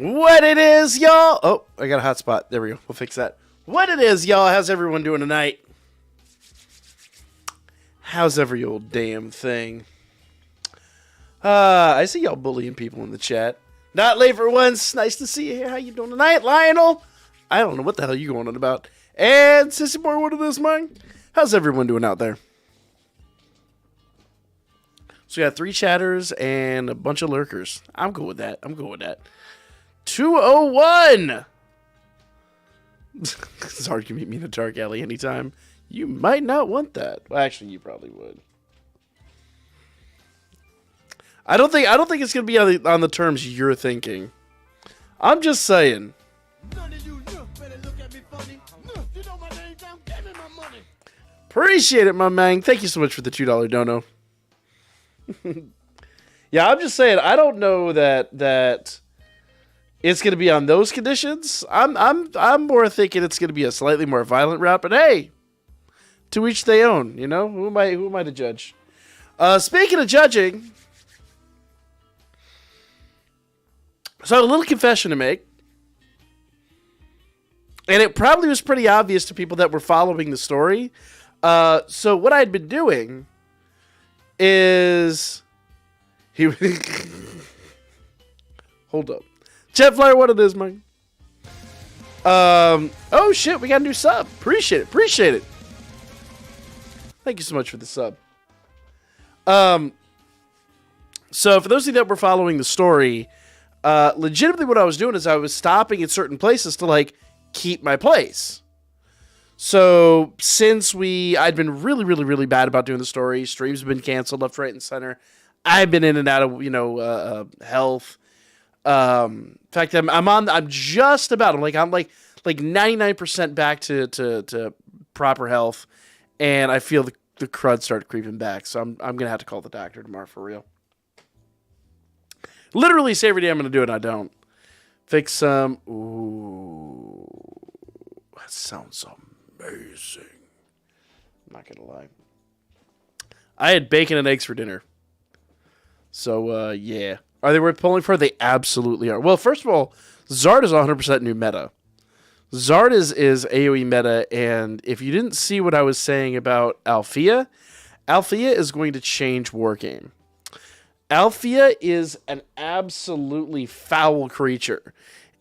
What it is, y'all? Oh, I got a hot spot. There we go. We'll fix that. What it is, y'all? How's everyone doing tonight? How's every old damn thing? I see y'all bullying people in the chat. Not late for once. Nice to see you here. How you doing tonight, Lionel? I don't know what the hell you going on about. And Sissy Boy, what it is, man? How's everyone doing out there? So we got 3 chatters and a bunch of lurkers. I'm good with that. 201! Zard can meet me in a dark alley anytime. You might not want that. Well, actually, you probably would. I don't think it's gonna be on the terms you're thinking. I'm just saying. Appreciate it, my man. Thank you so much for the $2 dono. Yeah, I'm just saying. I don't know that it's gonna be on those conditions. I'm more thinking it's gonna be a slightly more violent route. But hey, to each they own. You know, who am I to judge? Speaking of judging. So I have a little confession to make. And it probably was pretty obvious to people that were following the story. So what I'd been doing is... Hold up. Chat Flyer, what it is, man? Oh, shit, we got a new sub. Appreciate it. Thank you so much for the sub. So for those of you that were following the story... legitimately what I was doing is I was stopping at certain places to, like, keep my place. So, since I'd been really, really, really bad about doing the story, streams have been canceled left, right, and center. I've been in and out of, health. In fact, I'm just about, I'm like 99% back to proper health, and I feel the crud start creeping back, so I'm going to have to call the doctor tomorrow for real. Literally say every day I'm going to do it, and I don't. Fix some. Ooh. That sounds amazing. I'm not going to lie. I had bacon and eggs for dinner. So, yeah. Are they worth pulling for? They absolutely are. Well, first of all, Zard is 100% new meta. Zard is AoE meta, and if you didn't see what I was saying about Alfia, Alfia is going to change Wargame. Alfia is an absolutely foul creature.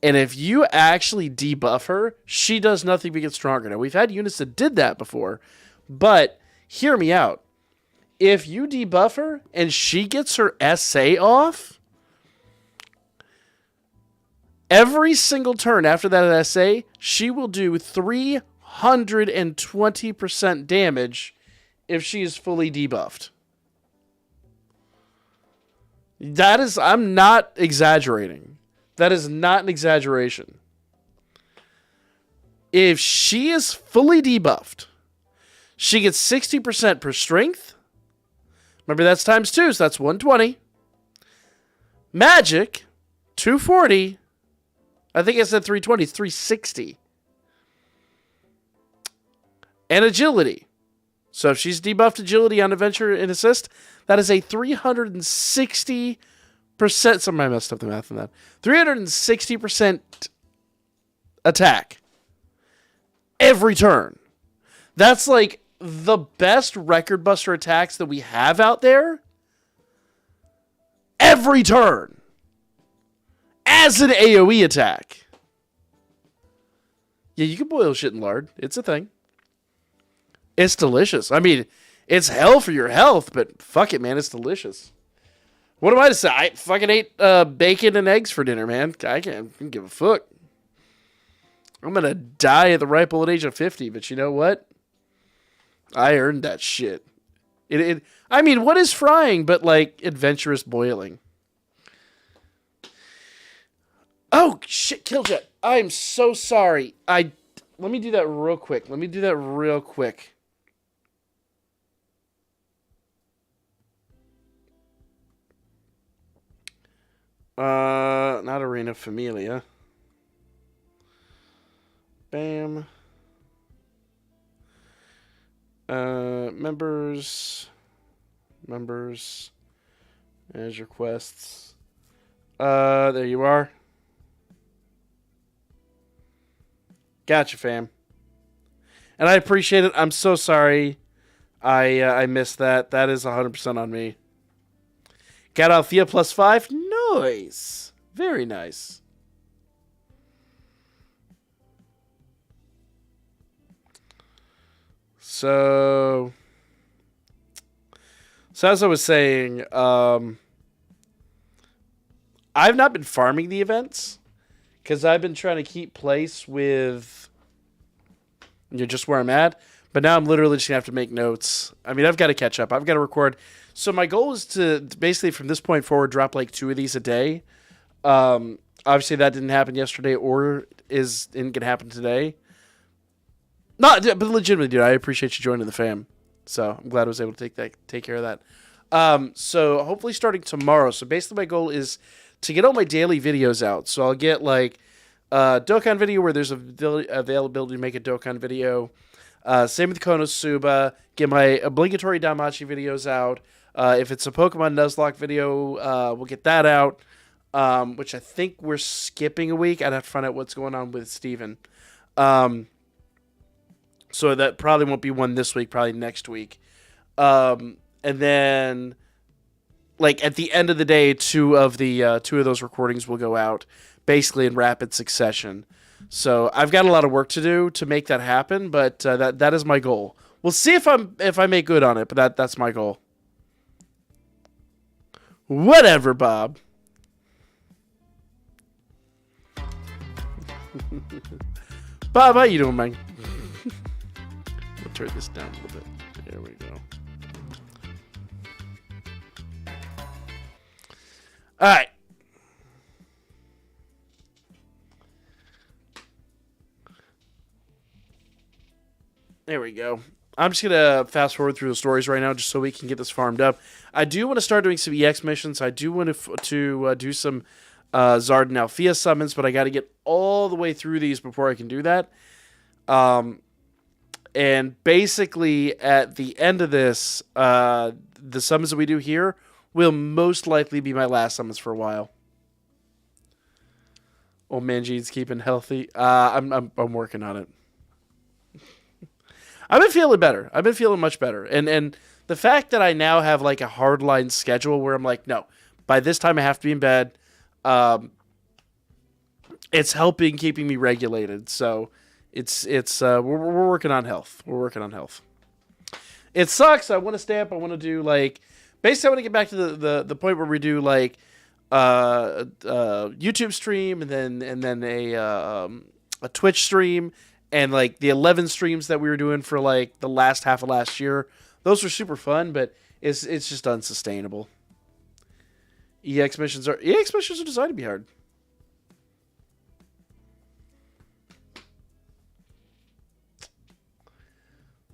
And if you actually debuff her, she does nothing but get stronger. Now, we've had units that did that before, but hear me out. If you debuff her and she gets her SA off, every single turn after that SA, she will do 320% damage if she is fully debuffed. That is, I'm not exaggerating. That is not an exaggeration. If she is fully debuffed, she gets 60% per strength. Remember, that's times 2, so that's 120. Magic, 240. I think I said 320, 360. And agility. So if she's debuffed agility on adventure and assist, that is a 360%. Somebody messed up the math on that. 360% attack every turn. That's like the best record buster attacks that we have out there. Every turn. As an AoE attack. Yeah, you can boil shit in lard. It's a thing. It's delicious. I mean, it's hell for your health, but fuck it, man. It's delicious. What am I to say? I fucking ate bacon and eggs for dinner, man. I can't give a fuck. I'm going to die at the ripe old age of 50, but you know what? I earned that shit. I mean, what is frying but, like, adventurous boiling? Oh, shit, Killjet. I'm so sorry. Let me do that real quick. Not Arena Familia. Bam. Members. There's your quests. There you are. Gotcha, fam. And I appreciate it. I'm so sorry I missed that. That is 100% on me. Got Alfia +5. Nice. Very nice. So as I was saying, I've not been farming the events because I've been trying to keep pace with just where I'm at. But now I'm literally just going to have to make notes. I mean, I've got to catch up. I've got to record. So my goal is to basically from this point forward drop like 2 of these a day. Obviously that didn't happen yesterday or isn't going to happen today. But legitimately, dude, I appreciate you joining the fam. So I'm glad I was able to take care of that. So hopefully starting tomorrow. So basically my goal is to get all my daily videos out. So I'll get like a Dokkan video where there's availability to make a Dokkan video. Same with Konosuba. Get my obligatory Danmachi videos out. If it's a Pokemon Nuzlocke video, we'll get that out. Which I think we're skipping a week. I'd have to find out what's going on with Steven. So that probably won't be one this week, probably next week. And then, like, at the end of the day, two of those recordings will go out, basically in rapid succession. So I've got a lot of work to do to make that happen, but that is my goal. We'll see if I make good on it, but that's my goal. Whatever, Bob. Bob, how you doing, man? We'll turn this down a little bit. There we go. All right. There we go. I'm just going to fast forward through the stories right now just so we can get this farmed up. I do want to start doing some EX missions. I do want to do some Zard and Alfia summons, but I got to get all the way through these before I can do that. And basically, at the end of this, the summons that we do here will most likely be my last summons for a while. Old man Gene's keeping healthy. I'm working on it. I've been feeling better. I've been feeling much better. And the fact that I now have like a hardline schedule where I'm like, no, by this time I have to be in bed. It's helping keeping me regulated. So we're working on health. We're working on health. It sucks. I want to stay up. I want to do like, basically I want to get back to the point where we do like YouTube stream and then a Twitch stream. And, like, the 11 streams that we were doing for, like, the last half of last year, those were super fun, but it's just unsustainable. EX missions are designed to be hard.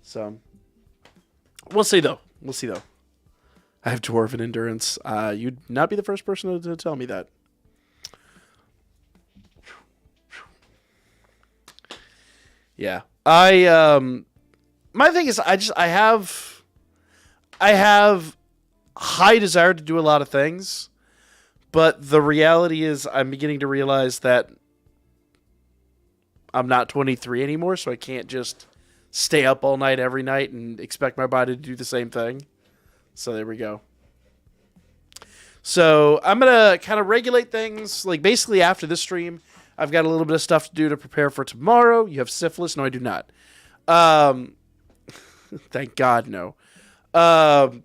So, we'll see, though. I have Dwarven Endurance. You'd not be the first person to tell me that. Yeah, my thing is I have high desire to do a lot of things, but the reality is I'm beginning to realize that I'm not 23 anymore, so I can't just stay up all night every night and expect my body to do the same thing. So there we go. So I'm going to kind of regulate things, like basically after this stream, I've got a little bit of stuff to do to prepare for tomorrow. You have syphilis? No, I do not. Thank God, no. God,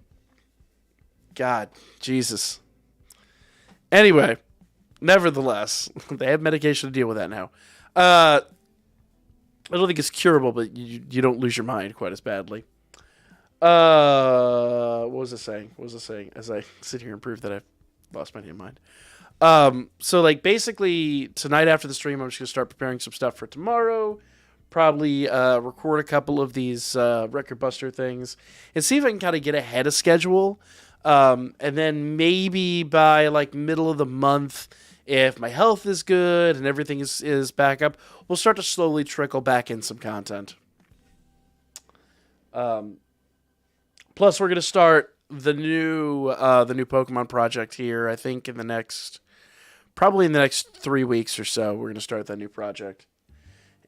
Jesus. Anyway, nevertheless, they have medication to deal with that now. I don't think it's curable, but you don't lose your mind quite as badly. What was it saying? As I sit here and prove that I've lost my damn mind. So like basically tonight after the stream, I'm just gonna start preparing some stuff for tomorrow. Probably record a couple of these record buster things and see if I can kind of get ahead of schedule. And then maybe by like middle of the month, if my health is good and everything is back up, we'll start to slowly trickle back in some content. Plus, we're gonna start the new Pokemon project here. I think probably in the next 3 weeks or so, we're gonna start that new project.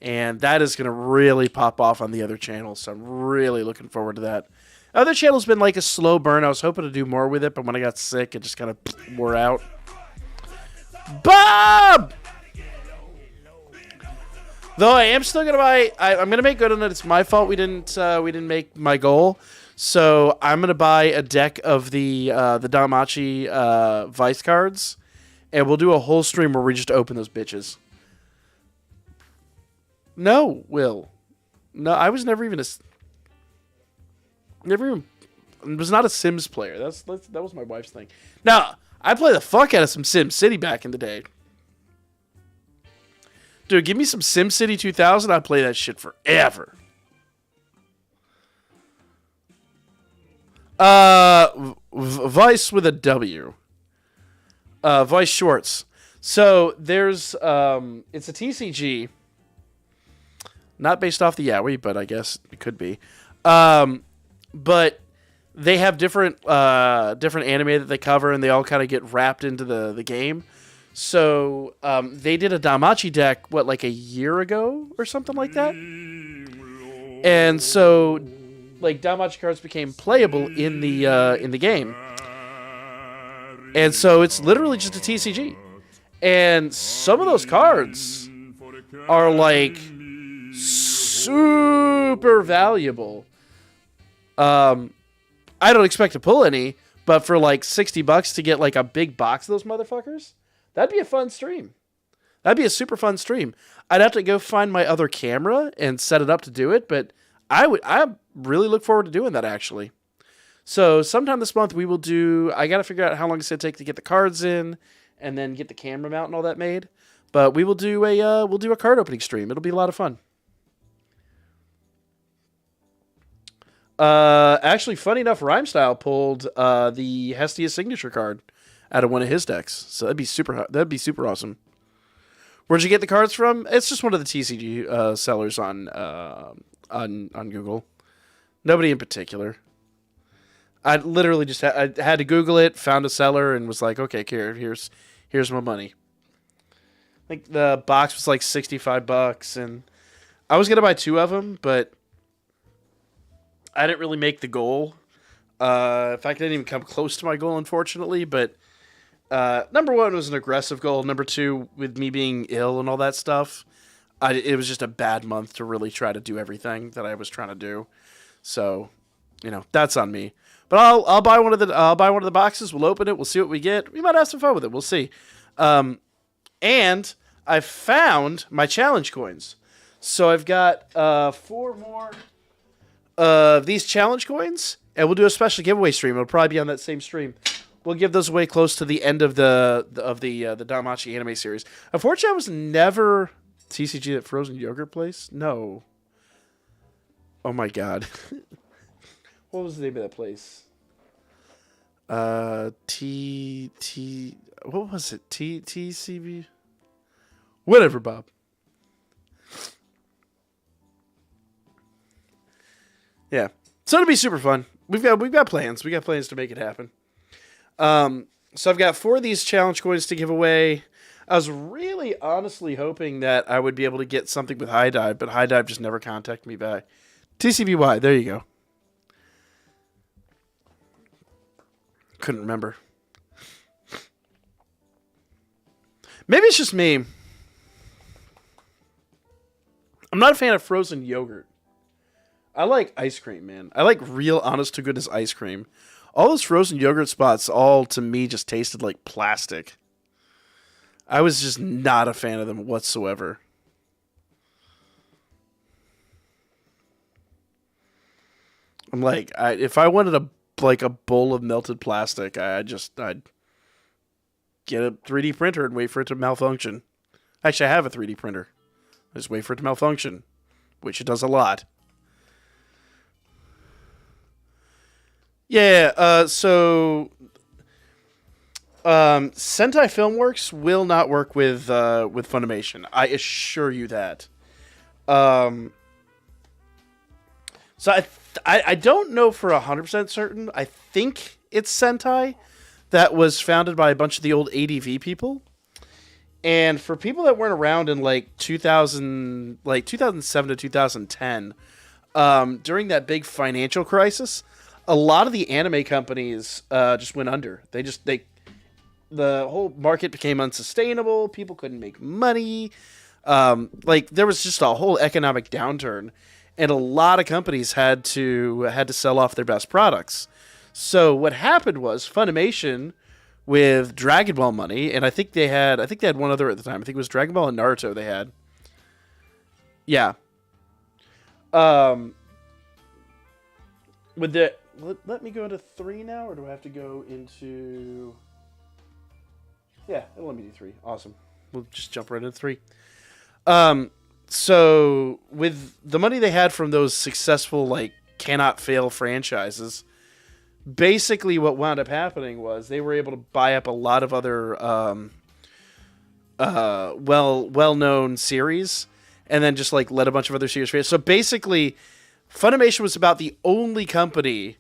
And that is going to really pop off on the other channels. So I'm really looking forward to that. Other channel's been like a slow burn. I was hoping to do more with it, but when I got sick, it just kind of wore out. Bob! Though I am still gonna buy. I'm gonna make good on it. It's my fault we didn't make my goal. So I'm gonna buy a deck of the Danmachi Vice cards, and we'll do a whole stream where we just open those bitches. No, Will. No, I was never even was not a Sims player. That was my wife's thing. Now I play the fuck out of some Sim City back in the day. Dude, give me some SimCity 2000. I'd play that shit forever. Vice with a W. Vice Shorts. So there's it's a TCG. Not based off the Yaoi, but I guess it could be. But they have different anime that they cover, and they all kind of get wrapped into the game. So they did a Danmachi deck, like a year ago or something like that. And so, like, Danmachi cards became playable in the game. And so it's literally just a TCG. And some of those cards are, like, super valuable. I don't expect to pull any, but for, like, $60 to get, like, a big box of those motherfuckers... That'd be a fun stream. That'd be a super fun stream. I'd have to go find my other camera and set it up to do it, but I really look forward to doing that, actually. So sometime this month we will do... I got to figure out how long it's going to take to get the cards in and then get the camera mount and all that made. But we will do a card opening stream. It'll be a lot of fun. Actually, funny enough, Rhymestyle pulled the Hestia signature card out of one of his decks, so that'd be super awesome. Where'd you get the cards from? It's just one of the TCG sellers on Google. Nobody in particular. I literally just I had to Google it, found a seller, and was like, okay, here's my money. I think the box was like $65, and I was gonna buy 2 of them, but I didn't really make the goal. In fact, I didn't even come close to my goal, unfortunately, but. Number 1 was an aggressive goal. Number 2, with me being ill and all that stuff, it was just a bad month to really try to do everything that I was trying to do. So, that's on me. But I'll buy one of the boxes. We'll open it. We'll see what we get. We might have some fun with it. We'll see. And I found my challenge coins. So I've got 4 more of these challenge coins, and we'll do a special giveaway stream. It'll probably be on that same stream. We'll give those away close to the end of the Danmachi anime series. Unfortunately, I was never TCG at Frozen Yogurt Place. No. Oh my god. What was the name of that place? What was it? TCB? Whatever, Bob. Yeah. So it'll be super fun. We've got plans. We got plans to make it happen. So I've got 4 of these challenge coins to give away. I was really honestly hoping that I would be able to get something with High Dive, but High Dive just never contacted me back. TCBY, there you go. Couldn't remember. Maybe it's just me. I'm not a fan of frozen yogurt. I like ice cream, man. I like real honest to goodness ice cream. All those frozen yogurt spots, all to me, just tasted like plastic. I was just not a fan of them whatsoever. I'm like, if I wanted a bowl of melted plastic, I'd get a 3D printer and wait for it to malfunction. Actually, I have a 3D printer. I just wait for it to malfunction, which it does a lot. Yeah, so Sentai Filmworks will not work with Funimation. I assure you that. So I don't know for 100% certain. I think it's Sentai that was founded by a bunch of the old ADV people. And for people that weren't around in like 2007 to 2010, during that big financial crisis, a lot of the anime companies just went under. The whole market became unsustainable. People couldn't make money. Like there was just a whole economic downturn, and a lot of companies had to sell off their best products. So what happened was Funimation, with Dragon Ball money, and I think they had one other at the time. I think it was Dragon Ball and Naruto they had. Yeah. With the let me go into 3 now, or do I have to go into? Yeah, it'll let me do 3. Awesome. We'll just jump right into 3. So with the money they had from those successful, like, cannot fail franchises, basically what wound up happening was they were able to buy up a lot of other well-known series, and then just like let a bunch of other series fail. So basically, Funimation was about the only company,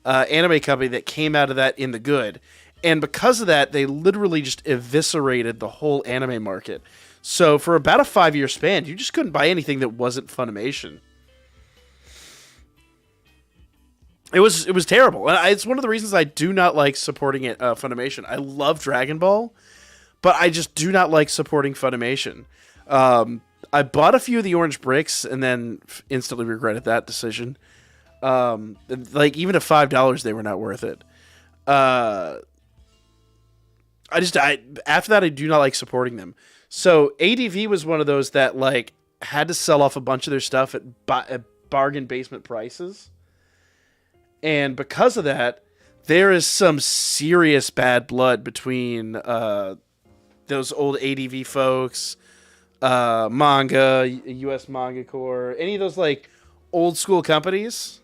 anime company, that came out of that in the good. And because of that, they literally just eviscerated the whole anime market. So for about a 5-year span, you just couldn't buy anything that wasn't Funimation. It was terrible. It's one of the reasons I do not like supporting it, Funimation. I love Dragon Ball, but I just do not like supporting Funimation. I bought a few of the orange bricks and then instantly regretted that decision. Like even at $5, they were not worth it. After that, I do not like supporting them. So ADV was one of those that like had to sell off a bunch of their stuff at bargain basement prices. And because of that, there is some serious bad blood between those old ADV folks, Manga, US Manga Corps, any of those like old school companies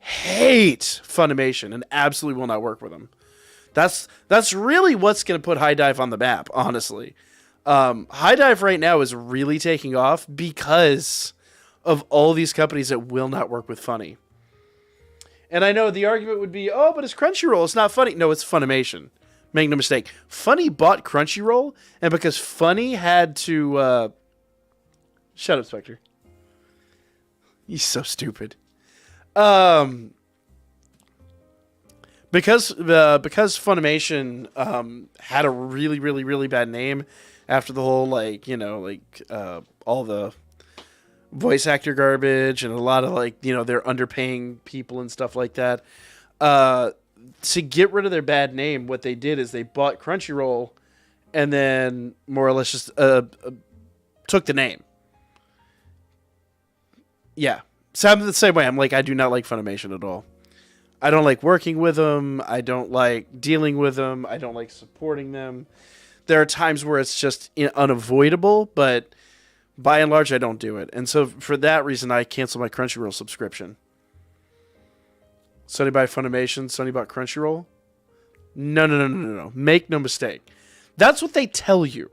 hate Funimation and absolutely will not work with them. That's really what's going to put High Dive on the map, honestly. High Dive right now is really taking off because of all these companies that will not work with Funny. And I know the argument would be, oh, but it's Crunchyroll. It's not Funny. No, it's Funimation. Make no mistake. Funny bought Crunchyroll, and because Funny had to... Shut up, Spectre. He's so stupid. Because Funimation had a really, really, really bad name after the whole, all the voice actor garbage and a lot of, they're underpaying people and stuff like that. To get rid of their bad name, what they did is they bought Crunchyroll and then more or less just took the name. Yeah. So I'm the same way. I'm like, I do not like Funimation at all. I don't like working with them. I don't like dealing with them. I don't like supporting them. There are times where it's just unavoidable, but by and large, I don't do it. And so for that reason, I cancel my Crunchyroll subscription. Sony bought Funimation, Sony bought Crunchyroll. No. Make no mistake. That's what they tell you.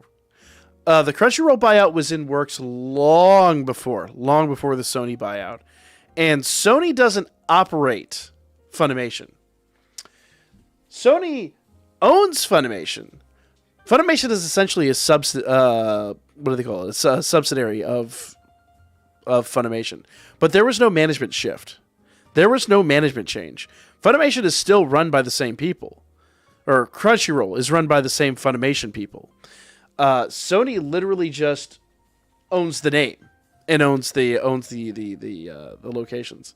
The Crunchyroll buyout was in works long before the Sony buyout. And Sony doesn't operate Funimation. Sony owns Funimation. Funimation is essentially a It's a subsidiary of Funimation. But there was no management shift. There was no management change. Funimation is still run by the same people. Or Crunchyroll is run by the same Funimation people. Sony literally just owns the name and owns the locations.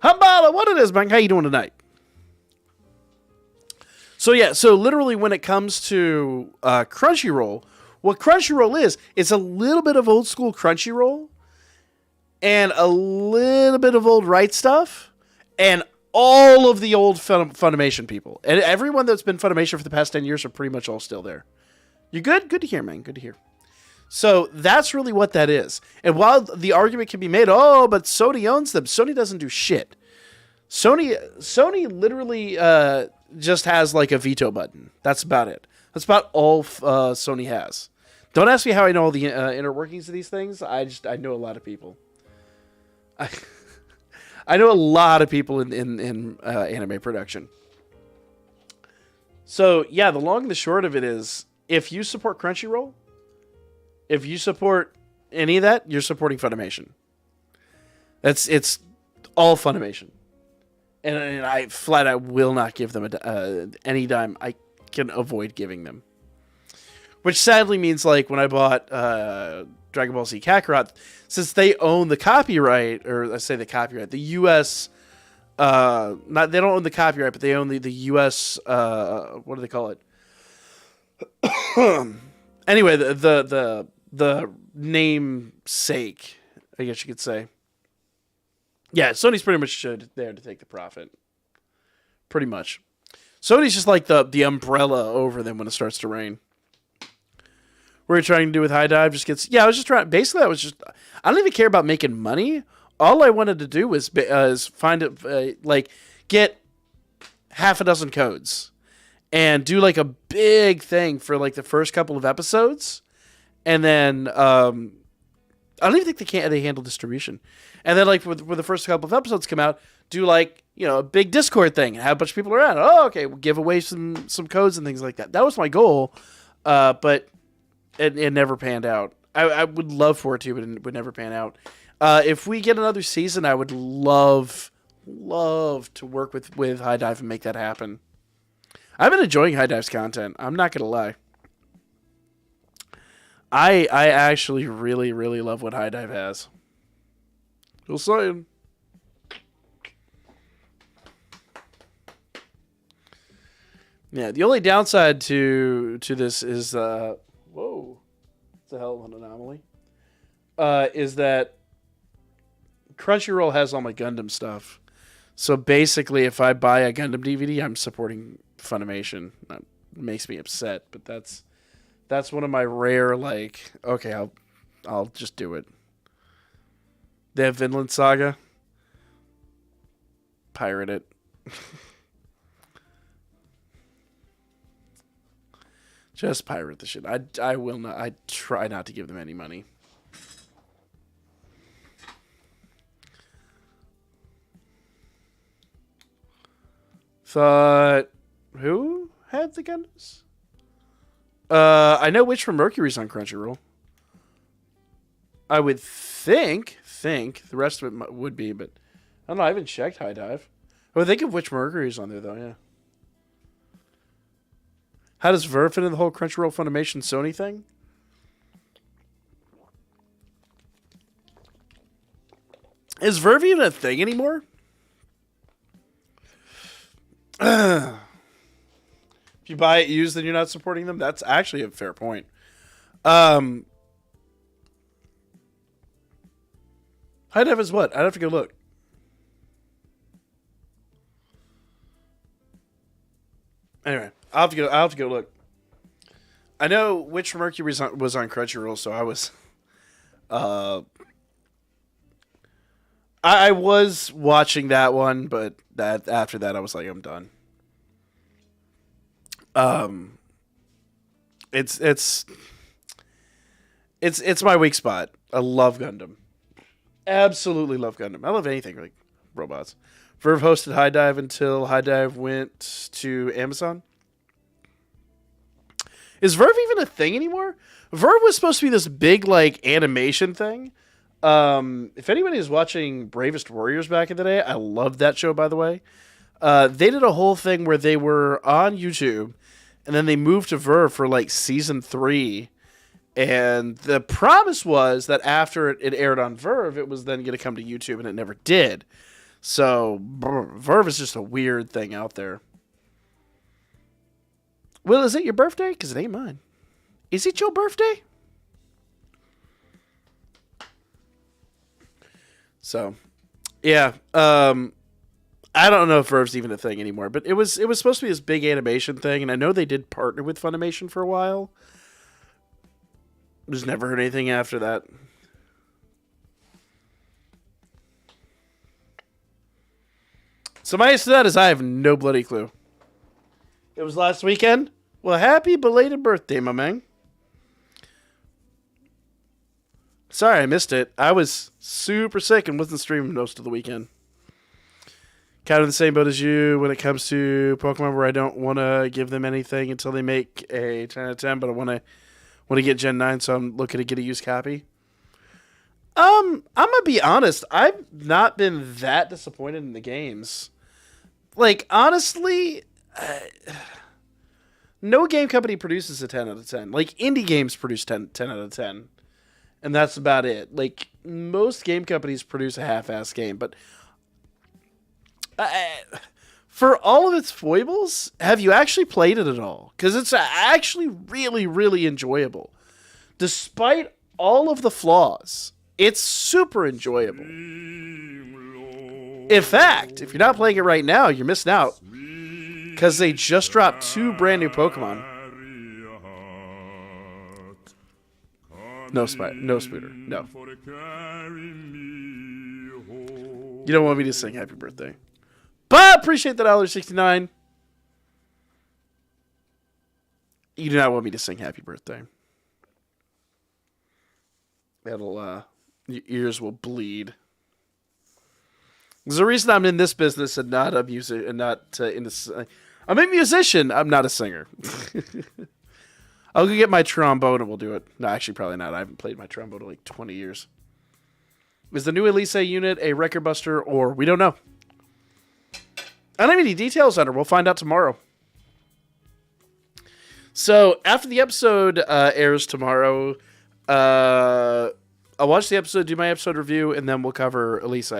Hambala, what it is, man? How you doing tonight? So literally when it comes to Crunchyroll, what Crunchyroll is, it's a little bit of old school Crunchyroll and a little bit of old Right Stuff and all of the old Funimation people. And everyone that's been Funimation for the past 10 years are pretty much all still there. You good? Good to hear, man. Good to hear. So that's really what that is. And while the argument can be made, oh, but Sony owns them, Sony doesn't do shit. Sony literally just has like a veto button. That's about it. That's about all Sony has. Don't ask me how I know all the inner workings of these things. I know a lot of people. I know a lot of people in anime production. So yeah, the long and the short of it is, if you support Crunchyroll, If you support any of that, you're supporting Funimation. It's all Funimation. And I flat out will not give them any dime I can avoid giving them. Which sadly means, like, when I bought Dragon Ball Z Kakarot, since they own the copyright, or I say the copyright, the U.S. They don't own the copyright, but they own the U.S. What do they call it? Anyway, the namesake, I guess you could say. Yeah, Sony's pretty much there to take the profit. Pretty much. Sony's just like the umbrella over them when it starts to rain. What you're trying to do with High Dive just gets... Yeah, I was just trying... Basically, I don't even care about making money. All I wanted to do was find it... get half a dozen codes. And do, like, a big thing for, like, the first couple of episodes. And then... I don't even think they handle distribution. And then, like, when the first couple of episodes come out, do, like, you know, a big Discord thing and have a bunch of people around. Oh, okay, we'll give away some codes and things like that. That was my goal. But... It never panned out. I would love for it to, but it would never pan out. If we get another season, I would love to work with High Dive and make that happen. I've been enjoying High Dive's content. I'm not gonna lie. I actually really, really love what High Dive has. Just saying. Yeah, the only downside to this is whoa, it's a hell of an anomaly. Is that Crunchyroll has all my Gundam stuff. So basically, if I buy a Gundam DVD, I'm supporting Funimation. That makes me upset, but that's one of my rare, like, okay, I'll just do it. They have Vinland Saga. Pirate it. Just pirate the shit. I will not. I try not to give them any money. Thought who had the Gundams? I know Witch from Mercury's on Crunchyroll. I would think the rest of it would be, but I don't know. I haven't checked High Dive. I would think of Witch Mercury's on there though. Yeah. How does Verve fit in the whole Crunchyroll Funimation Sony thing? Is Verve even a thing anymore? If you buy it used, then you're not supporting them? That's actually a fair point. High Dive is what? I'd have to go look. Anyway. I'll have to go look. I know Witch from Mercury was on Crunchyroll, so I was I was watching that one, but after that I was like, I'm done. It's my weak spot. I love Gundam. Absolutely love Gundam. I love anything like robots. Verve hosted High Dive until High Dive went to Amazon. Is Verve even a thing anymore? Verve was supposed to be this big, like, animation thing. If anybody is watching Bravest Warriors back in the day, I loved that show, by the way. They did a whole thing where they were on YouTube, and then they moved to Verve for, like, season 3. And the promise was that after it aired on Verve, it was then going to come to YouTube, and it never did. So, Verve is just a weird thing out there. Will, is it your birthday? Because it ain't mine. Is it your birthday? So, yeah. I don't know if Verve's even a thing anymore, but it was supposed to be this big animation thing, and I know they did partner with Funimation for a while. Just never heard anything after that. So my answer to that is I have no bloody clue. It was last weekend? Well, happy belated birthday, my man. Sorry, I missed it. I was super sick and wasn't streaming most of the weekend. Kind of the same boat as you when it comes to Pokemon, where I don't want to give them anything until they make a 10 out of 10, but I want Want to get Gen 9, so I'm looking to get a used copy. I'm gonna be honest. I've not been that disappointed in the games. Like, honestly, no game company produces a 10 out of 10. Like, indie games produce 10 out of 10. And that's about it. Like, most game companies produce a half-ass game. But for all of its foibles, have you actually played it at all? Because it's actually really, really enjoyable. Despite all of the flaws, it's super enjoyable. In fact, if you're not playing it right now, you're missing out. Because they just dropped 2 brand new Pokemon. No, Spooter. No. You don't want me to sing Happy Birthday. But appreciate that $1.69. You do not want me to sing Happy Birthday. That'll, your ears will bleed. There's a reason I'm in this business and not a music, and not in this. I'm a musician. I'm not a singer. I'll go get my trombone and we'll do it. No, actually, probably not. I haven't played my trombone in like 20 years. Is the new Elise unit a record buster, or we don't know? I don't have any details on her. We'll find out tomorrow. So after the episode airs tomorrow, I'll watch the episode, do my episode review, and then we'll cover Elise.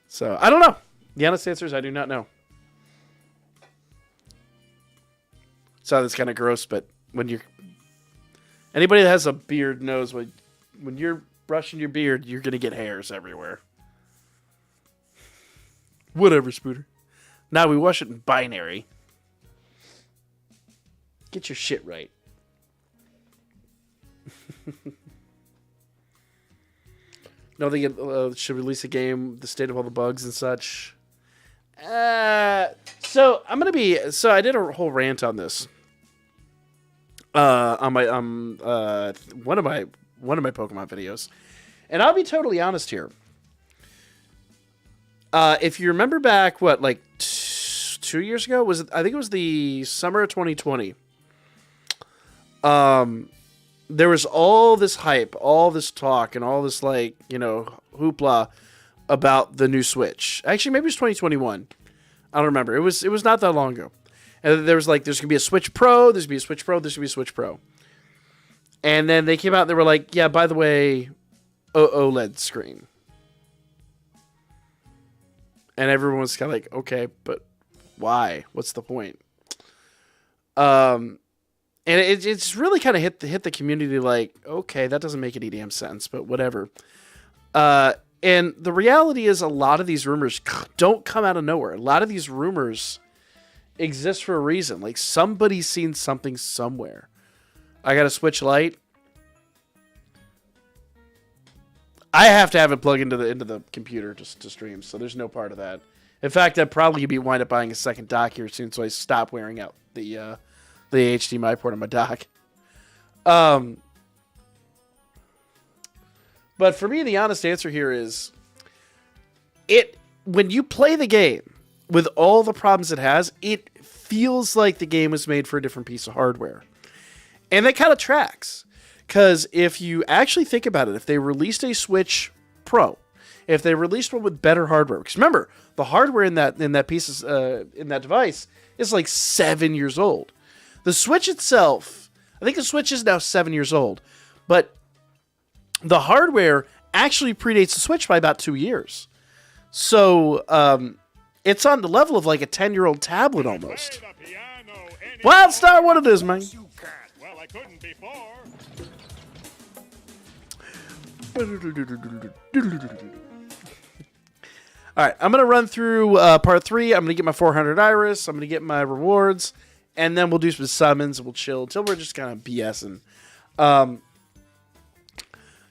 So, I don't know. The honest answer is I do not know. So that's kind of gross, but when you're... Anybody that has a beard knows when you're brushing your beard, you're going to get hairs everywhere. Whatever, Spooter. Now we wash it in binary. Get your shit right. No, they should release a game, the state of all the bugs and such. So I'm gonna be. So I did a whole rant on this. On my one of my Pokemon videos, and I'll be totally honest here. If you remember back, what, like 2 years ago, was it? I think it was the summer of 2020. There was all this hype, all this talk, and all this, like, you know, hoopla about the new Switch. Actually, maybe it was 2021. I don't remember. It was not that long ago. And there was like, there's going to be a Switch Pro, there's going to be a Switch Pro, there's going to be a Switch Pro. And then they came out and they were like, yeah, by the way, OLED screen. And everyone was kind of like, okay, but why? What's the point? And it's really kind of hit the community like, okay, that doesn't make any damn sense, but whatever. And the reality is a lot of these rumors don't come out of nowhere. A lot of these rumors exist for a reason. Like, somebody's seen something somewhere. I got a Switch Lite. I have to have it plugged into the computer just to stream, so there's no part of that. In fact, I'd probably wind up buying a second dock here soon, so I stop wearing out the HDMI port on my dock. But for me, the honest answer here is, when you play the game with all the problems it has, it feels like the game was made for a different piece of hardware. And that kind of tracks. Because if you actually think about it, if they released a Switch Pro, if they released one with better hardware, because remember, the hardware in that piece in that device is like 7 years old. The Switch itself, I think the Switch is now 7 years old, but the hardware actually predates the Switch by about 2 years. So it's on the level of like a 10-year-old tablet almost. Wildstar, what it is, man. Well, I couldn't before. All right, I'm going to run through part 3. I'm going to get my 400 Iris. I'm going to get my rewards. And then we'll do some summons. And we'll chill until we're just kind of BSing.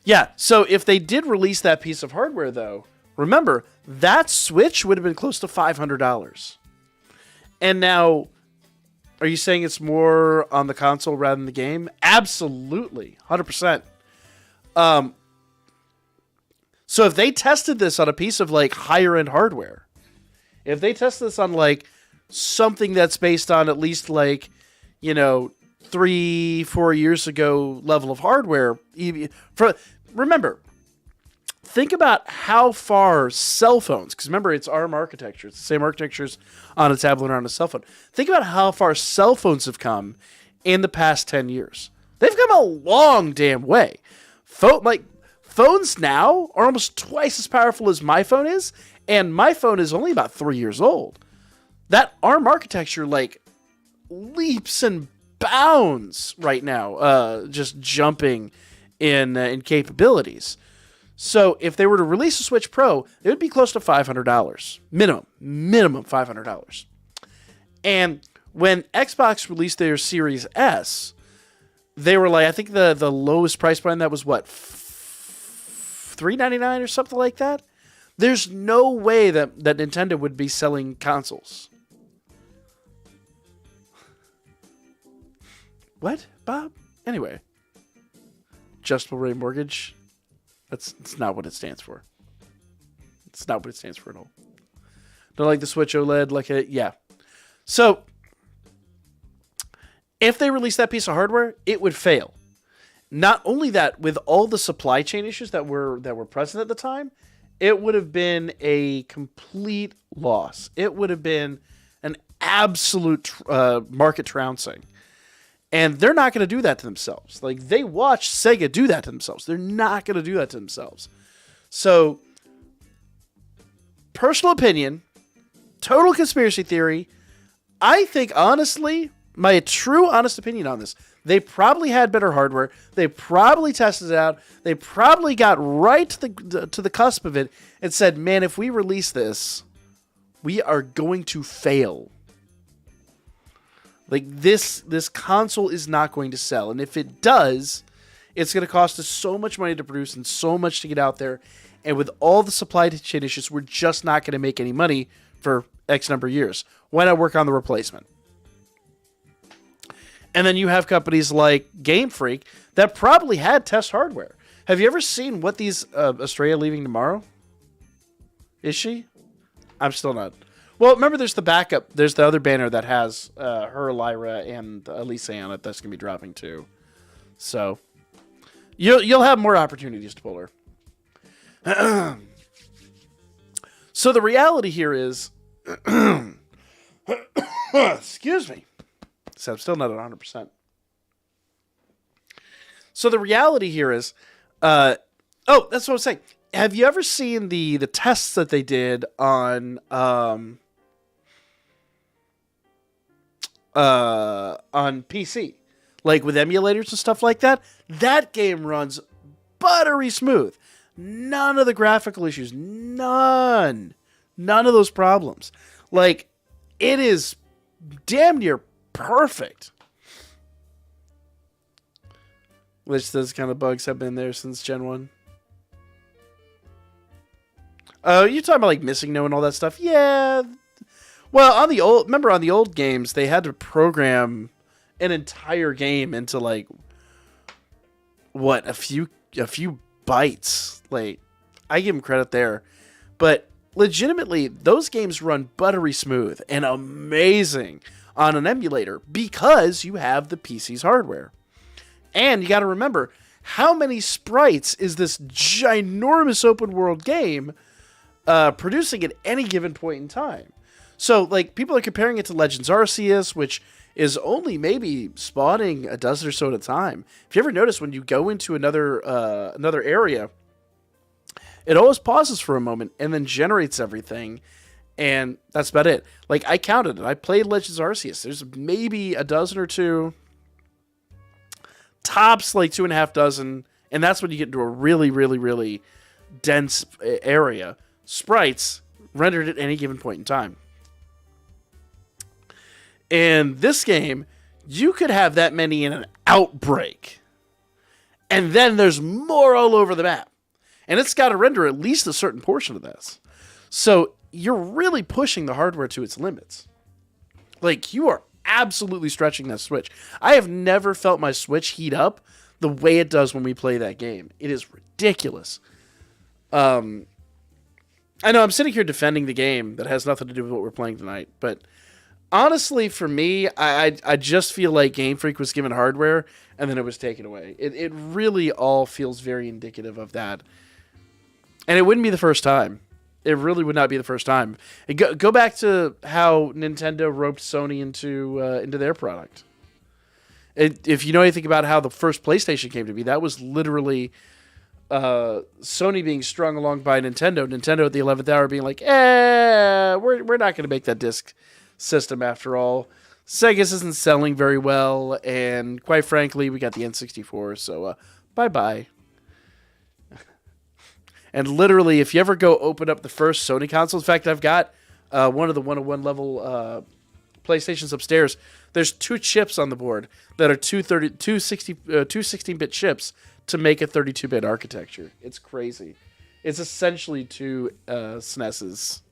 Yeah, so if they did release that piece of hardware, though, remember, that Switch would have been close to $500. And now, are you saying it's more on the console rather than the game? Absolutely, 100%. So if they tested this on a piece of like higher end hardware, If they test this on like something that's based on at least like, 3-4 years ago level of hardware, remember, think about how far cell phones, because remember, it's ARM architecture. It's the same architectures on a tablet or on a cell phone. Think about how far cell phones have come in the past 10 years. They've come a long damn way. Phones now are almost twice as powerful as my phone is, and my phone is only about 3 years old. That ARM architecture, leaps and bounds right now, just jumping in capabilities. So if they were to release a Switch Pro, it would be close to $500. Minimum $500. And when Xbox released their Series S, they were I think the lowest price point on that was what? $399 or something like that? There's no way that Nintendo would be selling consoles. What, Bob? Anyway. Adjustable rate mortgage. That's not what it stands for. It's not what it stands for at all. Don't like the Switch OLED, yeah. So, if they released that piece of hardware, it would fail. Not only that, with all the supply chain issues that were present at the time, it would have been a complete loss. It would have been an absolute market trouncing. And they're not going to do that to themselves. They watched Sega do that to themselves. They're not going to do that to themselves. So, personal opinion, total conspiracy theory, I think, honestly, my true honest opinion on this, they probably had better hardware. They probably tested it out. They probably got right to the cusp of it and said, man, if we release this, we are going to fail. This console is not going to sell. And if it does, it's going to cost us so much money to produce and so much to get out there. And with all the supply chain issues, we're just not going to make any money for X number of years. Why not work on the replacement? And then you have companies like Game Freak that probably had test hardware. Have you ever seen what these Astrea leaving tomorrow? Is she? I'm still not. Well, remember, there's the backup. There's the other banner that has her, Lyra, and Elise on it. That's going to be dropping too. So you'll have more opportunities to pull her. So the reality here is, excuse me. So I'm still not at 100%. So the reality here is, that's what I was saying. Have you ever seen the tests that they did on PC, with emulators and stuff like that? That game runs buttery smooth. None of the graphical issues. None of those problems. It is damn near perfect. Which those kind of bugs have been there since Gen 1. Oh, you're talking about missing no and all that stuff? Yeah. Well, on the old games, they had to program an entire game into a few bytes. I give them credit there. But legitimately, those games run buttery smooth and amazing on an emulator because you have the PC's hardware. And you got to remember, how many sprites is this ginormous open world game producing at any given point in time? So, people are comparing it to Legends Arceus, which is only maybe spawning a dozen or so at a time. If you ever notice, when you go into another area, it always pauses for a moment and then generates everything, and that's about it. I counted it. I played Legends Arceus. There's maybe a dozen or two, tops 2.5 dozen, and that's when you get into a really, really, really dense area. Sprites rendered at any given point in time. In this game, you could have that many in an outbreak. And then there's more all over the map. And it's got to render at least a certain portion of this. So you're really pushing the hardware to its limits. You are absolutely stretching that Switch. I have never felt my Switch heat up the way it does when we play that game. It is ridiculous. I know I'm sitting here defending the game that has nothing to do with what we're playing tonight, but honestly, for me, I just feel like Game Freak was given hardware and then it was taken away. It really all feels very indicative of that. And it wouldn't be the first time. It really would not be the first time. Go back to how Nintendo roped Sony into their product. If you know anything about how the first PlayStation came to be, that was literally Sony being strung along by Nintendo. Nintendo at the 11th hour being like, we're not going to make that disc system after all. Sega's isn't selling very well, and quite frankly, we got the N64, so bye-bye. And literally, if you ever go open up the first Sony console, in fact, I've got one of the 101 level PlayStations upstairs. There's 2 chips on the board that are two 16-bit chips to make a 32-bit architecture. It's crazy. It's essentially 2 SNESs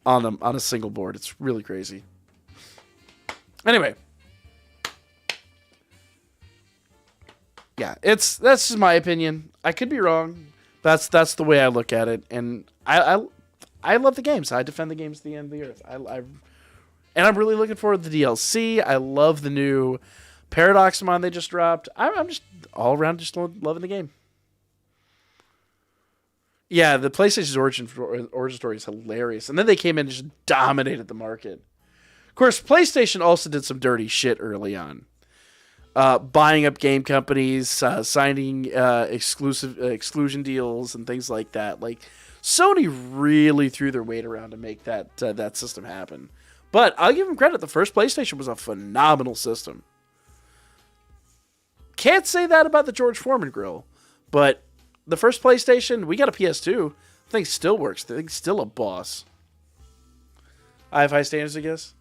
on a single board. It's really crazy. Anyway. Yeah, that's just my opinion. I could be wrong. That's the way I look at it, and I love the games. I defend the games to the end of the earth. And I'm really looking forward to the DLC. I love the new Paradoxmon they just dropped. I'm just all around just loving the game. Yeah, the PlayStation's origin story is hilarious, and then they came in and just dominated the market. Of course, PlayStation also did some dirty shit early on. Buying up game companies, signing exclusion deals, and things like that. Like, Sony really threw their weight around to make that system happen. But I'll give them credit. The first PlayStation was a phenomenal system. Can't say that about the George Foreman grill, but the first PlayStation, we got a PS2. The thing still works. The thing's still a boss. I have high standards, I guess.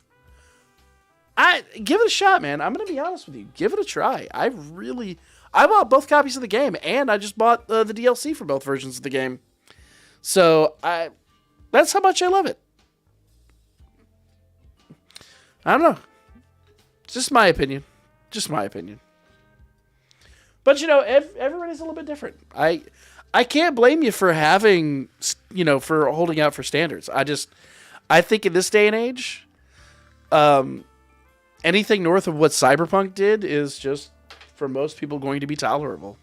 Give it a shot, man. I'm going to be honest with you. Give it a try. I bought both copies of the game, and I just bought the DLC for both versions of the game. So, that's how much I love it. I don't know. It's just my opinion. Just my opinion. But, everybody's a little bit different. I can't blame you for having, for holding out for standards. I think in this day and age, anything north of what Cyberpunk did is just, for most people, going to be tolerable.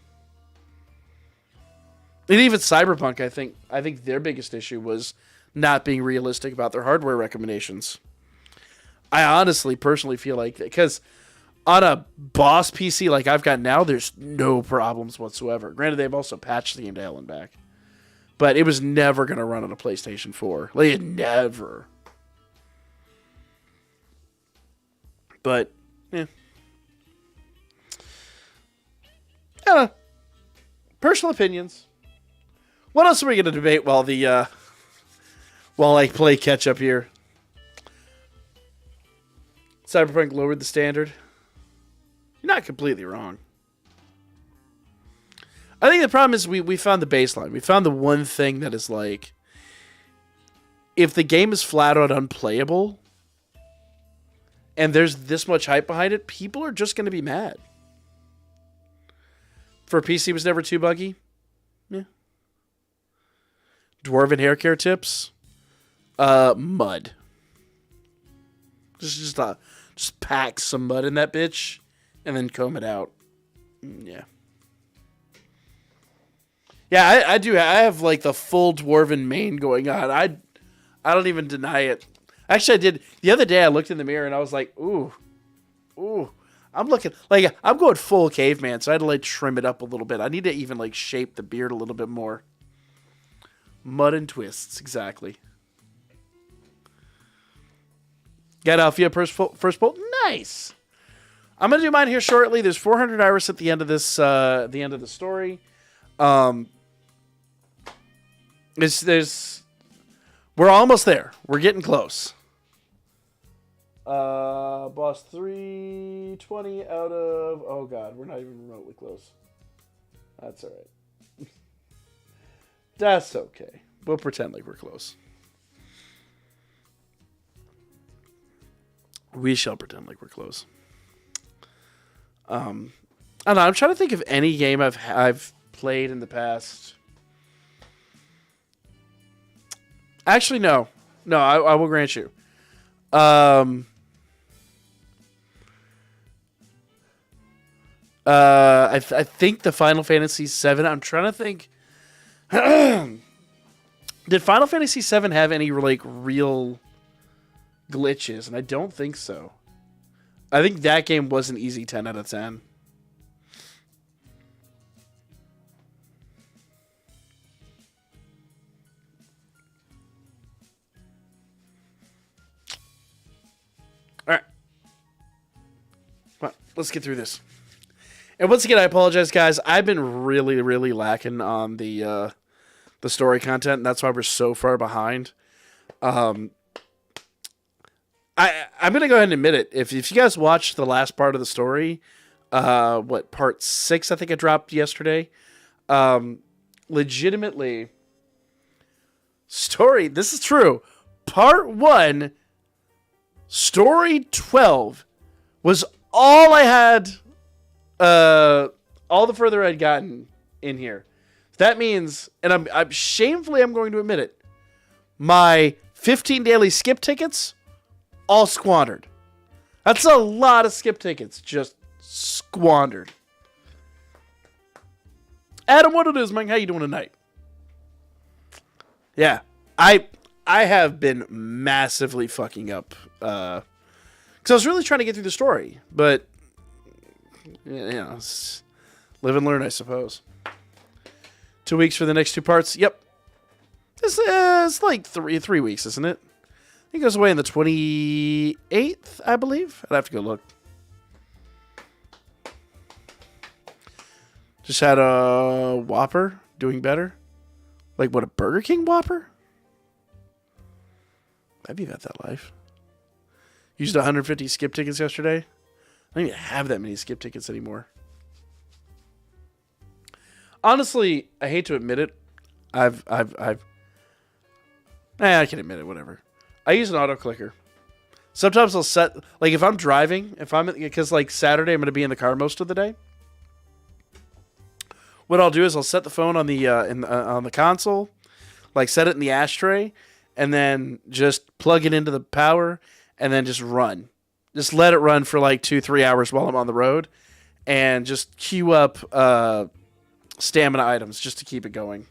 And even Cyberpunk, I think their biggest issue was not being realistic about their hardware recommendations. I honestly, personally feel like that, because on a boss PC like I've got now, there's no problems whatsoever. Granted, they've also patched the game to hell and back. But it was never going to run on a PlayStation 4. Like, never. But, yeah. I don't know. Personal opinions. What else are we going to debate while I play catch up here? Cyberpunk lowered the standard. You're not completely wrong. I think the problem is we found the baseline. We found the one thing that is like, if the game is flat out unplayable, and there's this much hype behind it, people are just going to be mad. For PC was never too buggy. Yeah. Dwarven hair care tips. Mud. Just pack some mud in that bitch and then comb it out. Yeah. Yeah, I do. I have like the full Dwarven mane going on. I don't even deny it. Actually, I did. The other day I looked in the mirror and I was like, ooh. I'm looking, like, I'm going full caveman, so I had to, like, trim it up a little bit. I need to even, like, shape the beard a little bit more. Mud and twists, exactly. Got Alfia first bolt? Nice! I'm going to do mine here shortly. There's 400 hours at the end of this, the end of the story. We're almost there. We're getting close. Boss 320 out of... Oh, God. We're not even remotely close. That's all right. That's okay. We'll pretend like we're close. We shall pretend like we're close. I don't know. I'm trying to think of any game I've played in the past. Actually, no. No, I will grant you. I think the Final Fantasy VII. I'm trying to think. Did Final Fantasy VII have any like real glitches? And I don't think so. I think that game was an easy 10 out of 10. All right. Well, let's get through this. And once again, I apologize, guys. I've been really, really lacking on the story content, and that's why we're so far behind. I'm gonna go ahead and admit it. If you guys watched the last part of the story, part 6 I think I dropped yesterday. Legitimately, story. This is true. Part 1, story 12 was all I had. All the further I'd gotten in here. That means, and I'm going to admit it, my 15 daily skip tickets, all squandered. That's a lot of skip tickets, just squandered. Adam, what it is, man? How you doing tonight? Yeah, I have been massively fucking up, because I was really trying to get through the story, but live and learn, I suppose. 2 weeks for the next 2 parts. Yep. It's like three weeks, isn't it? I think it goes away on the 28th, I believe. I'd have to go look. Just had a Whopper. Doing better. Like, what, a Burger King Whopper? I'd be about that life. Used 150 skip tickets yesterday. I don't even have that many skip tickets anymore. Honestly, I hate to admit it. I can admit it, whatever. I use an auto clicker. Sometimes I'll set, like if I'm driving, because like Saturday I'm going to be in the car most of the day. What I'll do is I'll set the phone on the on the console, like set it in the ashtray, and then just plug it into the power, and then just run. Just let it run for like 2-3 hours while I'm on the road, and just queue up stamina items just to keep it going.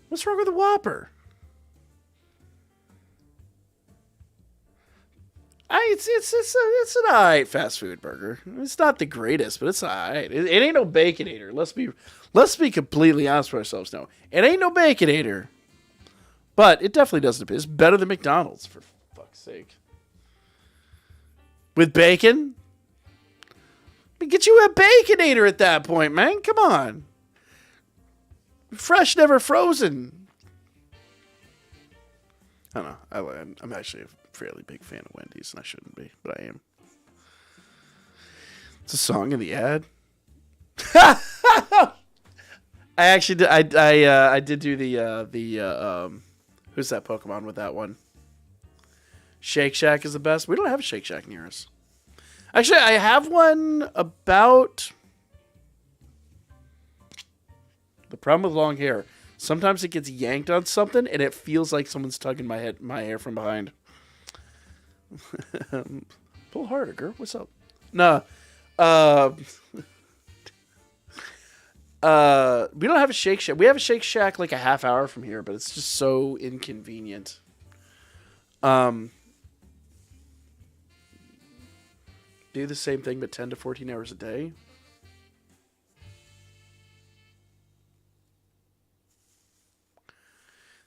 What's wrong with the Whopper? It's an alright fast food burger. It's not the greatest, but it's alright. It ain't no Baconator. Let's be completely honest with ourselves now. It ain't no Baconator. But it definitely doesn't. It's better than McDonald's, for fuck's sake. With bacon? Get you a Baconator at that point, man. Come on. Fresh, never frozen. I don't know. I'm actually a fairly big fan of Wendy's, and I shouldn't be, but I am. It's a song in the ad. I actually did. I did do the who's that Pokemon with that one? Shake Shack is the best. We don't have a Shake Shack near us. Actually, I have one about. The problem with long hair, sometimes it gets yanked on something and it feels like someone's tugging my hair from behind. Pull harder, girl. What's up? No. We don't have a Shake Shack. We have a Shake Shack like a half hour from here, but it's just so inconvenient. Do the same thing but 10 to 14 hours a day.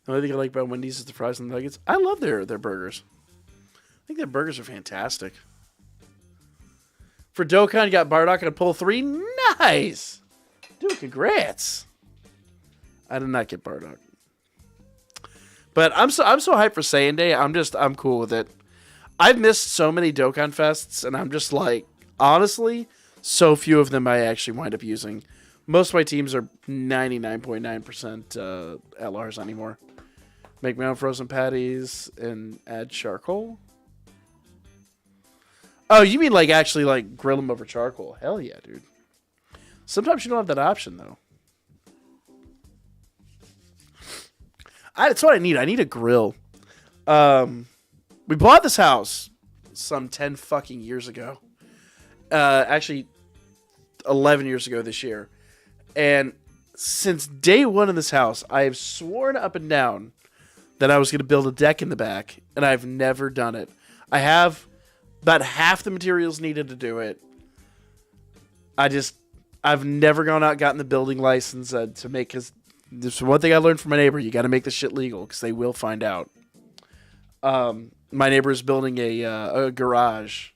The only thing I like about Wendy's is the fries and the nuggets. I love their burgers. I think their burgers are fantastic. For Dokkan, you got Bardock and a pull 3. Nice! Dude, congrats. I did not get Bardock. But I'm so hyped for Saiyan Day. I'm cool with it. I've missed so many Dokkan Fests, and I'm just like, honestly, so few of them I actually wind up using. Most of my teams are 99.9% LRs anymore. Make my own frozen patties and add charcoal? Oh, you mean like actually like grill them over charcoal? Hell yeah, dude. Sometimes you don't have that option, though. That's what I need. I need a grill. We bought this house some 10 fucking years ago. Actually, 11 years ago this year. And since day one in this house, I have sworn up and down that I was going to build a deck in the back, and I've never done it. I have about half the materials needed to do it. I've never gone out, gotten the building license to make, because this is one thing I learned from my neighbor. You got to make the shit legal, because they will find out. My neighbor is building a garage,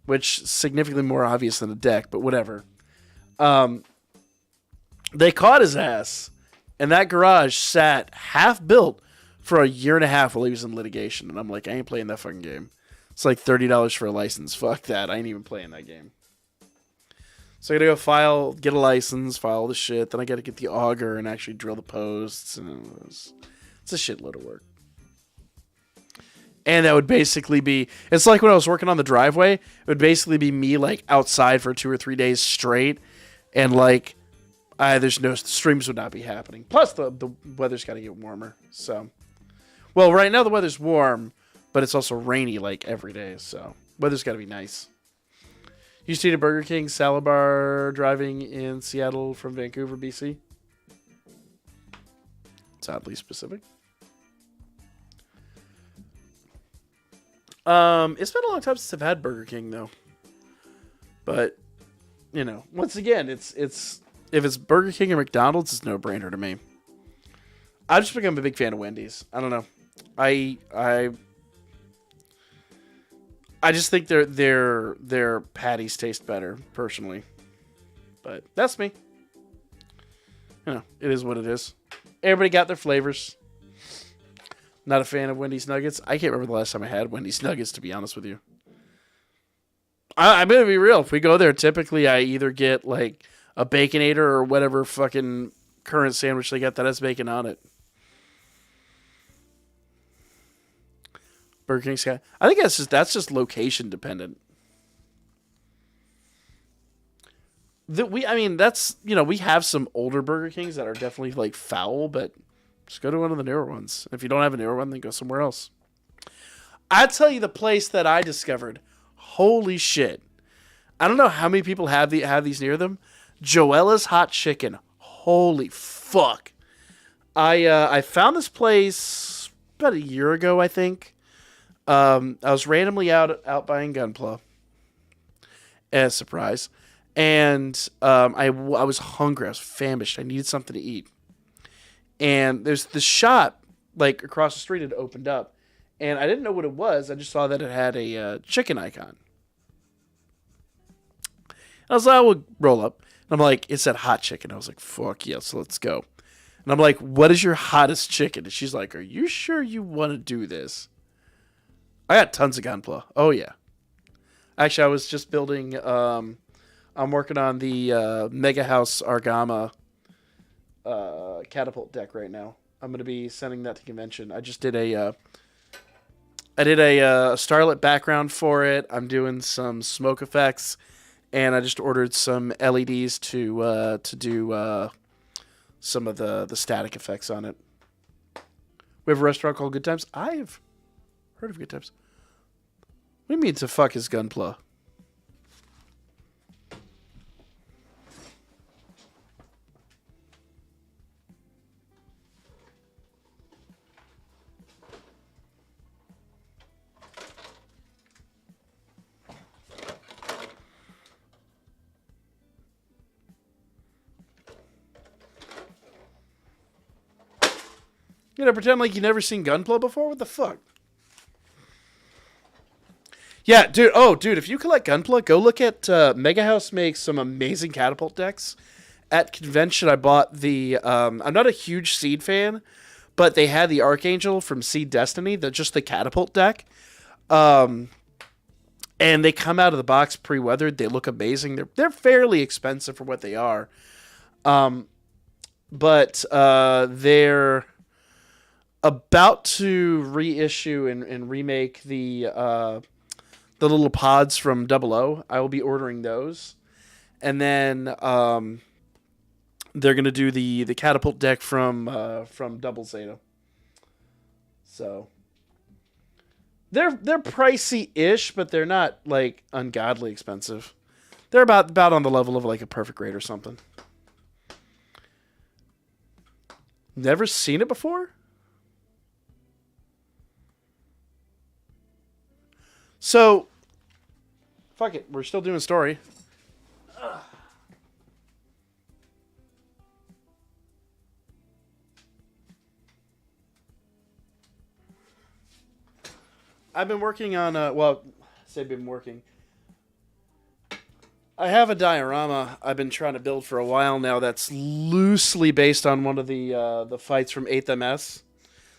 which is significantly more obvious than a deck, but whatever. They caught his ass, and that garage sat half built for a year and a half while he was in litigation. And I'm like, I ain't playing that fucking game. It's like $30 for a license. Fuck that. I ain't even playing that game. So I gotta go get a license, file all the shit. Then I gotta get the auger and actually drill the posts. And it's a shitload of work. And that would basically be, it's like when I was working on the driveway, it would basically be me like outside for 2 or 3 days straight. And like, the streams would not be happening. Plus the weather's gotta get warmer. So, well, right now the weather's warm, but it's also rainy like every day. So weather's gotta be nice. Used to eat a Burger King salad bar driving in Seattle from Vancouver, BC. It's oddly specific. It's been a long time since I've had Burger King though. But, once again, it's if it's Burger King or McDonald's, it's no brainer to me. I've just become a big fan of Wendy's. I don't know. I just think their patties taste better, personally. But that's me. It is what it is. Everybody got their flavors. Not a fan of Wendy's nuggets. I can't remember the last time I had Wendy's nuggets, to be honest with you. I'm going to be real. If we go there, typically I either get like a Baconator or whatever fucking current sandwich they got that has bacon on it. Burger King's got, I think that's just location dependent. We have some older Burger Kings that are definitely like foul, but just go to one of the newer ones. If you don't have a newer one, then go somewhere else. I'll tell you the place that I discovered. Holy shit. I don't know how many people have these near them. Joella's Hot Chicken. Holy fuck. I found this place about a year ago, I think. I was randomly out buying Gunpla. As a surprise. And I was hungry. I was famished. I needed something to eat. And there's this shop, like, across the street had opened up. And I didn't know what it was. I just saw that it had a chicken icon. And I was like, I would roll up. And I'm like, it said hot chicken. I was like, fuck yes, let's go. And I'm like, what is your hottest chicken? And she's like, are you sure you want to do this? I got tons of Gunpla. Oh, yeah. Actually, I was just building, I'm working on the Mega House Argama catapult deck right now. I'm going to be sending that to convention. I just did a starlit background for it. I'm doing some smoke effects, and I just ordered some LEDs to do some of the static effects on it. We have a restaurant called Good Times. I've heard of Good Times. What do you mean to fuck his Gunpla? You know, pretend like you never seen Gunpla before? What the fuck? Yeah, dude. Oh, dude, if you collect Gunpla, go look at Mega House makes some amazing catapult decks. At convention, I bought the... I'm not a huge Seed fan, but they had the Archangel from Seed Destiny, just the catapult deck. And they come out of the box pre-weathered. They look amazing. They're fairly expensive for what they are. But they're about to reissue and remake the little pods from 00. I will be ordering those. And then they're going to do the catapult deck from Double Zeta. So they're pricey-ish, but they're not like ungodly expensive. They're about on the level of like a perfect grade or something. Never seen it before? So, fuck it. We're still doing story. I've been working on, been working. I have a diorama I've been trying to build for a while now that's loosely based on one of the fights from 8th MS.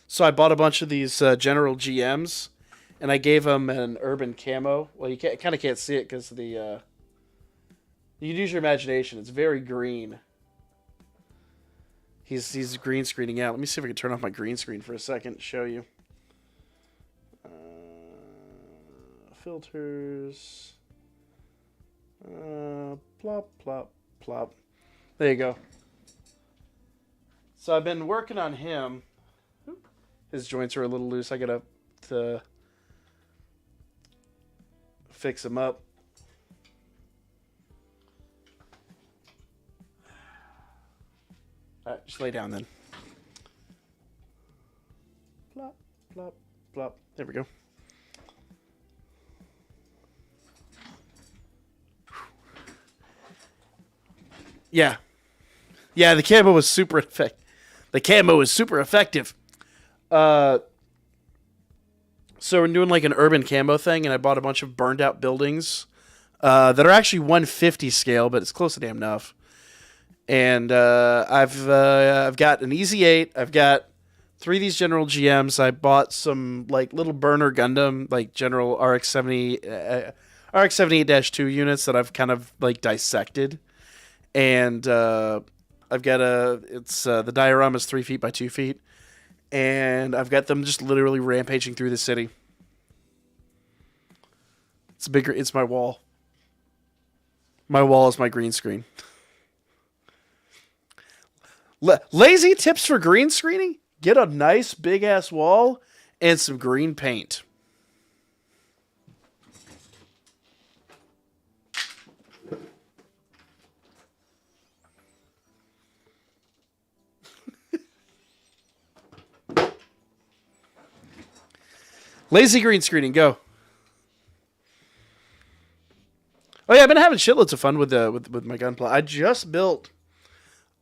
So I bought a bunch of these General GMs, and I gave them an urban camo. Well, you kind of can't see it because of the... you can use your imagination. It's very green. He's green screening out. Let me see if I can turn off my green screen for a second and show you. Filters... plop, plop, plop. There you go. So I've been working on him. His joints are a little loose. I gotta fix him up. Alright, just lay down then. Plop, plop, plop. There we go. Yeah. Yeah, the camo was super effective. The camo is super effective. So we're doing like an urban camo thing, and I bought a bunch of burned out buildings that are actually 150 scale, but it's close to damn enough. And I've got an Easy 8. I've got 3 of these General GMs. I bought some like little burner Gundam, like General RX-78-2 units that I've kind of like dissected. And I've got the diorama is 3 feet by 2 feet. And I've got them just literally rampaging through the city. It's my wall. My wall is my green screen. Lazy tips for green screening? Get a nice big ass wall and some green paint. Lazy green screening, go. Oh yeah, I've been having shitloads of fun with my gunpla. I just built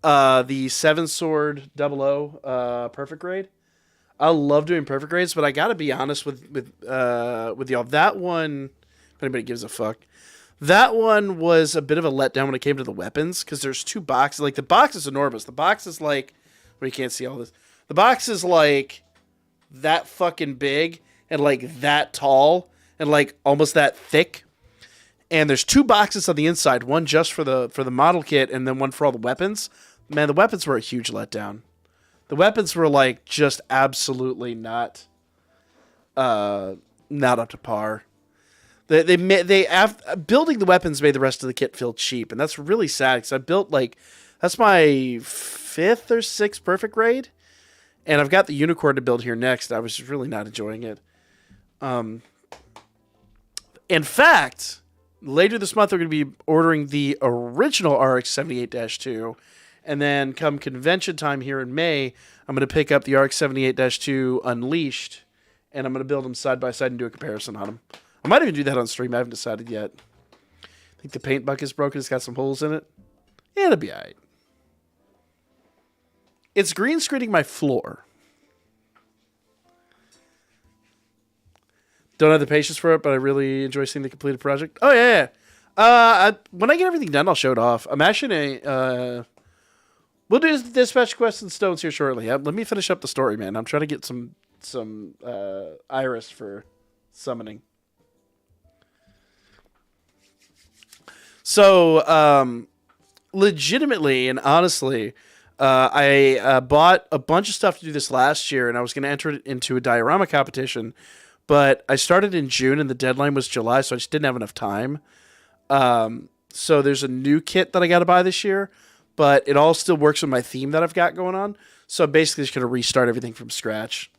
the 7-sword 00 perfect grade. I love doing perfect grades, but I gotta be honest with y'all. That one, if anybody gives a fuck, that one was a bit of a letdown when it came to the weapons, because there's 2 boxes. Like, the box is enormous. The box is like, well, you can't see all this. The box is like that fucking big and like that tall and like almost that thick. And there's 2 boxes on the inside, one just for the model kit and then one for all the weapons. Man, the weapons were a huge letdown. The weapons were like just absolutely not up to par. Building the weapons made the rest of the kit feel cheap, and that's really sad because I built that's my 5th or 6th perfect grade, and I've got the unicorn to build here next. I was really not enjoying it. In fact, later this month we're going to be ordering the original RX-78-2, and then come convention time here in May, I'm going to pick up the RX-78-2 Unleashed, and I'm going to build them side by side and do a comparison on them. I might even do that on stream. I haven't decided yet. I think the paint bucket's broken. It's got some holes in it. Yeah, it'll be all right. It's green screening my floor. Don't have the patience for it, but I really enjoy seeing the completed project. Oh, yeah. When I get everything done, I'll show it off. I'm actually we'll do dispatch quests and stones here shortly. Let me finish up the story, man. I'm trying to get some iris for summoning. So, legitimately and honestly, I bought a bunch of stuff to do this last year, and I was going to enter it into a diorama competition, but I started in June, and the deadline was July, so I just didn't have enough time. So there's a new kit that I got to buy this year, but it all still works with my theme that I've got going on. So I'm basically just going to restart everything from scratch.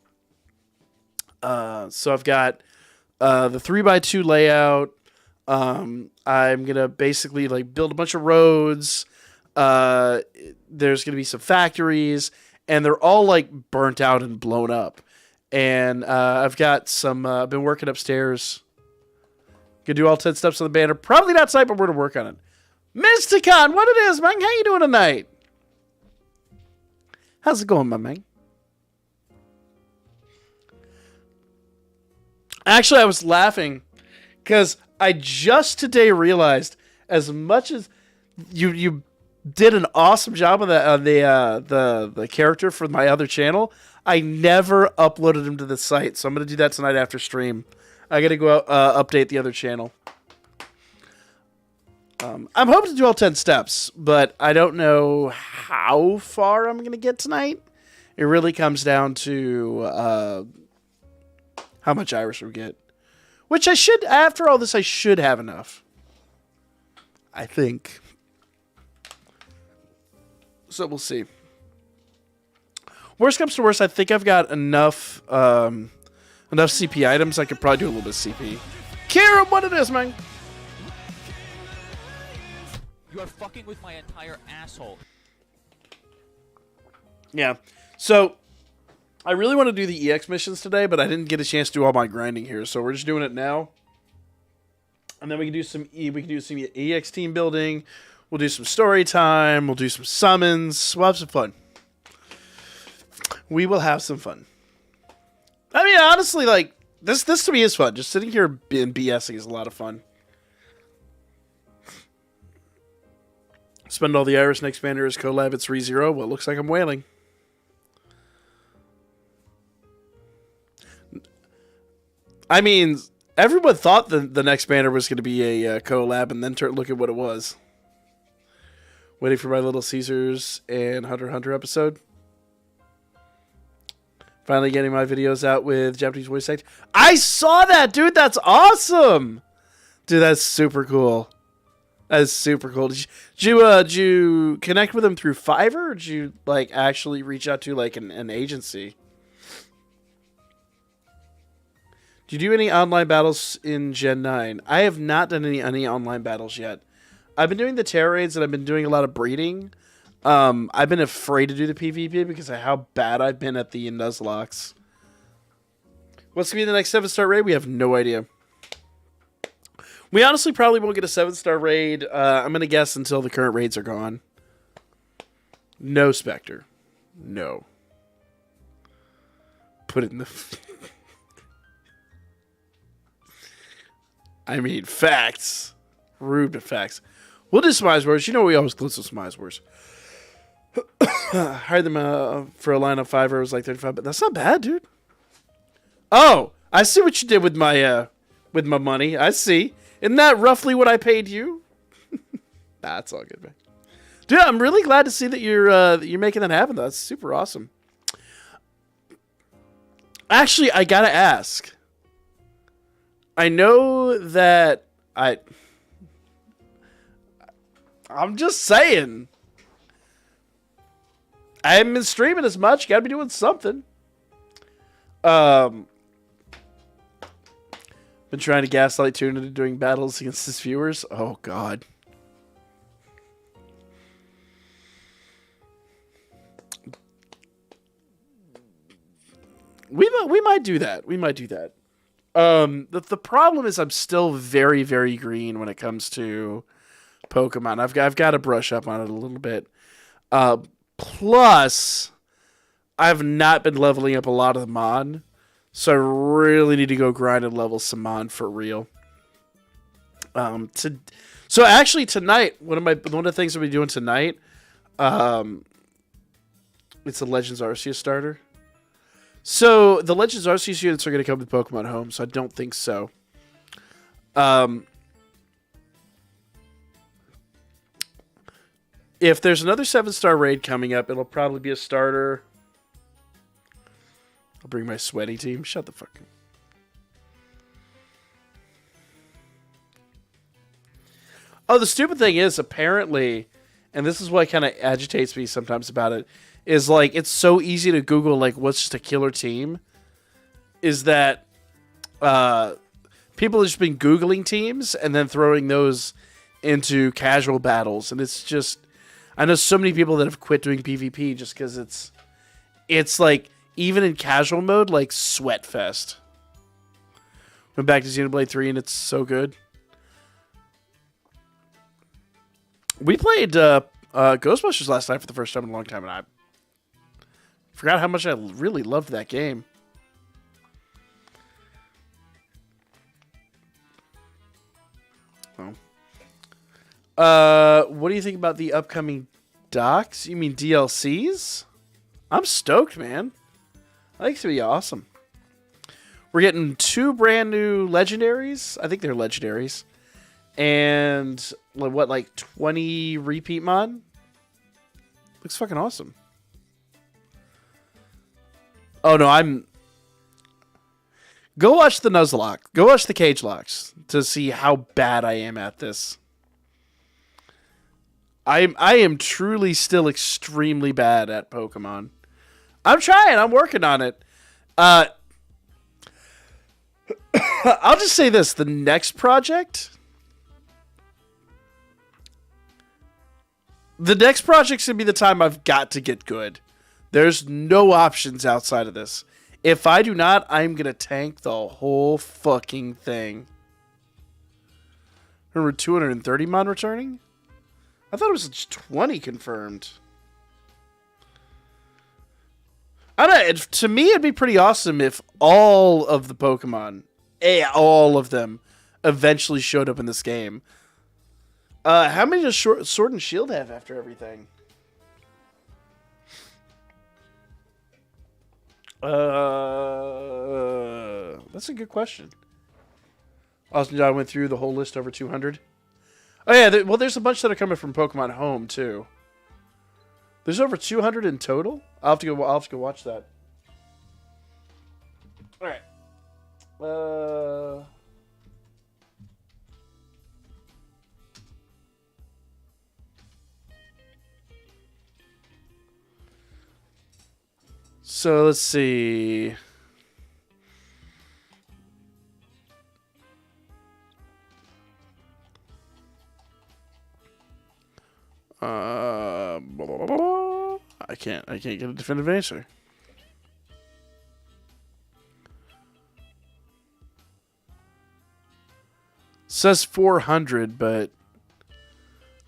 So I've got the 3x2 layout. I'm going to basically like build a bunch of roads. There's going to be some factories, and they're all like burnt out and blown up. And I've got some, I've been working upstairs. Gonna do all 10 steps on the banner. Probably not tonight, but we're gonna work on it. Mysticon, what it is, man? How you doing tonight? How's it going, my man? Actually, I was laughing because I just today realized, as much as you did an awesome job on the character for my other channel, I never uploaded him to the site, so I'm gonna do that tonight after stream. I gotta go out, update the other channel. I'm hoping to do all 10 steps, but I don't know how far I'm gonna get tonight. It really comes down to how much Irish we get. Which I should, after all this, I should have enough. I think. So we'll see. Worst comes to worst, I think I've got enough enough CP items. I could probably do a little bit of CP. Kira, what it is, man? You are fucking with my entire asshole. Yeah. So I really want to do the EX missions today, but I didn't get a chance to do all my grinding here, so we're just doing it now. And then we can do some EX team building. We'll do some story time. We'll do some summons. We'll have some fun. We will have some fun. I mean, honestly, like, this to me is fun. Just sitting here and BSing is a lot of fun. Spend all the Irish next banner as collab at 3-0. Well, it looks like I'm wailing. I mean, everyone thought the next banner was going to be a collab, and then look at what it was. Waiting for my Little Caesars and Hunter x Hunter episode. Finally getting my videos out with Japanese voice acting. I saw that, dude. That's awesome. Dude, that's super cool. That is super cool. Did you connect with them through Fiverr, or did you like actually reach out to like an agency? Do you do any online battles in Gen 9? I have not done any online battles yet. I've been doing the terror raids, and I've been doing a lot of breeding. I've been afraid to do the PvP because of how bad I've been at the Nuzlocks. What's going to be the next 7-star raid? We have no idea. We honestly probably won't get a 7-star raid. I'm going to guess until the current raids are gone. No Spectre. No. Put it in the... I mean, facts. Rude to facts. We'll do some Eyes Wars. You know we always glitz with some Eyes Wars. Hired them for a line of Fiverr. It was like 35, but that's not bad, dude. Oh, I see what you did with my money. I see. Isn't that roughly what I paid you? That's all good, man. Dude, I'm really glad to see that you're making that happen. That's super awesome. Actually, I gotta ask. I know that I'm just saying. I haven't been streaming as much. Gotta be doing something. Been trying to gaslight Tuna into doing battles against his viewers. Oh, God. We might do that. We might do that. The problem is I'm still very, very green when it comes to Pokemon. I've got to brush up on it a little bit. Plus, I've not been leveling up a lot of the Mon, so I really need to go grind and level some Mon for real. So actually tonight, one of the things I'll be doing tonight, it's a Legends Arceus starter. So the Legends Arceus units are going to come with Pokemon Home, so I don't think so. If there's another 7-star raid coming up, it'll probably be a starter. I'll bring my sweaty team. Shut the fuck Oh, the stupid thing is, apparently, and this is what kind of agitates me sometimes about it, is like it's so easy to Google like what's just a killer team. Is that people have just been Googling teams and then throwing those into casual battles, and it's just I know so many people that have quit doing PvP just because it's like even in casual mode like sweat fest. Went back to Xenoblade 3 and it's so good. We played Ghostbusters last night for the first time in a long time, and I forgot how much I really loved that game. What do you think about the upcoming docs? You mean DLCs? I'm stoked, man. I think it's going to be awesome. We're getting 2 brand new legendaries. I think they're legendaries. And what, like 20 repeat mod? Looks fucking awesome. Oh no, go watch the Nuzlocke. Go watch the Cage Locks to see how bad I am at this. I am truly still extremely bad at Pokemon. I'm trying. I'm working on it. I'll just say this: the next project's gonna be the time I've got to get good. There's no options outside of this. If I do not, I'm gonna tank the whole fucking thing. Remember 230 mod returning? I thought it was just 20 confirmed. I don't know, to me, it'd be pretty awesome if all of the Pokemon, all of them, eventually showed up in this game. How many does Sword and Shield have after everything? That's a good question. Austin John went through the whole list over 200. Oh yeah, well, there's a bunch that are coming from Pokemon Home too. There's over 200 in total. I'll have to go watch that. All right. So let's see. I can't get a definitive answer. Says 400, but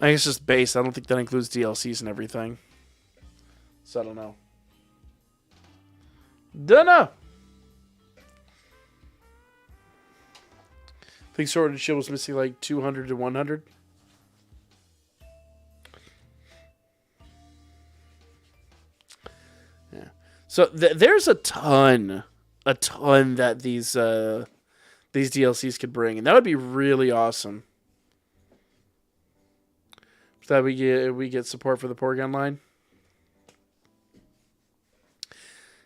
I guess it's just base. I don't think that includes DLCs and everything. So I don't know. Dunno. I think Sword and Shield was missing like 200 to 100. Yeah. So there's a ton that these DLCs could bring, and that would be really awesome. That we get support for the Porygon line.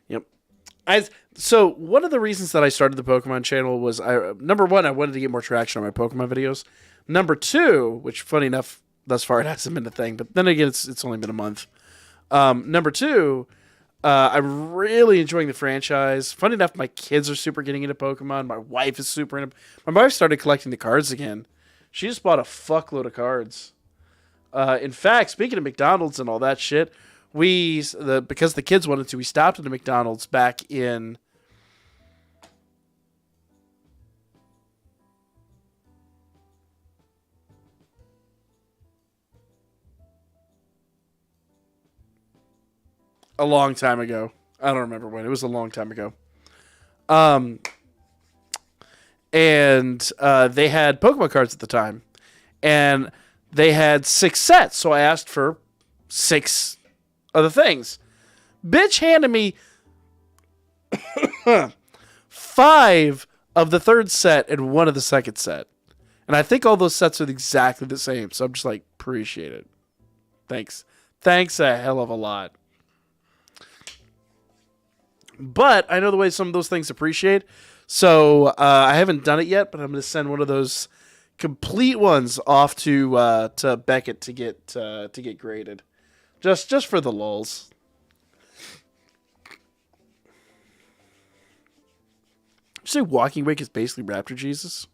Yep. So one of the reasons that I started the Pokemon channel was number one, I wanted to get more traction on my Pokemon videos. Number two, which funny enough, thus far it hasn't been a thing, but then again, it's only been a month. Number two, I'm really enjoying the franchise. Funny enough, my kids are super getting into Pokemon. My wife is super into. My wife started collecting the cards again. She just bought a fuckload of cards. In fact, speaking of McDonald's and all that shit, because the kids wanted to, we stopped at the McDonald's back in a long time ago. I don't remember when. It was a long time ago. And they had Pokemon cards at the time. And they had 6 sets, so I asked for 6 other things. Bitch handed me 5 of the 3rd set and 1 of the 2nd set. And I think all those sets are exactly the same, so I'm just like, appreciate it. Thanks. Thanks a hell of a lot. But I know the way some of those things appreciate. So I haven't done it yet, but I'm going to send one of those complete ones off to Beckett to get graded, just for the lulz. Did you say Walking Wake is basically Raptor Jesus?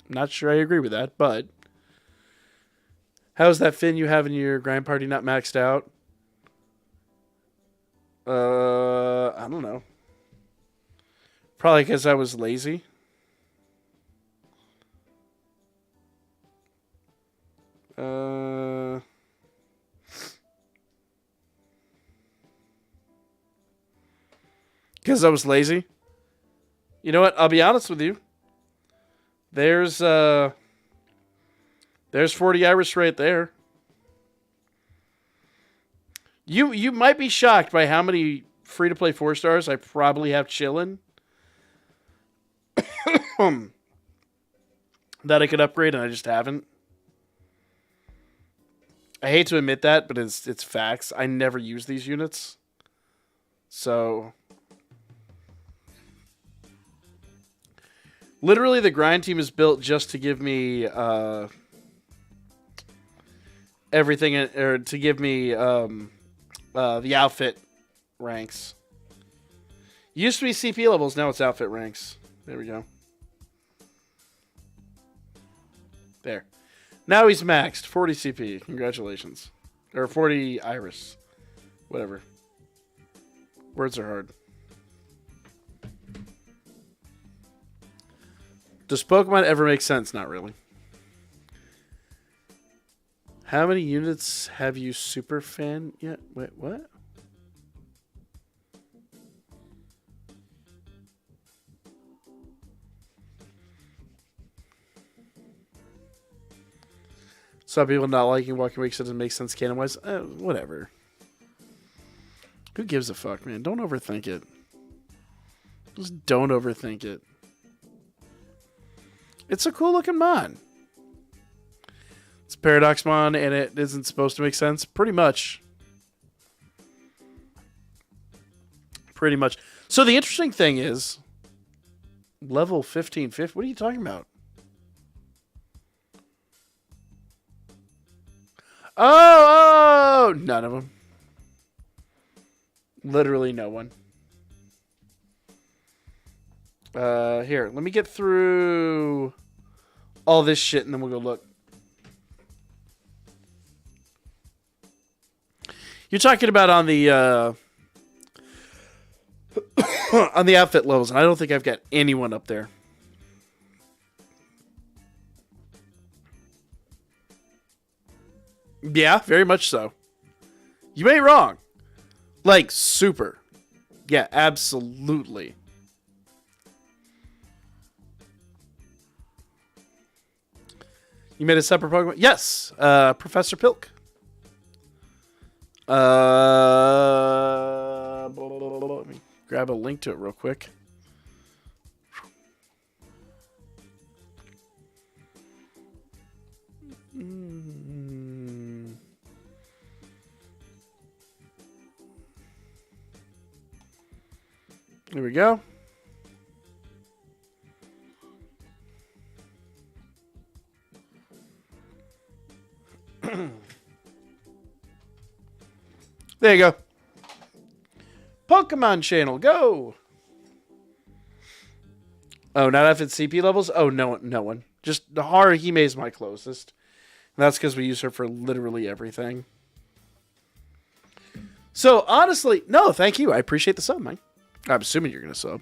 Not sure I agree with that, but how's that fin you have in your grind party not maxed out? I don't know. Probably because I was lazy. Because I was lazy. You know what? I'll be honest with you. There's 40 Iris right there. You might be shocked by how many free-to-play 4-stars I probably have chilling that I could upgrade and I just haven't. I hate to admit that, but it's facts. I never use these units. So literally the grind team is built just to give me everything, or to give me the outfit ranks. Used to be CP levels, now it's outfit ranks. There we go. There. Now he's maxed. 40 CP. Congratulations. Or 40 Iris. Whatever. Words are hard. Does Pokemon ever make sense? Not really. How many units have you super fan yet? Wait, what? Some people not liking Walking Wake doesn't make sense canon-wise. Whatever. Who gives a fuck, man? Don't overthink it. Just don't overthink it. It's a cool-looking mon. It's a Paradox mon, and it isn't supposed to make sense. Pretty much. Pretty much. So the interesting thing is, level 15, 50, what are you talking about? Oh, none of them. Literally no one. Here, let me get through all this shit and then we'll go look. You're talking about on the on the outfit levels, and I don't think I've got anyone up there. Yeah, very much so. You ain't wrong. Like, super. Yeah, absolutely. You made a separate Pokemon? Yes, Professor Pilk. Let me grab a link to it real quick. Here we go. There you go. Pokemon channel, go! Oh, not if it's CP levels? Oh, no one. Just Haruhime is my closest. And that's because we use her for literally everything. So, honestly, no, thank you. I appreciate the sub, man. I'm assuming you're going to sub.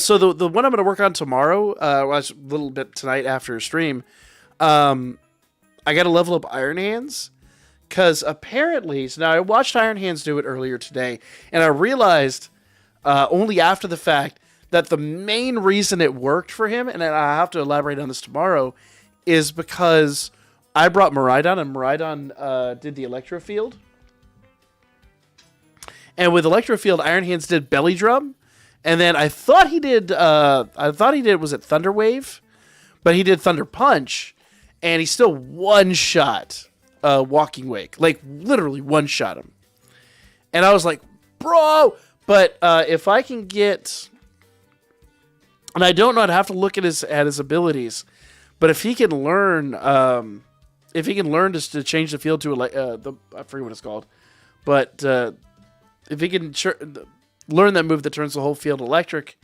So the one I'm going to work on tomorrow, a little bit tonight after stream, I got to level up Iron Hands. Because apparently, so now I watched Iron Hands do it earlier today, and I realized only after the fact that the main reason it worked for him, and I have to elaborate on this tomorrow, is because I brought Miraidon, and Miraidon did the Electro Field. And with Electro Field, Iron Hands did Belly Drum, and then I thought he did, was it Thunder Wave? But he did Thunder Punch, and he still one-shot Walking Wake. Like, literally one-shot him. And I was like, bro, But if I can get, and I don't know, I'd have to look at his abilities. But if he can learn, to change the field to I forget what it's called, but if he can learn that move that turns the whole field electric,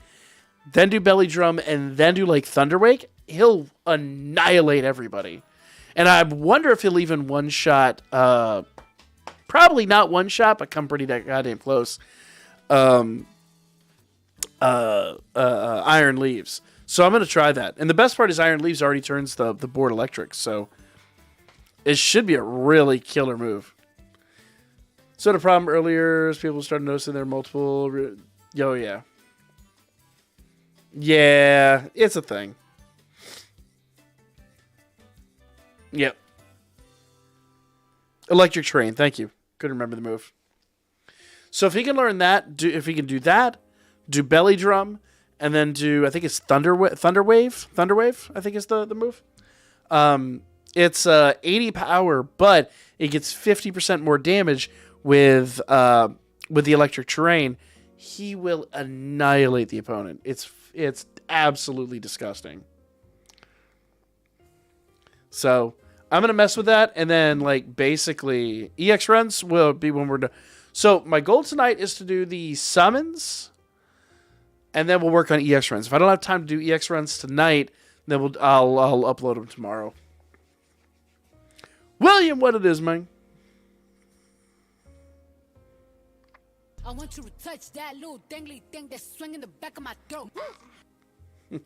then do belly drum and then do like Thunderwake, he'll annihilate everybody. And I wonder if he'll even one shot. Probably not one shot, but come pretty goddamn close. Iron Leaves. So I'm going to try that. And the best part is Iron Leaves already turns the board electric. So it should be a really killer move. So the problem earlier is people started noticing there are multiple... yeah. Yeah, it's a thing. Yep. Electric Train, thank you. Couldn't remember the move. So if he can learn that, if he can do that, do Belly Drum, and then do, I think it's Thunderwave, I think is the move. It's 80 power, but it gets 50% more damage with the Electric Terrain. He will annihilate the opponent. It's absolutely disgusting. So I'm going to mess with that, and then like basically EX runs will be when we're done. So my goal tonight is to do the summons, and then we'll work on EX runs. If I don't have time to do EX runs tonight, then I'll upload them tomorrow. William, what it is, man? I want you to touch that little dangly thing that's swinging the back of my throat. Did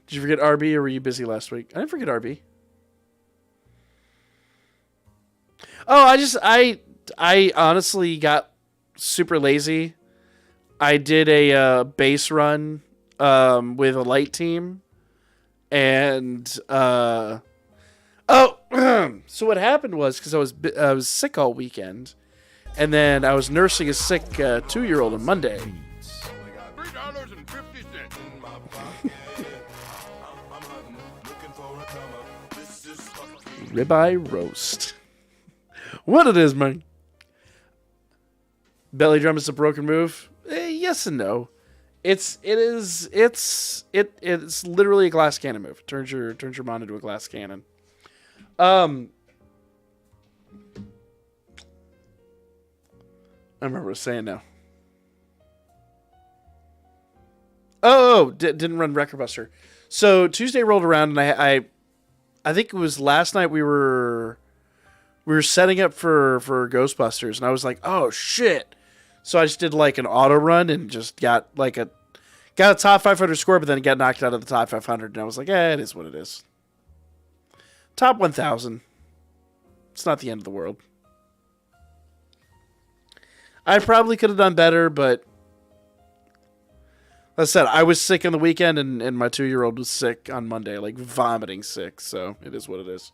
you forget RB, or were you busy last week? I didn't forget RB. Oh, I honestly got super lazy. I did a base run with a light team, and so what happened was, because I was sick all weekend, and then I was nursing a sick 2-year-old on Monday. Ribeye roast. What it is, man? Belly drum is a broken move. Yes and no. It's literally a glass cannon move. Turns your mon into a glass cannon. I remember what I was saying now. Didn't run Record Buster. So Tuesday rolled around, and I think it was last night we were setting up for Ghostbusters, and I was like, oh shit. So I just did like an auto run and just got a top 500 score, but then got knocked out of the top 500, and I was like, it is what it is. Top 1,000. It's not the end of the world. I probably could have done better, but like I said, I was sick on the weekend, and my 2-year-old was sick on Monday, like vomiting sick, so it is what it is.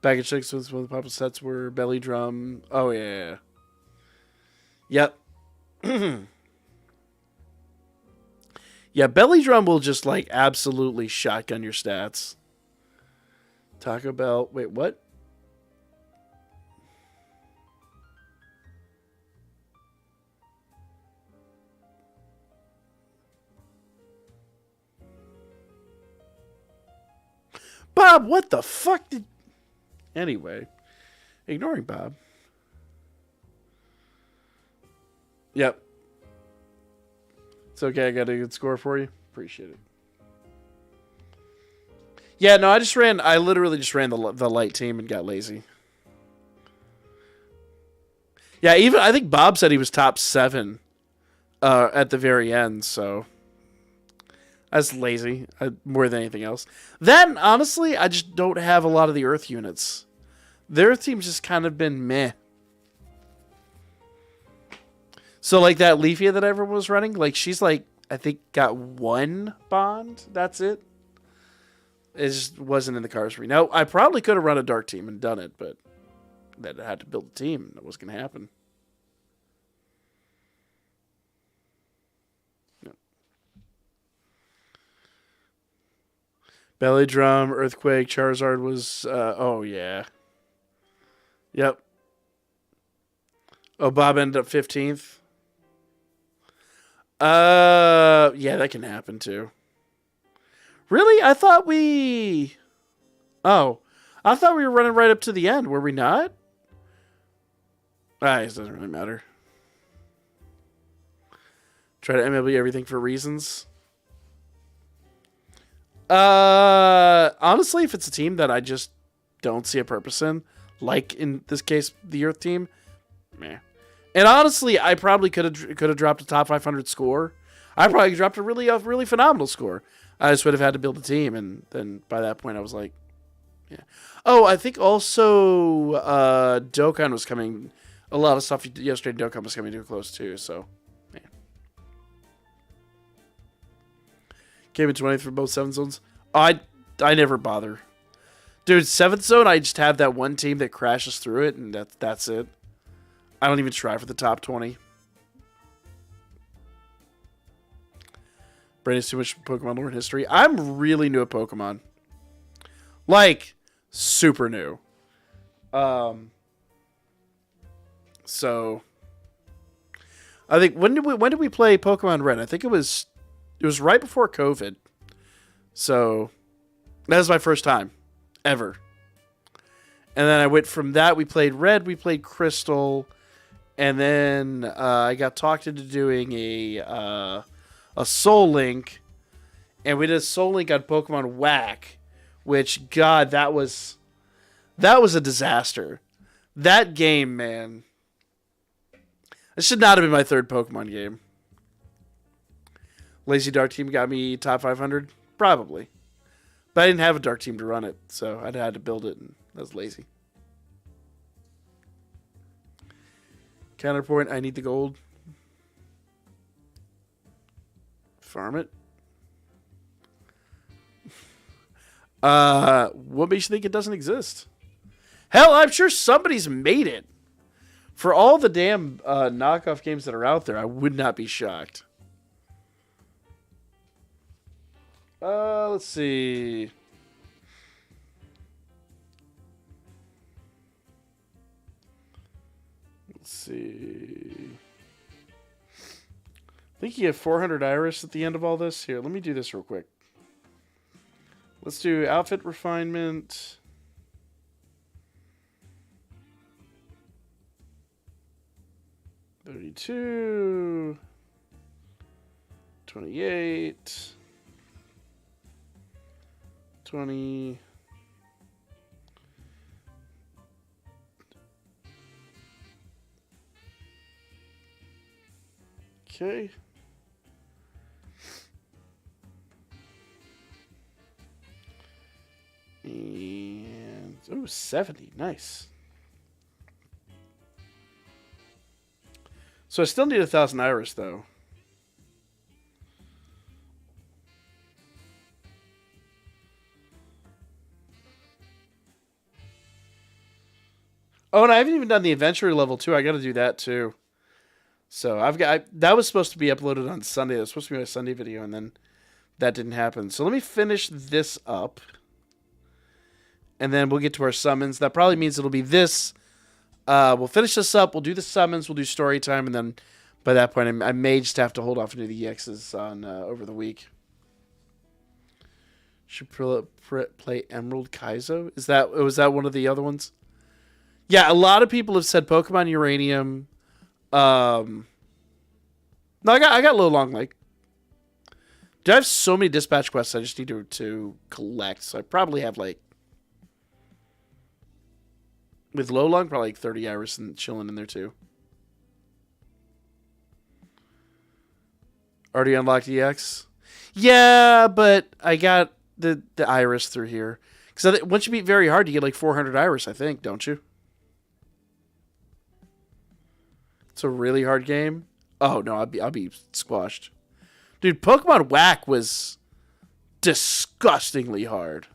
Baggage 6 was one of the popular sets were Belly Drum. Oh, yeah. Yep. Yeah, Belly Drum will just, like, absolutely shotgun your stats. Taco Bell. Wait, what? Bob, what the fuck did... Anyway, ignoring Bob. Yep. It's okay, I got a good score for you. Appreciate it. Yeah, no, I literally just ran the light team and got lazy. Yeah, even, I think Bob said he was top 7 at the very end, so... I was lazy more than anything else. Then, honestly, I just don't have a lot of the Earth units. The Earth team's just kind of been meh. So, like, that Leafia that everyone was running, like, she's, like, I think got 1 bond. That's it. It just wasn't in the cards for me. Now, I probably could have run a Dark team and done it, but that I had to build a team. That wasn't going to happen. Belly Drum, Earthquake, Charizard was... oh, yeah. Yep. Oh, Bob ended up 15th. Yeah, that can happen too. Really? I thought we were running right up to the end. Were we not? It doesn't really matter. Try to MLB everything for reasons. Honestly, if it's a team that I just don't see a purpose in, like in this case, the Earth team, meh. And honestly, I probably could have dropped a top 500 score. I probably dropped a really phenomenal score. I just would have had to build a team, and then by that point, I was like, yeah. Oh, I think also Dokkan was coming. A lot of stuff yesterday, Dokkan was coming too close too. So, yeah. Came in 20th for both 7 zones. I never bother, dude. 7th zone, I just have that one team that crashes through it, and that's it. I don't even try for the top 20. Brandon's too much Pokemon lore and history. I'm really new at Pokemon. Like, super new. So I think when did we play Pokemon Red? I think it was right before COVID. So that was my first time ever. And then I went from that, we played Red, we played Crystal, and then I got talked into doing a Soul Link, and we did a Soul Link on Pokemon Whack, which, God, that was a disaster. That game, man. It should not have been my 3rd Pokemon game. Lazy Dark Team got me top 500? Probably. But I didn't have a Dark Team to run it, so I'd had to build it, and that was lazy. Counterpoint, I need the gold. Farm it. What makes you think it doesn't exist? Hell, I'm sure somebody's made it. For all the damn knockoff games that are out there, I would not be shocked. Let's see. Let's see. I think you have 400 Iris at the end of all this. Here, let me do this real quick. Let's do outfit refinement. $32, $28, $20. Okay. And, oh, 70. Nice. So I still need 1,000 Iris, though. Oh, and I haven't even done the adventure level, too. I got to do that, too. So that was supposed to be uploaded on Sunday. That was supposed to be my Sunday video, and then that didn't happen. So let me finish this up. And then we'll get to our summons. That probably means it'll be this. We'll finish this up. We'll do the summons. We'll do story time. And then by that point, I may just have to hold off and do the EXs on over the week. Should play Emerald Kaizo? Was that one of the other ones? Yeah, a lot of people have said Pokemon Uranium. No, I got Low Long Lake. I have so many dispatch quests I just need to collect. So I probably have with Low Long, probably 30 hours and chilling in there too. Already unlocked EX? Yeah, but I got the Iris through here. Because once you beat very hard, you get 400 Iris, I think, don't you? It's a really hard game. Oh, no, I'll be squashed. Dude, Pokemon Whack was disgustingly hard.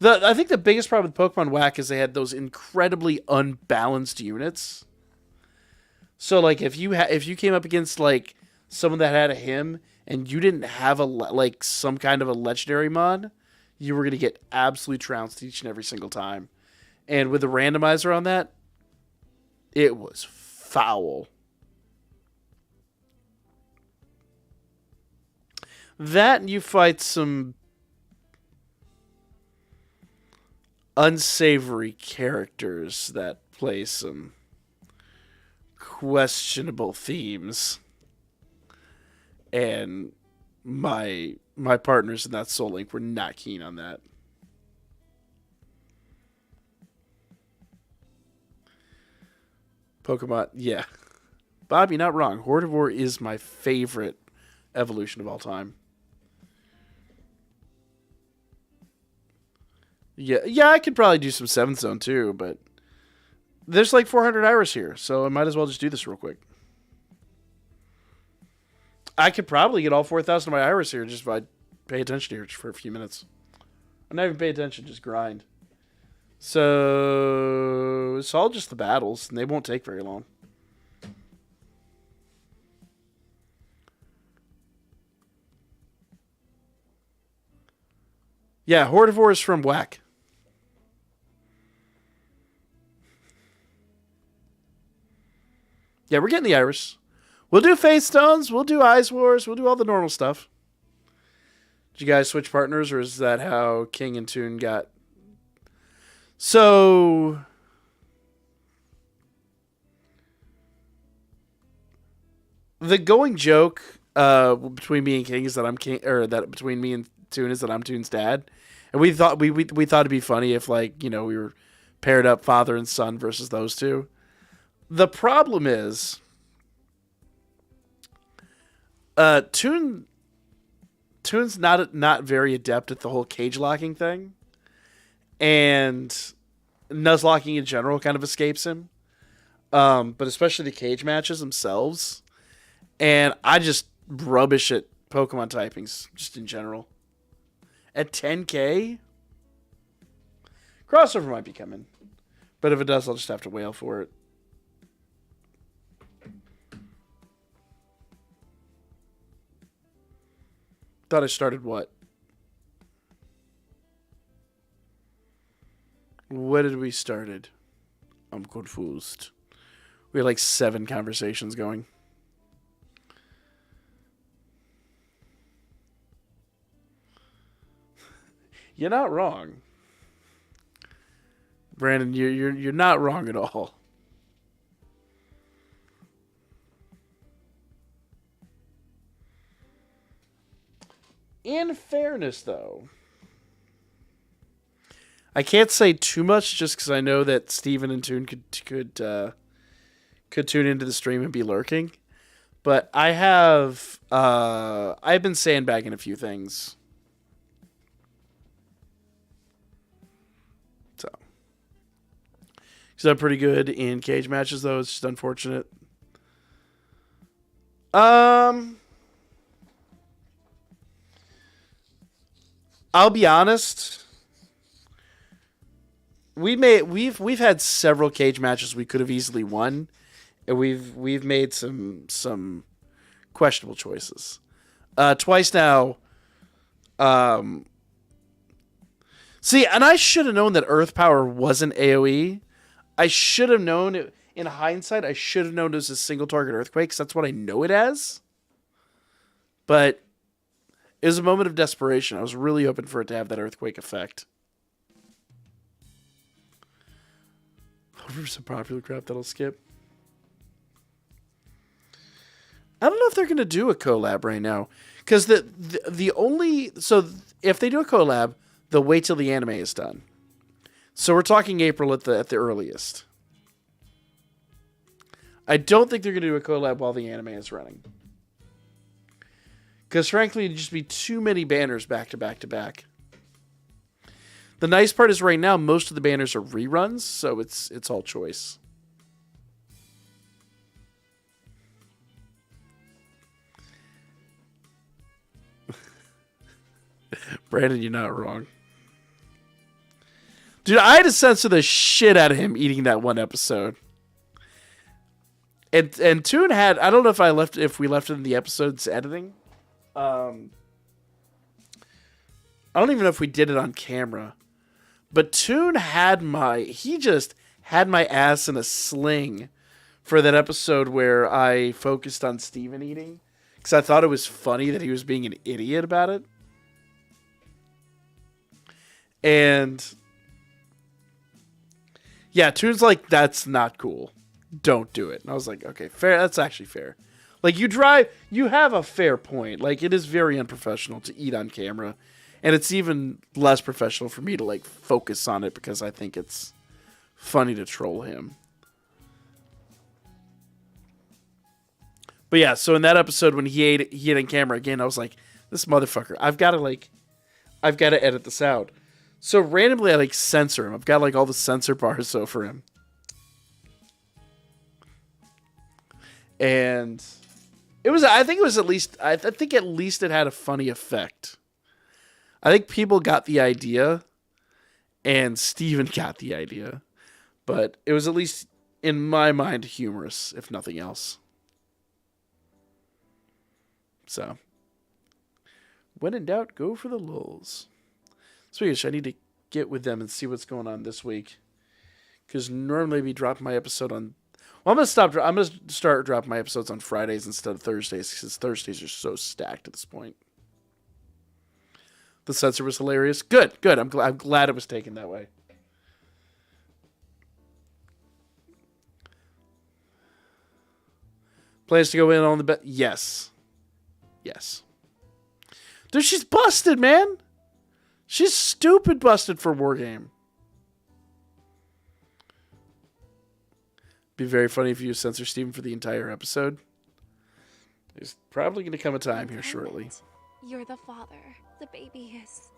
I think the biggest problem with Pokemon Whack is they had those incredibly unbalanced units. So if you came up against someone that had a him and you didn't have some kind of a legendary mon, you were gonna get absolutely trounced each and every single time. And with the randomizer on that, it was foul. That and you fight some unsavory characters that play some questionable themes. And my partners in that Soul Link were not keen on that. Pokemon, yeah. Bob, you're not wrong. Hordivore is my favorite evolution of all time. Yeah, I could probably do some 7th Zone too, but there's like 400 hours here, so I might as well just do this real quick. I could probably get all 4,000 of my iris here just if I pay attention here for a few minutes. I'm not even pay attention, just grind. So it's all just the battles, and they won't take very long. Yeah, Hordivore is from Whack. Yeah, we're getting the iris. We'll do Faith Stones. We'll do Eyes Wars. We'll do all the normal stuff. Did you guys switch partners, or is that how King and Toon got? So the going joke between me and King is that I'm King, or that between me and Toon is that I'm Toon's dad, and we thought we thought it'd be funny if, like, you know, we were paired up father and son versus those two. The problem is, Toon's not very adept at the whole cage locking thing, and nuzlocking in general kind of escapes him. But especially the cage matches themselves, and I just rubbish at Pokemon typings just in general. At 10K, crossover might be coming, but if it does, I'll just have to wail for it. Thought I started what? What did we started? I'm confused. We had like 7 conversations going. You're not wrong, Brandon. You're not wrong at all. In fairness, though, I can't say too much just because I know that Steven and Toon could tune into the stream and be lurking. But I've been sandbagging a few things. So, because I'm pretty good in cage matches, though. It's just unfortunate. I'll be honest. We've had several cage matches we could have easily won, and we've made some questionable choices. Twice now. See, and I should have known that Earth Power wasn't AoE. I should have known it. In hindsight, I should have known it was a single target earthquake, because that's what I know it as. But it was a moment of desperation. I was really hoping for it to have that earthquake effect. 100% popular crap that'll skip. I don't know if they're going to do a collab right now. Because the only... So if they do a collab, they'll wait till the anime is done. So we're talking April at the earliest. I don't think they're going to do a collab while the anime is running. Because frankly, it'd just be too many banners back to back to back. The nice part is right now, most of the banners are reruns, so it's all choice. Brandon, you're not wrong. Dude, I had to censor the shit out of him eating that one episode. And Toon had, I don't know if we left it in the episode's editing. I don't even know if we did it on camera. But Toon he just had my ass in a sling for that episode where I focused on Steven eating. because I thought it was funny that he was being an idiot about it. And yeah, Toon's like, that's not cool. Don't do it. And I was like, okay, fair. That's actually fair. Like, you have a fair point. Like, it is very unprofessional to eat on camera. And it's even less professional for me to, like, focus on it because I think it's funny to troll him. But yeah, so in that episode when he ate on camera again, I was like, this motherfucker, I've got to edit this out. So randomly I like censor him. I've got like all the censor bars over him. And I think at least it had a funny effect. I think people got the idea and Steven got the idea. But it was at least, in my mind, humorous, if nothing else. So, when in doubt, go for the lulz. Speaking of which, I need to get with them and see what's going on this week. Because normally we drop my episode on... Well, I'm going to start dropping my episodes on Fridays instead of Thursdays, because Thursdays are so stacked at this point. The censor was hilarious. Good. I'm glad it was taken that way. Plans to go in on the bet? Yes. Dude, she's busted, man. She's stupid busted for Wargame. Be very funny if you censor Steven for the entire episode. There's probably going to come a time here shortly. You're the father. The baby is.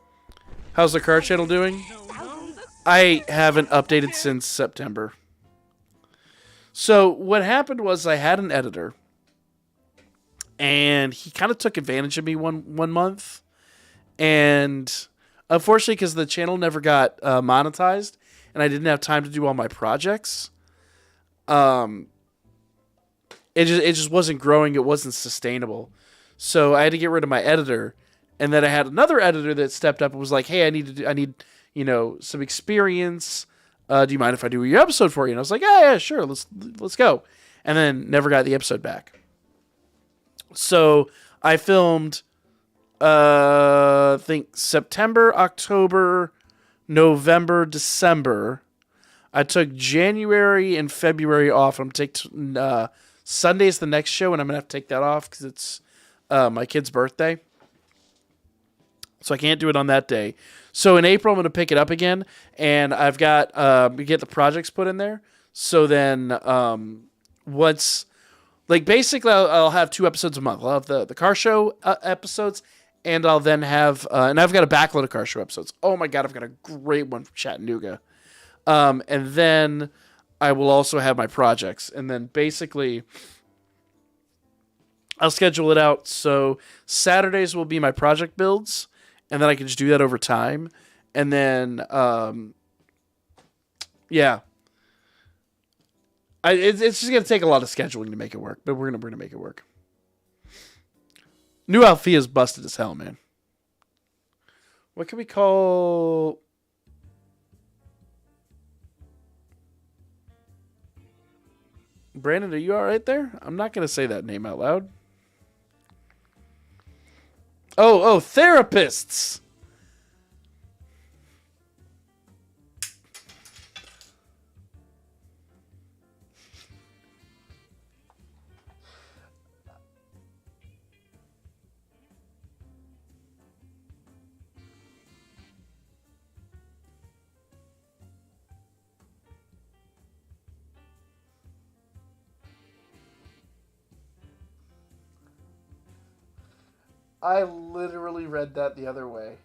How's the car channel doing? I haven't updated since September. So what happened was I had an editor. And he kind of took advantage of me one month. And unfortunately, because the channel never got monetized, and I didn't have time to do all my projects, it just wasn't growing. It wasn't sustainable. So I had to get rid of my editor. And then I had another editor that stepped up and was like, "Hey, I need some experience. Do you mind if I do your episode for you?" And I was like, "Yeah, sure. Let's go." And then never got the episode back. So I filmed, I think September, October, November, December. I took January and February off. I'm going to take Sunday's the next show, and I'm going to have to take that off because it's my kid's birthday. So I can't do it on that day. So in April, I'm going to pick it up again, and I've got we get the projects put in there. So then basically, I'll have 2 episodes a month. I'll have the car show episodes, and I'll then have... and I've got a backload of car show episodes. Oh my god, I've got a great one from Chattanooga. And then I will also have my projects. And then basically, I'll schedule it out. So Saturdays will be my project builds, and then I can just do that over time. And then, yeah. It's just going to take a lot of scheduling to make it work, but we're going to make it work. New Alfia is busted as hell, man. What can we call... Brandon, are you all right there? I'm not going to say that name out loud. Oh, therapists! I literally read that the other way.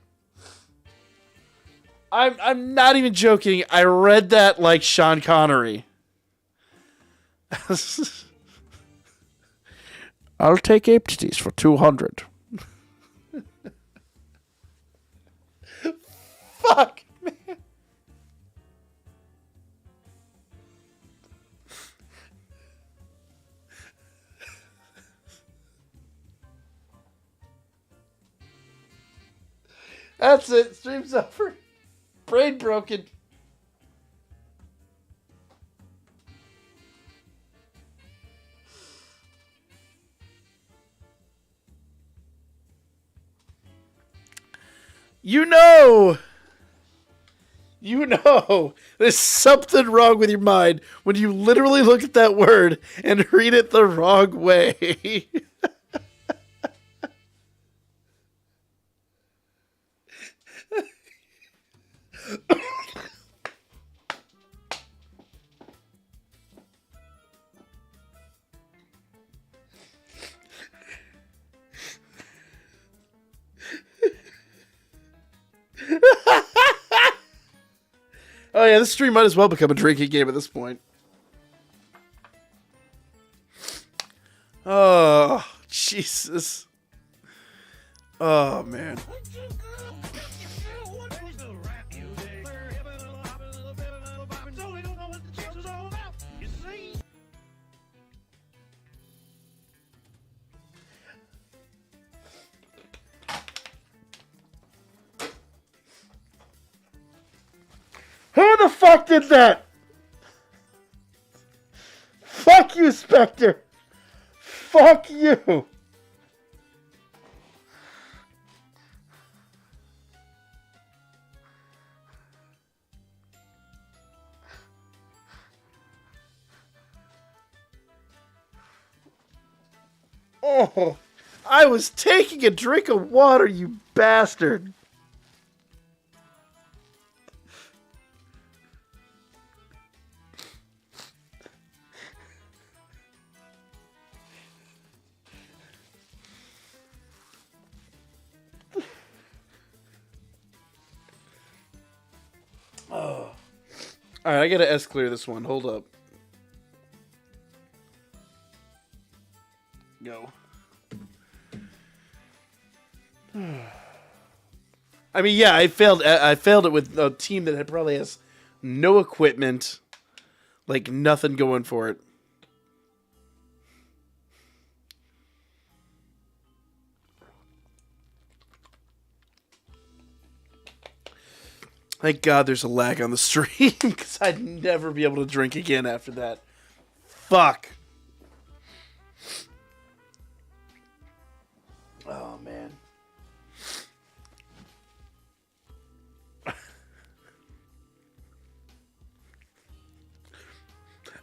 I'm not even joking. I read that like Sean Connery. I'll take empties for 200. Fuck, man. That's it. Stream's over. Brain broken. You know, there's something wrong with your mind when you literally look at that word and read it the wrong way. Oh yeah, this stream might as well become a drinking game at this point. Oh, Jesus. Oh, man. Who the fuck did that? Fuck you, Spectre. Fuck you. Oh, I was taking a drink of water, you bastard. Oh. Alright, I gotta S clear this one. Hold up. Go. I mean, yeah, I failed it with a team that probably has no equipment, like nothing going for it. Thank God there's a lag on the stream, because I'd never be able to drink again after that. Fuck. Oh, man.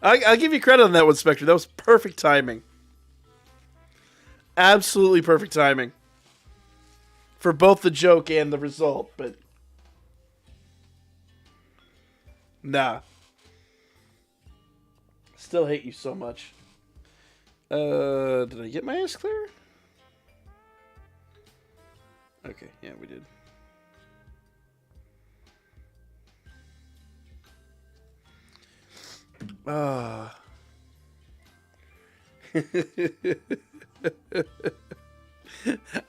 I'll give you credit on that one, Spectre. That was perfect timing. Absolutely perfect timing. For both the joke and the result, but... Nah. Still hate you so much. Did I get my ass clear? Okay, yeah, we did.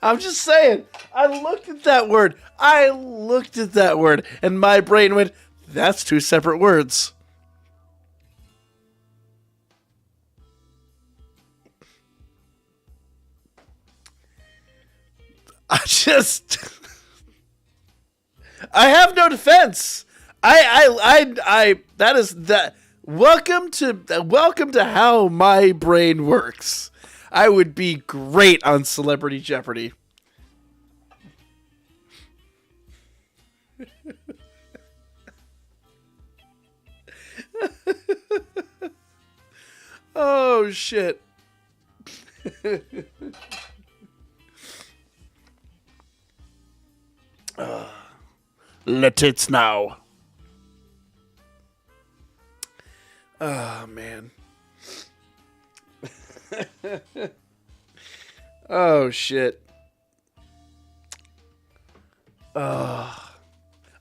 I'm just saying, I looked at that word, and my brain went, that's two separate words. I have no defense. That is that. Welcome to how my brain works. I would be great on Celebrity Jeopardy. Oh shit. Let it now. Oh man. Oh shit.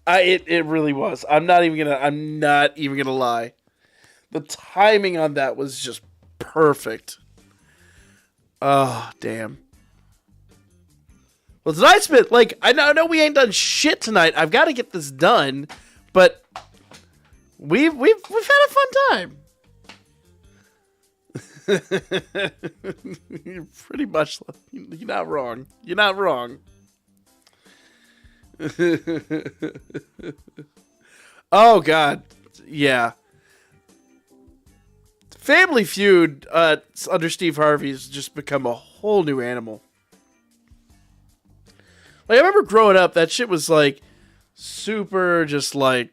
It really was. I'm not even gonna lie. The timing on that was just perfect. Oh damn. Well, tonight's been like, I know we ain't done shit tonight. I've got to get this done, but we've had a fun time. You're pretty much, you're not wrong. You're not wrong. Oh God, yeah. Family Feud under Steve Harvey's just become a whole new animal. Like, I remember growing up, that shit was, like, super just, like,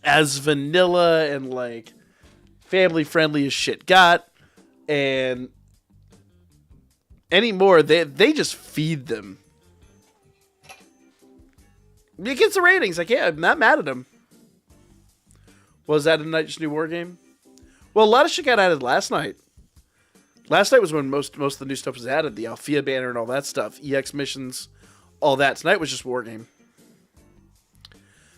as vanilla and, like, family-friendly as shit got. And anymore, they just feed them. It gets the ratings. I'm not mad at them. Was that a Night's New War game? Well, a lot of shit got added last night. Last night was when most of the new stuff was added. The Alfia banner and all that stuff. EX missions, all that. Tonight was just War Game.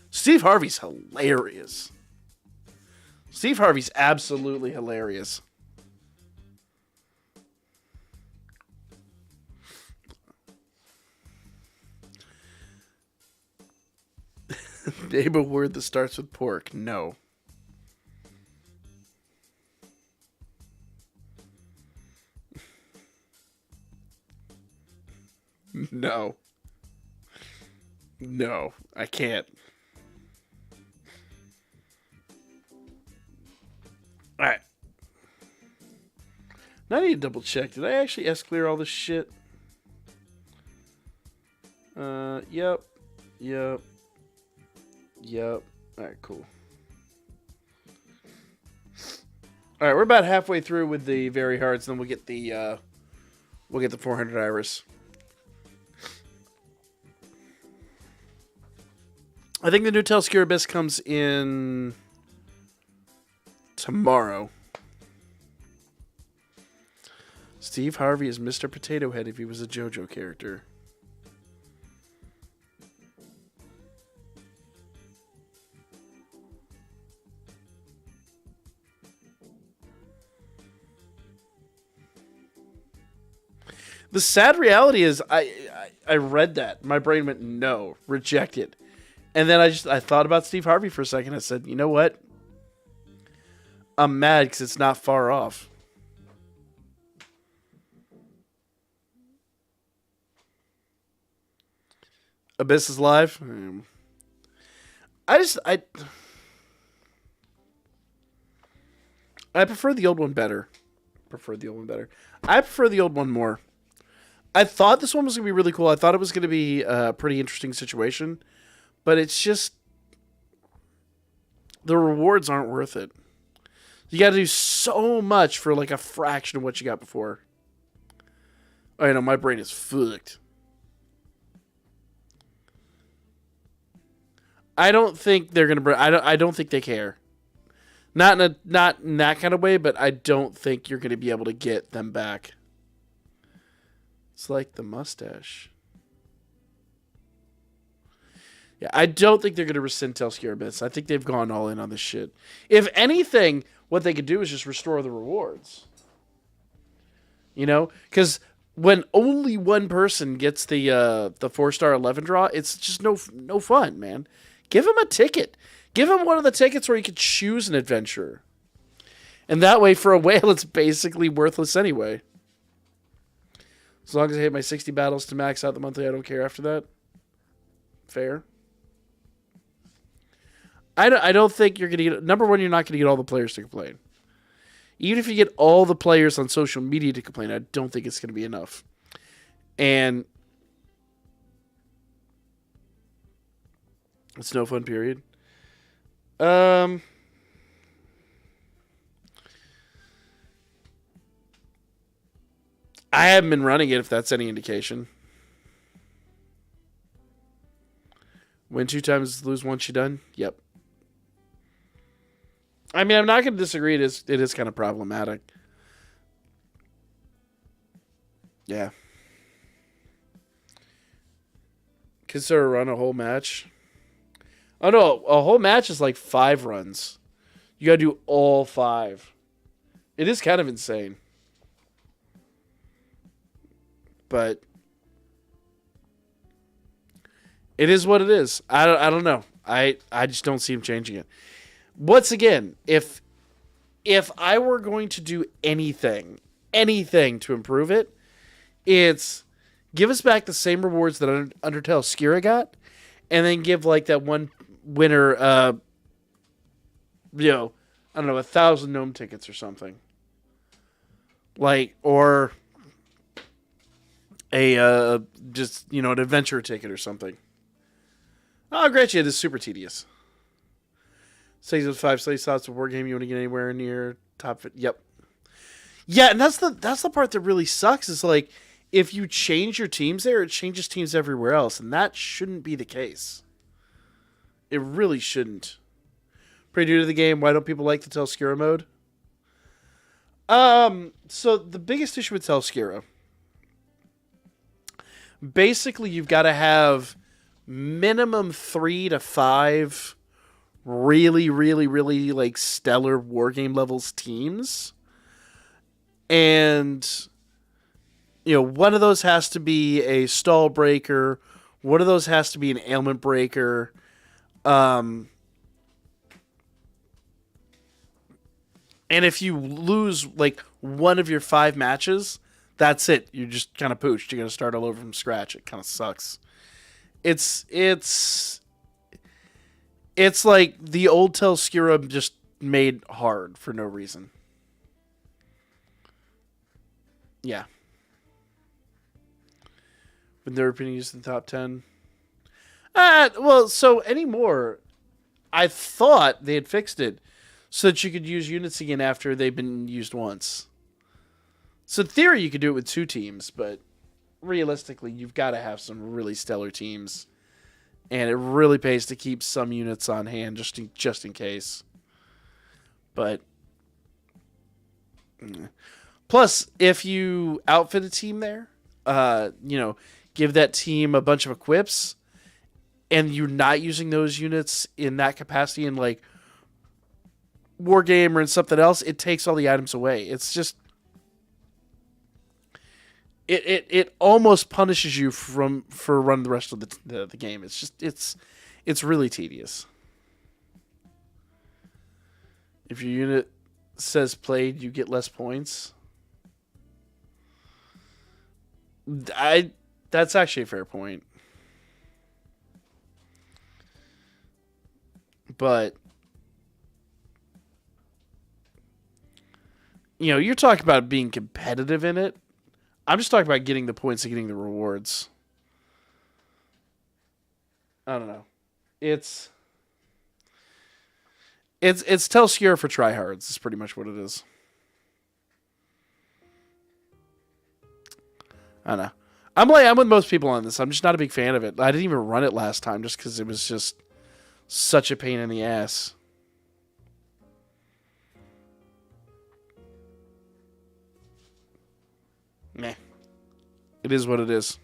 Steve Harvey's hilarious. Steve Harvey's absolutely hilarious. Name a word that starts with pork. No. No. No, I can't. Alright. Now I need to double check. Did I actually S-clear all this shit? Yep. Alright, cool. Alright, we're about halfway through with the very hards, then we'll get the 400 iris. I think the new Telskir Abyss comes in tomorrow. Steve Harvey is Mr. Potato Head if he was a JoJo character. The sad reality is I read that. My brain went, no, reject it. And then I thought about Steve Harvey for a second. I said, you know what? I'm mad because it's not far off. Abyss is live. I prefer the old one better. I prefer the old one more. I thought this one was going to be really cool. I thought it was going to be a pretty interesting situation. But it's just, the rewards aren't worth it. You got to do so much for like a fraction of what you got before. I know, my brain is fucked. I don't think they're gonna. I don't think they care. Not in that kind of way, but I don't think you're gonna be able to get them back. It's like the mustache. Yeah, I don't think they're going to rescind Telskir Abyss. I think they've gone all in on this shit. If anything, what they could do is just restore the rewards. You know? Because when only one person gets the 4-star 11 draw, it's just no fun, man. Give him a ticket. Give him one of the tickets where you could choose an adventurer. And that way, for a whale, it's basically worthless anyway. As long as I hit my 60 battles to max out the monthly, I don't care after that. Fair. I don't think you're going to get... Number one, you're not going to get all the players to complain. Even if you get all the players on social media to complain, I don't think it's going to be enough. And... it's no fun, period. I haven't been running it, if that's any indication. Win 2 times, lose once, you're done? Yep. I mean, I'm not going to disagree. It is kind of problematic. Yeah. Consider run a whole match. Oh, no. A whole match is like 5 runs. You got to do all 5. It is kind of insane. But it is what it is. I don't know. I just don't see him changing it. Once again, if I were going to do anything to improve it, it's give us back the same rewards that Undertale Skira got, and then give like that one winner, I don't know, 1,000 gnome tickets or something. Like, or just an adventure ticket or something. I'll grant you it is super tedious. 6 of 5 slate slots of war game you want to get anywhere near top. Yep. Yeah, and that's the part that really sucks. Is like if you change your teams there, it changes teams everywhere else, and that shouldn't be the case. It really shouldn't. Pretty new to the game. Why don't people like the Telskira mode? So the biggest issue with Telskira, basically, you've got to have minimum 3 to 5 really, really, really like stellar wargame levels teams. And, one of those has to be a stall breaker. One of those has to be an ailment breaker. And if you lose like one of your 5 matches, that's it. You're just kind of pooched. You're going to start all over from scratch. It kind of sucks. It's like the old Telskira just made hard for no reason. Yeah. But never been used in the top 10. So anymore, I thought they had fixed it so that you could use units again after they've been used once. So in theory, you could do it with 2 teams, but realistically, you've got to have some really stellar teams. And it really pays to keep some units on hand just in case. But plus, if you outfit a team there, give that team a bunch of equips, and you're not using those units in that capacity in like war game or in something else, it takes all the items away. It's just it almost punishes you for running the rest of the game. It's just it's really tedious. If your unit says played, you get less points. That's actually a fair point. But you're talking about being competitive in it. I'm just talking about getting the points and getting the rewards. I don't know. It's Telskira for tryhards. Is pretty much what it is. I don't know. I'm with most people on this. I'm just not a big fan of it. I didn't even run it last time just because it was just such a pain in the ass. Meh. It is what it is.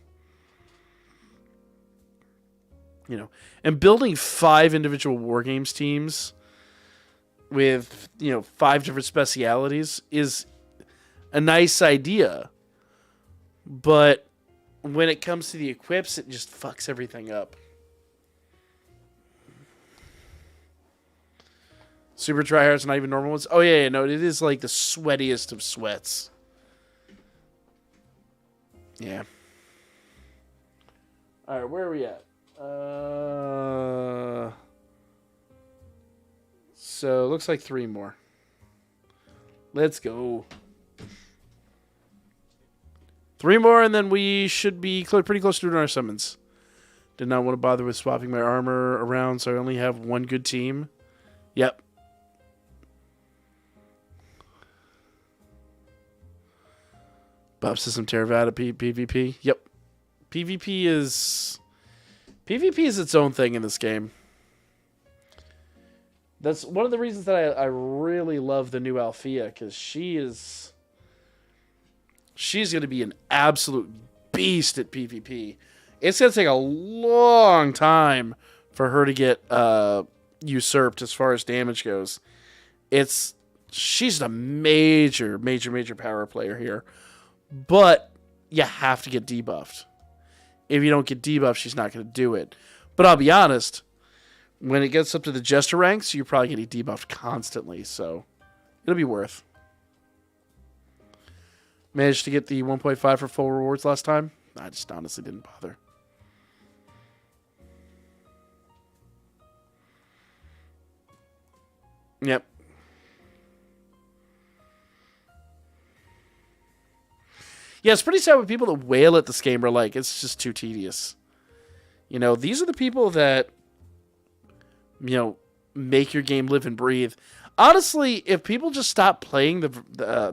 And building 5 individual wargames teams with, 5 different specialities is a nice idea. But when it comes to the equips, it just fucks everything up. Super tryhards, not even normal ones. Oh, yeah, no, it is like the sweatiest of sweats. Yeah. All right, where are we at? So, looks like 3 more. Let's go. 3 more, and then we should be pretty close to doing our summons. Did not want to bother with swapping my armor around, so I only have 1 good team. Yep. Bob System Theravada PvP. Yep. PvP is its own thing in this game. That's one of the reasons that I really love the new Alfia, because she's going to be an absolute beast at PvP. It's going to take a long time for her to get usurped as far as damage goes. She's a major power player here. But you have to get debuffed. If you don't get debuffed, she's not going to do it. But I'll be honest, when it gets up to the Jester ranks, you're probably getting debuffed constantly, so it'll be worth. Managed to get the 1.5 for full rewards last time. I just honestly didn't bother. Yep. Yeah, it's pretty sad when people that wail at this game are like, it's just too tedious. You know, these are the people that, you know, make your game live and breathe. Honestly, if people just stop playing the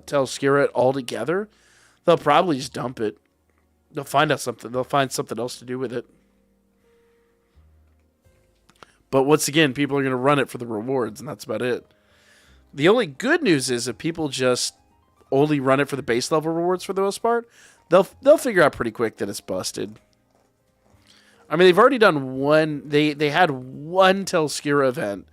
Telskira altogether, they'll probably just dump it. They'll find out something. They'll find something else to do with it. But once again, people are going to run it for the rewards, and that's about it. The only good news is if people just only run it for the base level rewards for the most part, they'll figure out pretty quick that it's busted. I mean, they've already done one. They had one Telskira event,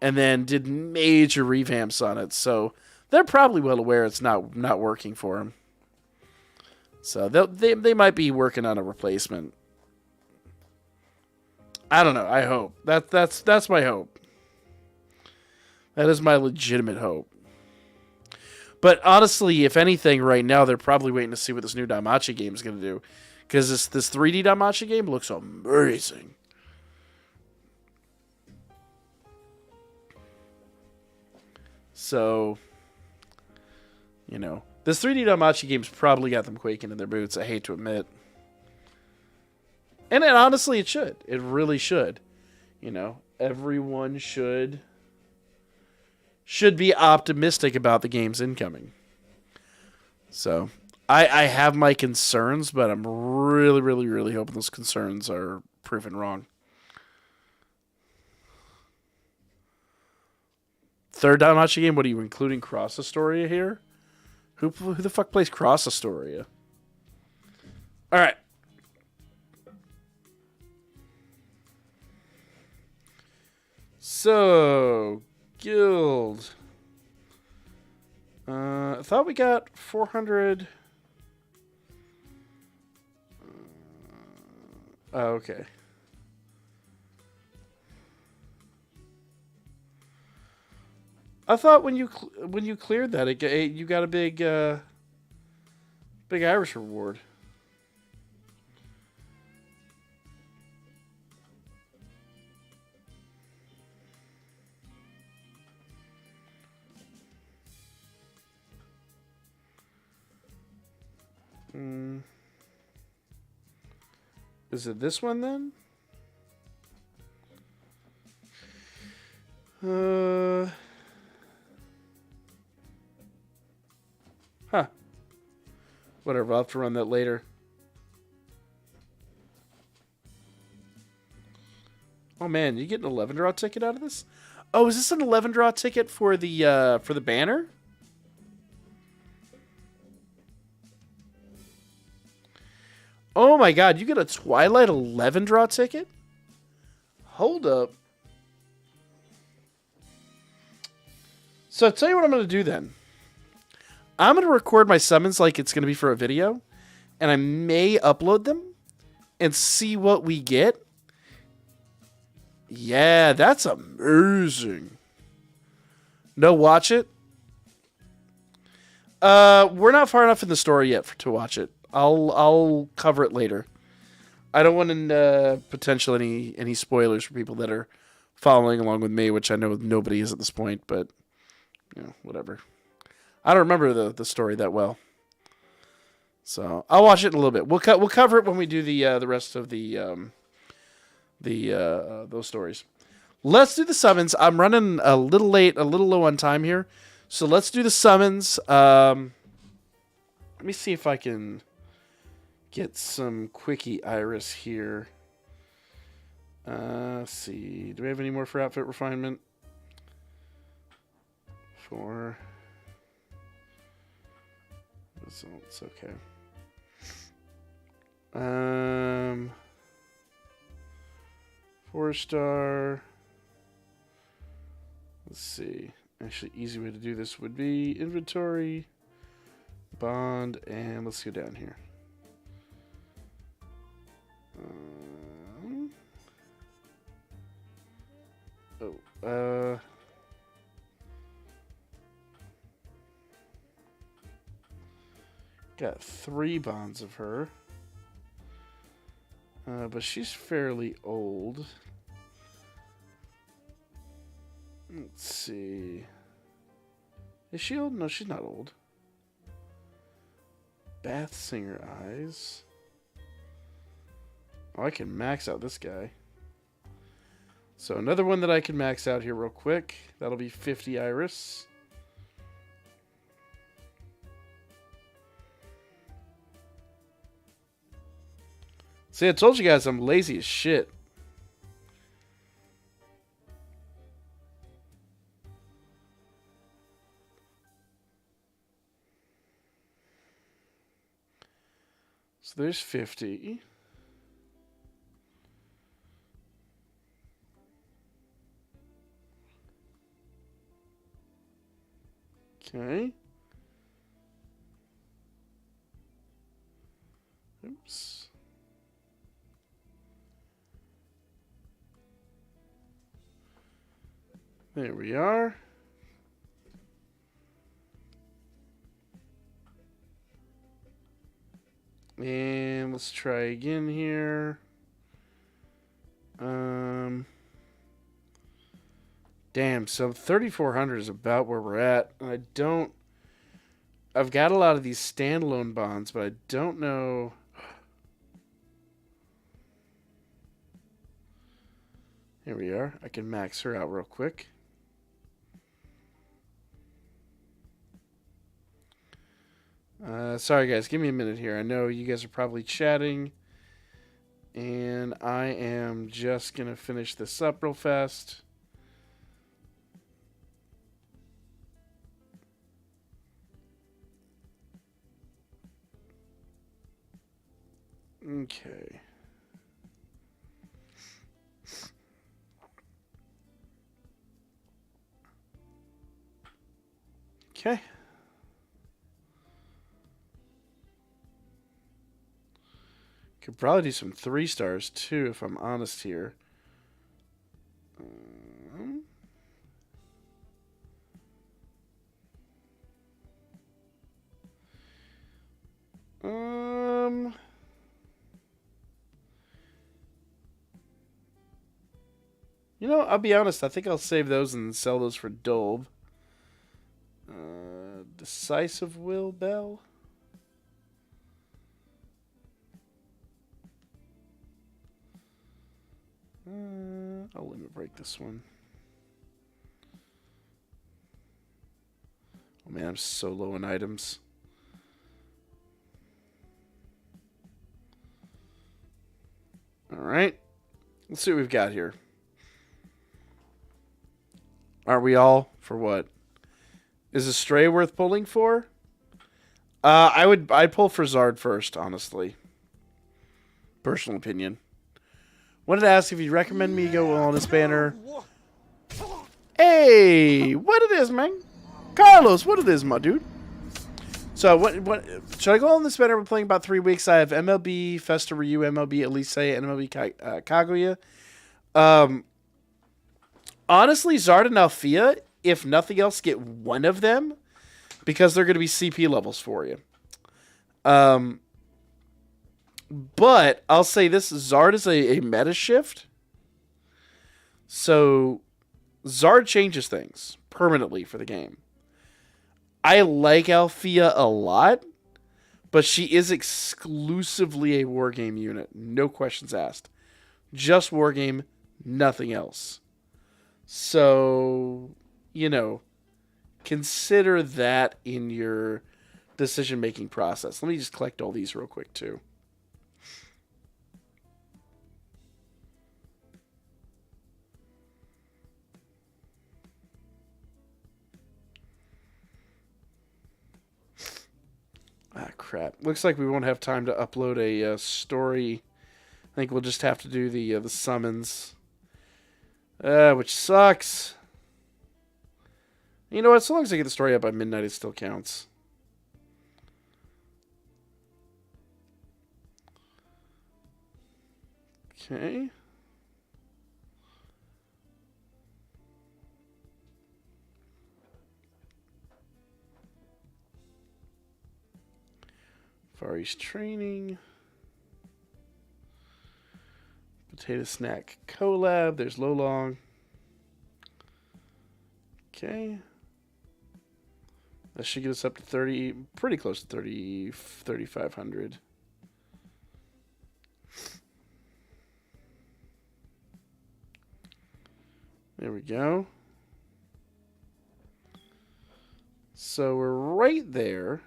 and then did major revamps on it. So they're probably well aware it's not working for them. So they might be working on a replacement. I don't know. I hope that's my hope. That is my legitimate hope. But honestly, if anything, right now they're probably waiting to see what this new Danmachi game is going to do, because this 3D Danmachi game looks amazing. So, you know, this 3D Danmachi game's probably got them quaking in their boots. I hate to admit. And honestly, it should. It really should. You know, everyone should be optimistic about the game's incoming. So, I have my concerns, but I'm really, really, really hoping those concerns are proven wrong. Third Danmachi game, what are you including Cross Astoria here? Who the fuck plays Cross Astoria? Alright. So, guild. I thought we got 400. Oh, okay. I thought when you cleared that, you got a big Irish reward. Is it this one then? Huh. Whatever, I'll have to run that later. Oh man, you get an 11 draw ticket out of this? Oh, is this an 11 draw ticket for the banner? Oh my god, you get a Twilight 11 draw ticket? Hold up. So I'll tell you what I'm going to do then. I'm going to record my summons like it's going to be for a video, and I may upload them and see what we get. Yeah, that's amazing. No, watch it. We're not far enough in the story yet to watch it. I'll cover it later. I don't want to potential any spoilers for people that are following along with me, which I know nobody is at this point, but you know, whatever. I don't remember the story that well, so I'll watch it in a little bit. We'll cover it when we do the rest of the those stories. Let's do the summons. I'm running a little late, a little low on time here, so let's do the summons. Let me see if I can get some quickie iris here. Let's see. Do we have any more for outfit refinement? For results, okay. 4-star. Let's see. Actually, easy way to do this would be inventory, bond, and let's go down here. Got 3 bonds of her. But she's fairly old. Let's see. Is she old? No, she's not old. Bath Singer eyes. Oh, I can max out this guy. So another one that I can max out here real quick. That'll be 50 iris. See, I told you guys I'm lazy as shit. So there's 50. Okay. Oops. There we are. And let's try again here. Damn, so 3,400 is about where we're at. And I've got a lot of these standalone bonds, but I don't know. Here we are. I can max her out real quick. Sorry, guys. Give me a minute here. I know you guys are probably chatting. And I am just going to finish this up real fast. Okay. Okay. Could probably do some 3 stars too, if I'm honest here. You know, I'll be honest. I think I'll save those and sell those for Dolb. Decisive Will Bell. I'll limit break this one. Oh man, I'm so low in items. Alright. Let's see what we've got here. Aren't we all? For what? Is Astrea worth pulling for? I'd pull for Zard first, honestly. Personal opinion. Wanted to ask if you'd recommend me go on this banner. Hey, what it is, man? Carlos, what it is, my dude? So, what should I go on this banner? We're playing about 3 weeks. I have MLB Festa Ryu, MLB Elise, and MLB Kaguya. Honestly, Zard and Alfia, if nothing else, get one of them because they're going to be CP levels for you. But I'll say this, Zard is a meta shift. So Zard changes things permanently for the game. I like Alfia a lot, but she is exclusively a wargame unit. No questions asked. Just wargame, nothing else. So, you know, consider that in your decision-making process. Let me just collect all these real quick, too. Ah, crap. Looks like we won't have time to upload a story. I think we'll just have to do the summons. Which sucks. You know what? So long as I get the story up by midnight, it still counts. Okay. Far East Training. Potato Snack Collab. There's Lolong. Okay. That should get us up to 30, pretty close to 3,500. There we go. So we're right there.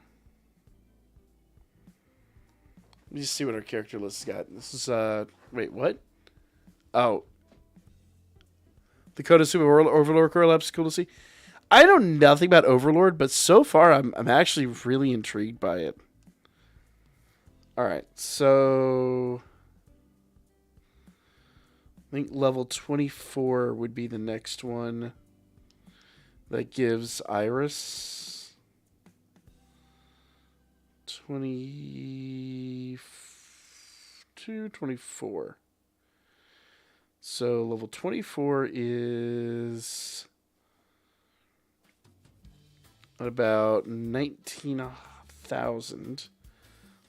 Let me just see what our character list's got. This is, wait, what? Oh. The Konosuba Overlord collab's cool to see. I know nothing about Overlord, but so far I'm actually really intrigued by it. Alright, so I think level 24 would be the next one that gives Iris 22, 24. So level 24 is at about 19,000.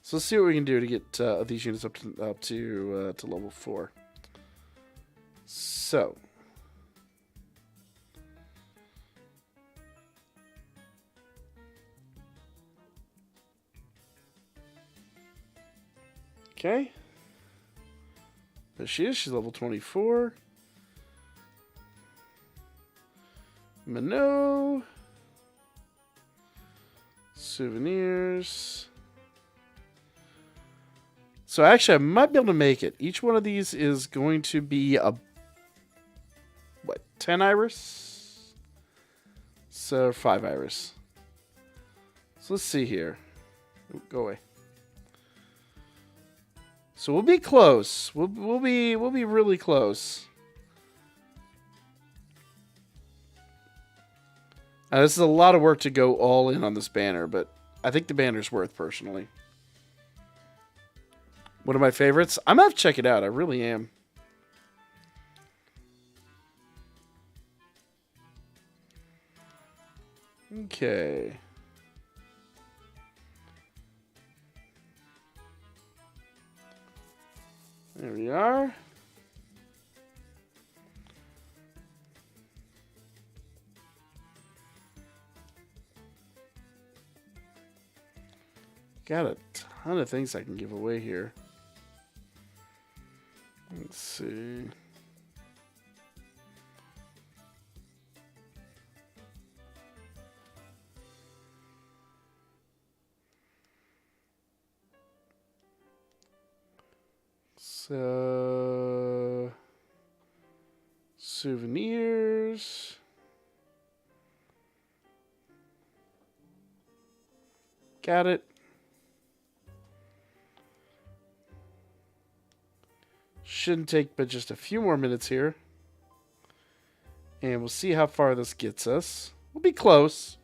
So let's see what we can do to get these units up to level 4. So okay. There she is. She's level 24. Minot. Souvenirs. So actually, I might be able to make it. Each one of these is going to be a, what, 10 iris? So 5 iris. So let's see here. Ooh, go away. So we'll be close. We'll be really close. This is a lot of work to go all in on this banner, but I think the banner's worth personally. One of my favorites. I'm gonna have to check it out. I really am. Okay. There we are. Got a ton of things I can give away here. Let's see. So, souvenirs. Got it. Shouldn't take but just a few more minutes here. And we'll see how far this gets us. We'll be close.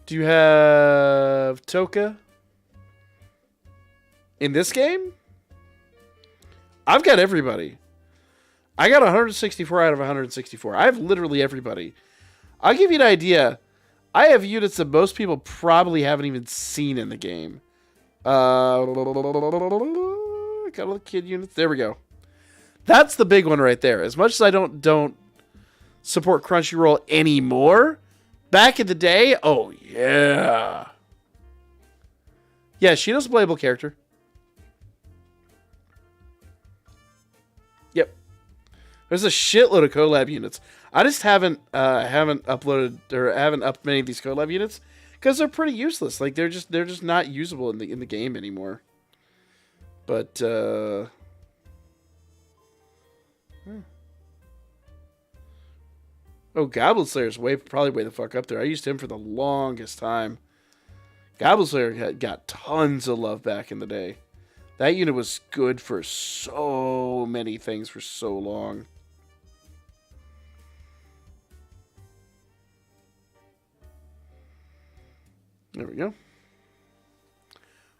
Do you have Toka in this game? I've got everybody. I got 164 out of 164. I have literally everybody. I'll give you an idea. I have units that most people probably haven't even seen in the game. Got all the kid units. There we go. That's the big one right there. As much as I don't support Crunchyroll anymore, back in the day, oh yeah. Yeah, Shino's a playable character. Yep. There's a shitload of collab units. I just haven't uploaded or haven't upped many of these collab units because they're pretty useless. Like they're just not usable in the game anymore. But oh, Goblin Slayer's probably way the fuck up there. I used him for the longest time. Goblin Slayer got tons of love back in the day. That unit was good for so many things for so long. There we go.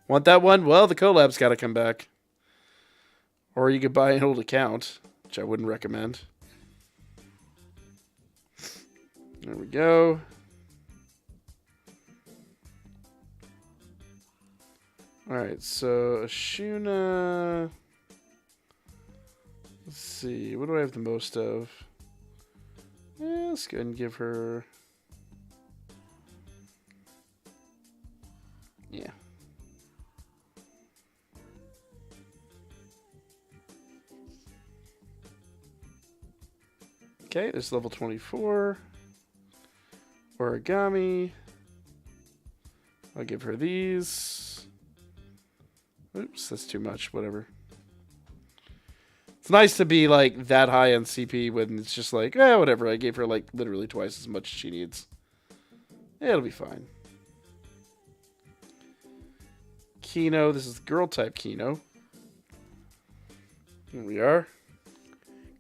Want that one? Well, the collab's got to come back. Or you could buy an old account, which I wouldn't recommend. There we go. Alright, so Ashuna. Let's see. What do I have the most of? Let's go ahead and give her Okay, this is level 24. Origami. I'll give her these. Oops, that's too much. Whatever. It's nice to be like that high on CP when it's just like, whatever. I gave her like literally twice as much as she needs. Yeah, it'll be fine. Kino. This is girl type Kino. Here we are.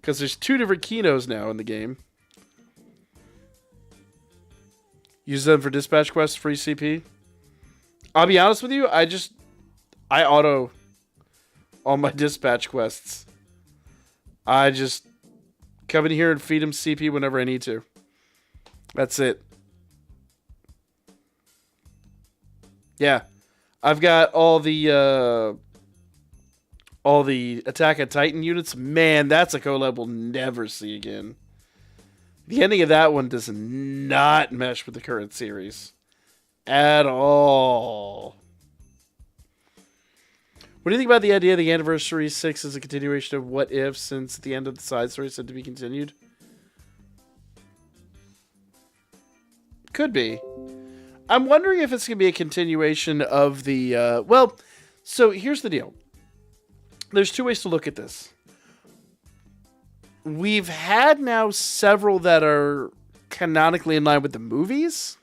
Because there's 2 different Kinos now in the game. Use them for dispatch quests, free CP. I'll be honest with you, I auto all my dispatch quests. I just come in here and feed them CP whenever I need to. That's it. Yeah. I've got all the Attack on Titan units. Man, that's a collab we'll never see again. The ending of that one does not mesh with the current series. At all. What do you think about the idea of the Anniversary 6 as a continuation of What If, since the end of the side story is said to be continued? Could be. I'm wondering if it's going to be a continuation of the... so here's the deal. There's 2 ways to look at this. We've had now several that are canonically in line with the movies.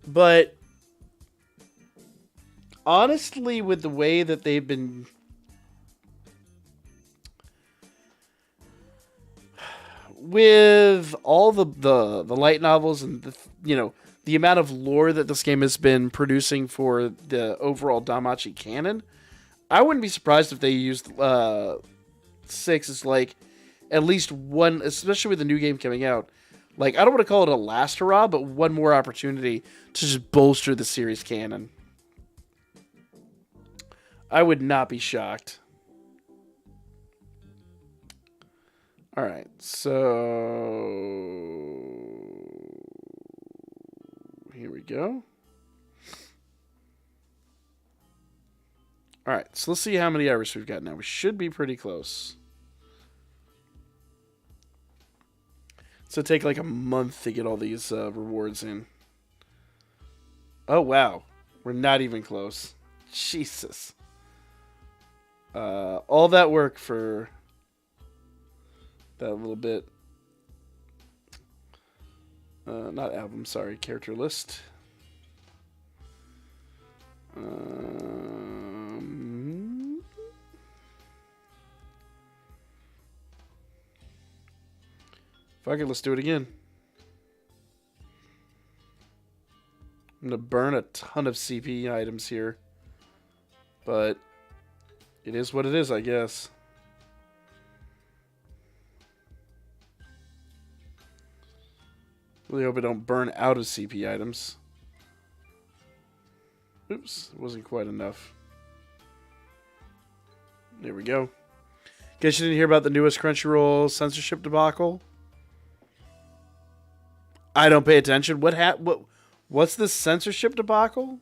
But honestly, with the way that they've been... with all the light novels and the amount of lore that this game has been producing for the overall Danmachi canon, I wouldn't be surprised if they used 6 as like at least one, especially with the new game coming out. Like, I don't want to call it a last hurrah, but one more opportunity to just bolster the series canon. I would not be shocked. Alright, so... here we go. Alright, so let's see how many hours we've got now. We should be pretty close. So it'll take like a month to get all these rewards in. Oh, wow. We're not even close. Jesus. All that work for that little bit. Not album, sorry. Character list. Fuck it, let's do it again. I'm gonna burn a ton of CP items here. But it is what it is, I guess. Really hope I don't burn out of CP items. Oops, it wasn't quite enough. There we go. Guess you didn't hear about the newest Crunchyroll censorship debacle? I don't pay attention. What's this censorship debacle?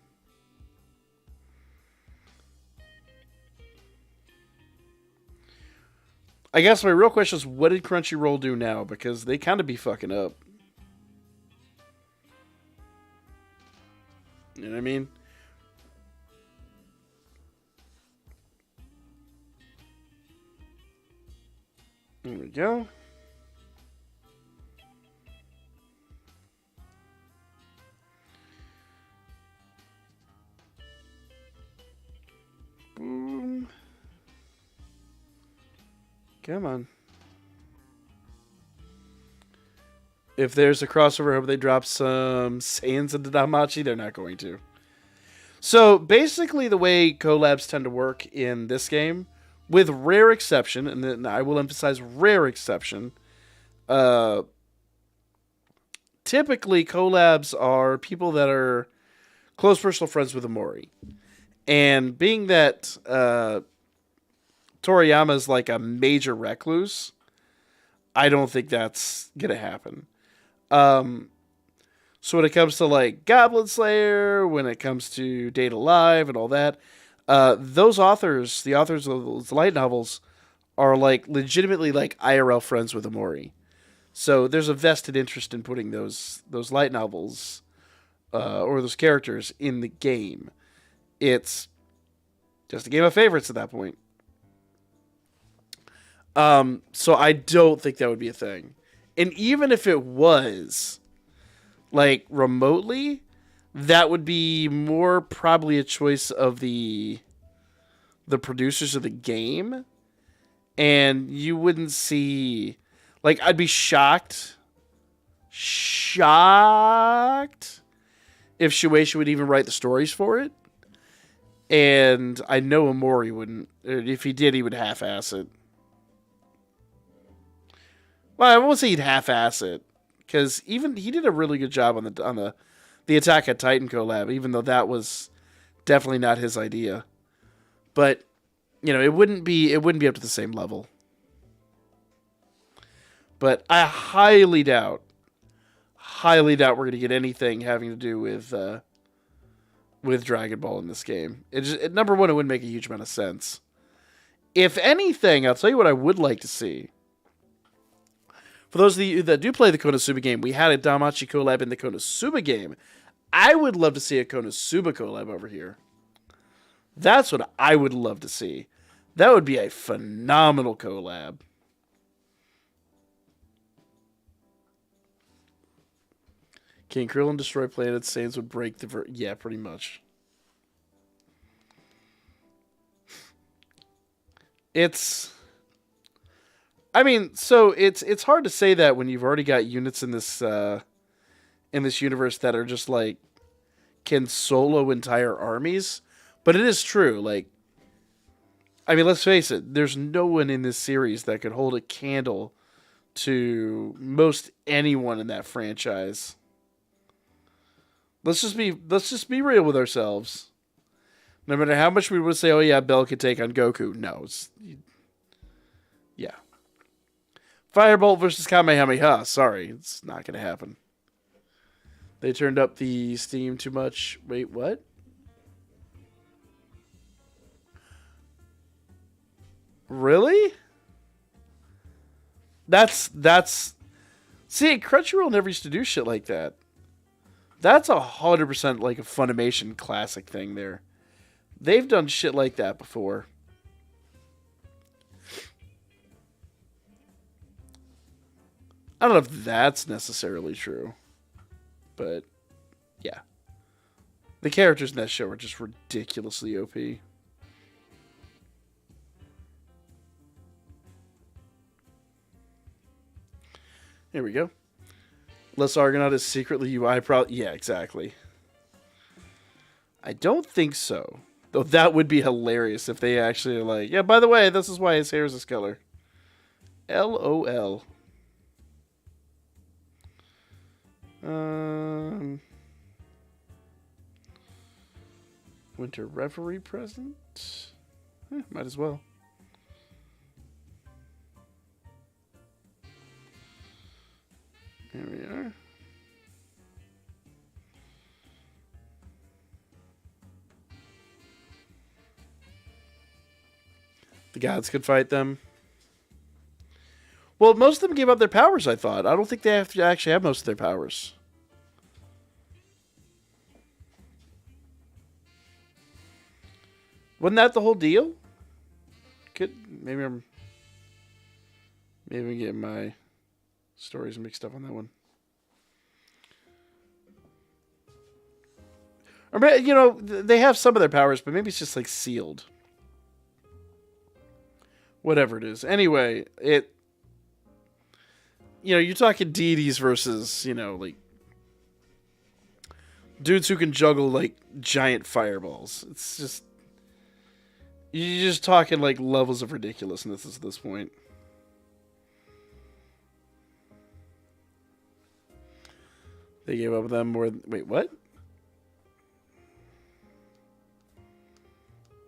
I guess my real question is, what did Crunchyroll do now? Because they kind of be fucking up. You know what I mean? There we go. Boom. Come on. If there's a crossover, I hope they drop some Saiyans into Danmachi. They're not going to. So, basically, the way collabs tend to work in this game, with rare exception, and then I will emphasize rare exception, typically collabs are people that are close personal friends with Amori. And being that Toriyama is like a major recluse, I don't think that's going to happen. So when it comes to like Goblin Slayer, when it comes to Date Alive and all that, those authors, the authors of those light novels, are like legitimately like IRL friends with Amori. So there's a vested interest in putting those light novels or those characters in the game. It's just a game of favorites at that point. So I don't think that would be a thing. And even if it was, like, remotely, that would be more probably a choice of the producers of the game. And you wouldn't see... Like, I'd be shocked if Shueisha would even write the stories for it. And I know Amori wouldn't. If he did, he would half-ass it. Well, I won't say he'd half-ass it, because even he did a really good job on the Attack on Titan collab, even though that was definitely not his idea. But you know, it wouldn't be up to the same level. But I highly doubt we're going to get anything having to do with Dragon Ball in this game. Number one, it wouldn't make a huge amount of sense. If anything, I'll tell you what I would like to see. For those of you that do play the Konosuba game, we had a Damachi collab in the Konosuba game. I would love to see a Konosuba collab over here. That's what I would love to see. That would be a phenomenal collab. Can Krillin destroy planets? Saiyans would break the... Yeah, pretty much. It's... I mean, so it's hard to say that when you've already got units in this universe that are just like can solo entire armies, but it is true. Like, I mean, let's face it. There's no one in this series that could hold a candle to most anyone in that franchise. Let's just be real with ourselves. No matter how much we would say, "Oh yeah, Bell could take on Goku," no, yeah. Firebolt versus Kamehameha. Sorry, it's not going to happen. They turned up the steam too much. Wait, what? Really? That's... See, Crunchyroll never used to do shit like that. That's 100% like a Funimation classic thing there. They've done shit like that before. I don't know if that's necessarily true. But, yeah. The characters in that show are just ridiculously OP. Here we go. Les Argonaut is secretly UI yeah, exactly. I don't think so. Though that would be hilarious if they actually are like, yeah, by the way, this is why his hair is this color. LOL. Winter Reverie present? Might as well. Here we are. The gods could fight them. Well, most of them gave up their powers, I thought. I don't think they have to actually have most of their powers. Wasn't that the whole deal? Maybe I'm getting my stories mixed up on that one. Or, you know, they have some of their powers, but maybe it's just like sealed. Whatever it is. Anyway, you know, you're talking deities versus, you know, like dudes who can juggle like giant fireballs. It's just, you're just talking like levels of ridiculousness at this point. They gave up with them more. Wait, what?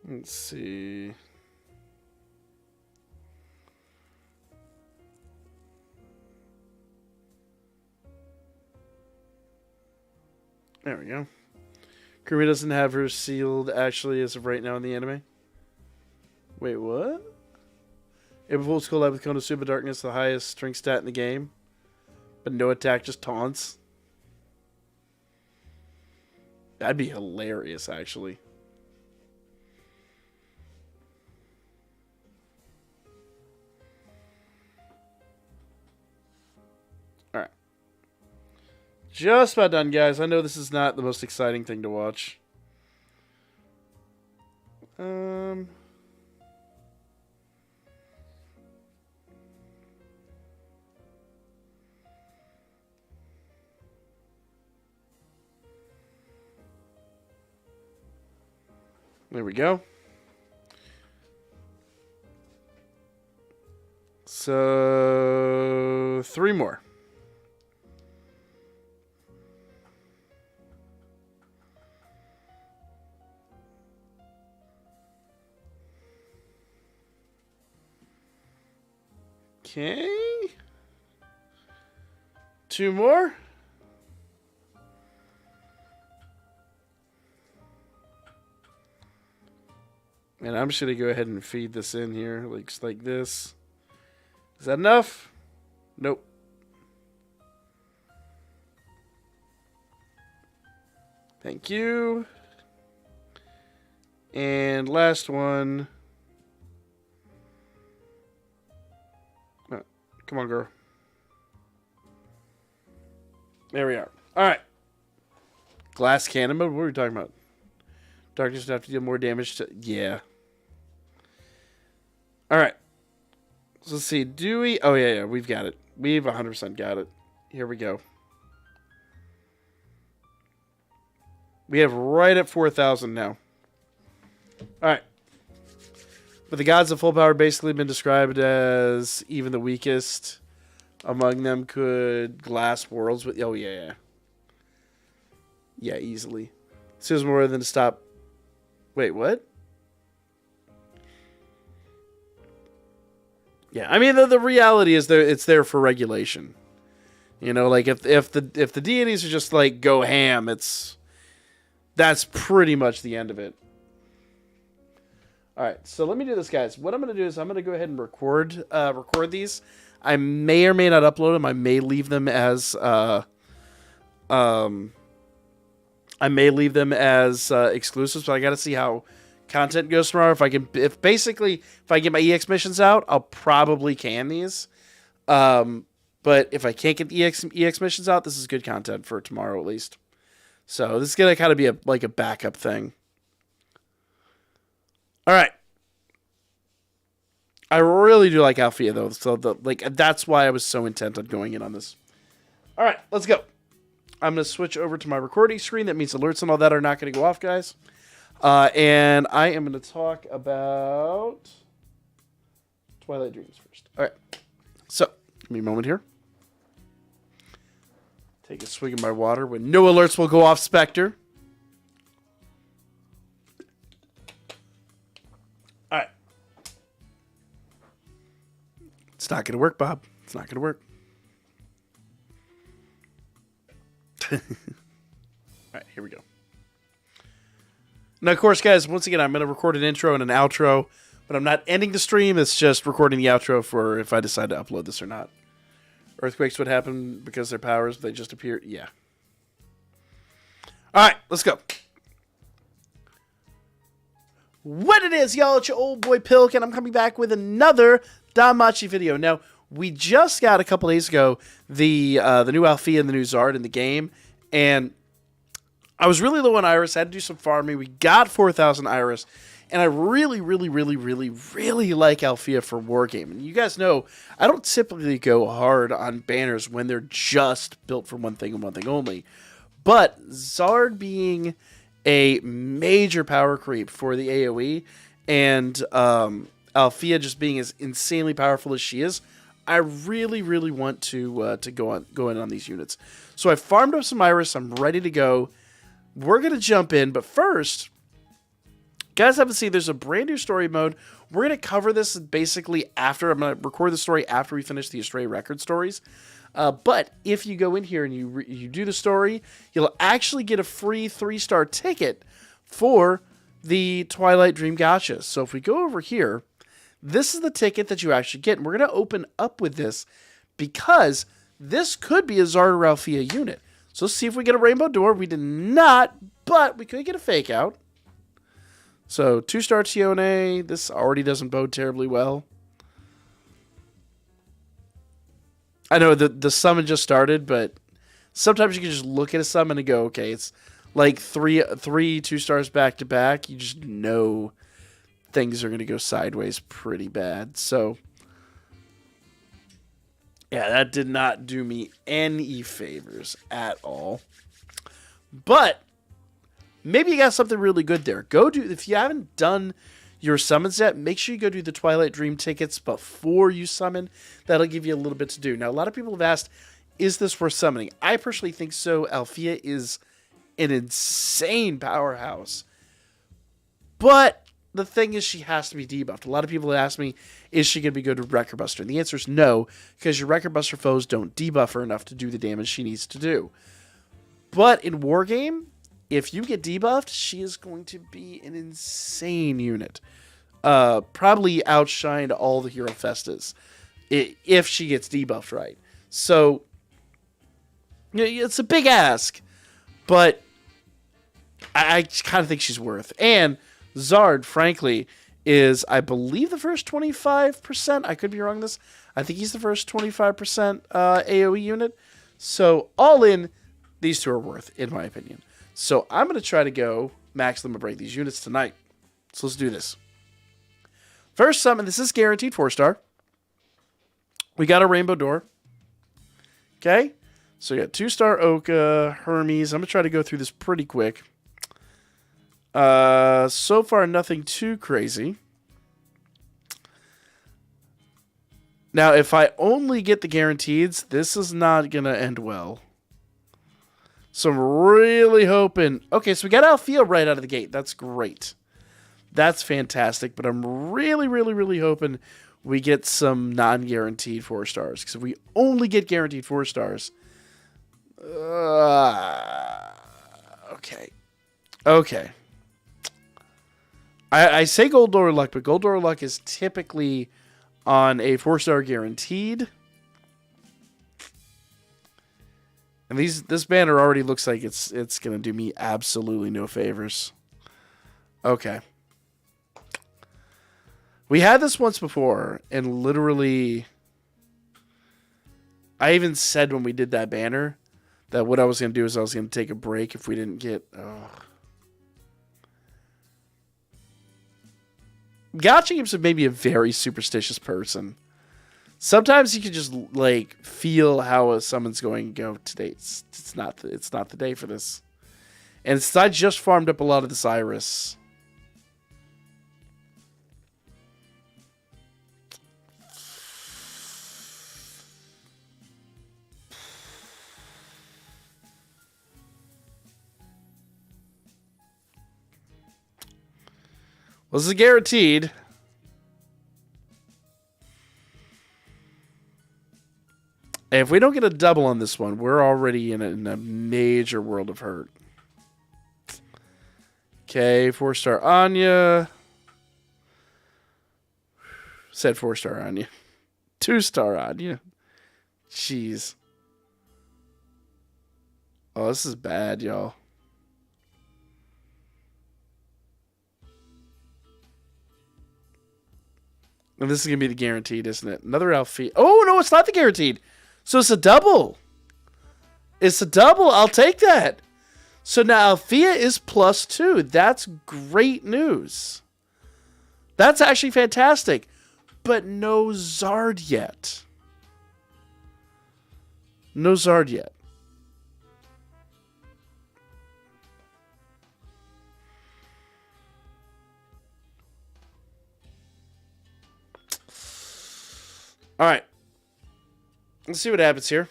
Let's see. There we go. Kurumi doesn't have her sealed actually as of right now in the anime. Wait, what? April Fool's collab with Konosuba Darkness, the highest strength stat in the game. But no attack, just taunts. That'd be hilarious, actually. Alright. Just about done, guys. I know this is not the most exciting thing to watch. There we go. So, 3 more. Okay. 2 more. And I'm just going to go ahead and feed this in here, like this. Is that enough? Nope. Thank you. And last one. Oh, come on, girl. There we are. All right. Glass cannon mode? What are we talking about? Darkness would have to deal more damage to... Yeah. Alright. So let's see. Do we... Oh, yeah. We've got it. We've 100% got it. Here we go. We have right at 4,000 now. Alright. But the gods of full power basically been described as even the weakest among them could glass worlds with... Oh, yeah. Yeah, easily. This is more than to stop... Wait, what? Yeah, I mean the reality is it's there for regulation. You know, like if the deities are just like go ham, that's pretty much the end of it. All right, so let me do this, guys. What I'm going to do is I'm going to go ahead and record these. I may or may not upload them. I may leave them as exclusives, but I got to see how content goes tomorrow. If I get my EX missions out, I'll probably can these. But if I can't get the EX missions out, this is good content for tomorrow at least. So this is gonna kind of be a backup thing. All right. I really do like Alfia though, so that's why I was so intent on going in on this. All right, let's go. I'm gonna switch over to my recording screen. That means alerts and all that are not gonna go off, guys. And I am going to talk about Twilight Dreams first. All right. So, give me a moment here. Take a swig of my water when no alerts will go off, Spectre. All right. It's not going to work, Bob. It's not going to work. All right, here we go. Now, of course, guys, once again, I'm going to record an intro and an outro, but I'm not ending the stream. It's just recording the outro for if I decide to upload this or not. Earthquakes would happen because their powers, they just appear. Yeah. All right, let's go. What it is, y'all, it's your old boy Pilk, and I'm coming back with another Danmachi video. Now, we just got a couple days ago the new Alfia and the new Zard in the game, and I was really low on Iris. I had to do some farming. We got 4,000 Iris. And I really, really, really, really, really like Alfia for Wargaming. You guys know, I don't typically go hard on banners when they're just built for one thing and one thing only. But Zard being a major power creep for the AoE, and Alfia just being as insanely powerful as she is, I really, really want to go in on these units. So I farmed up some Iris. I'm ready to go. We're going to jump in, but first, guys haven't seen, there's a brand new story mode. We're going to cover this basically after, I'm going to record the story after we finish the Astrea Record stories. But if you go in here and you do the story, you'll actually get a free 3-star ticket for the Twilight Dream Gacha. So if we go over here, this is the ticket that you actually get. And we're going to open up with this because this could be a Zard or Alfia unit. So let's see if we get a rainbow door. We did not, but we could get a fake out. So 2-star Tione. This already doesn't bode terribly well. I know the summon just started, but sometimes you can just look at a summon and go, okay, it's like three 2-stars back to back. You just know things are going to go sideways pretty bad. So, yeah, that did not do me any favors at all. But maybe you got something really good there. If you haven't done your summons yet, make sure you go do the Twilight Dream tickets before you summon. That'll give you a little bit to do. Now, a lot of people have asked, is this worth summoning? I personally think so. Alfia is an insane powerhouse. But the thing is, she has to be debuffed. A lot of people have asked me, is she going to be good with Record Buster? And the answer is no, because your Record Buster foes don't debuff her enough to do the damage she needs to do. But in Wargame, if you get debuffed, she is going to be an insane unit. Probably outshine all the Hero Festas if she gets debuffed right. So, it's a big ask, but I kind of think she's worth. And Zard, frankly, is, I believe, the first 25%. I could be wrong on this. I think he's the first 25% AoE unit. So, all in, these two are worth, in my opinion. So I'm going to try to go max limit break these units tonight. So let's do this. First summon, this is guaranteed 4-star. We got a rainbow door. Okay. So we got 2-star Oka, Hermes. I'm going to try to go through this pretty quick. So far, nothing too crazy. Now, if I only get the guaranteeds, this is not going to end well. So I'm really hoping... Okay, so we got Alfia right out of the gate. That's great. That's fantastic. But I'm really, really, really hoping we get some non-guaranteed 4-stars. Because if we only get guaranteed 4-stars... Okay. I say Gold Door Luck, but Gold Door Luck is typically on a 4-star guaranteed. And this banner already looks like it's going to do me absolutely no favors. Okay. We had this once before, and literally, I even said when we did that banner that what I was going to do is I was going to take a break if we didn't get... Gacha games are maybe a very superstitious person. Sometimes you can just like feel how a summon's going to go today. It's not the day for this. And I just farmed up a lot of this Iris. Well, this is guaranteed. And if we don't get a double on this one, we're already in a major world of hurt. Okay, 4-star Anya. Said 4-star Anya. 2-star Anya. Jeez. Oh, this is bad, y'all. And this is going to be the guaranteed, isn't it? Another Alfia. Oh, no, it's not the guaranteed. So it's a double. It's a double. I'll take that. So now Alfia is +2. That's great news. That's actually fantastic. But no Zard yet. No Zard yet. All right. Let's see what happens here.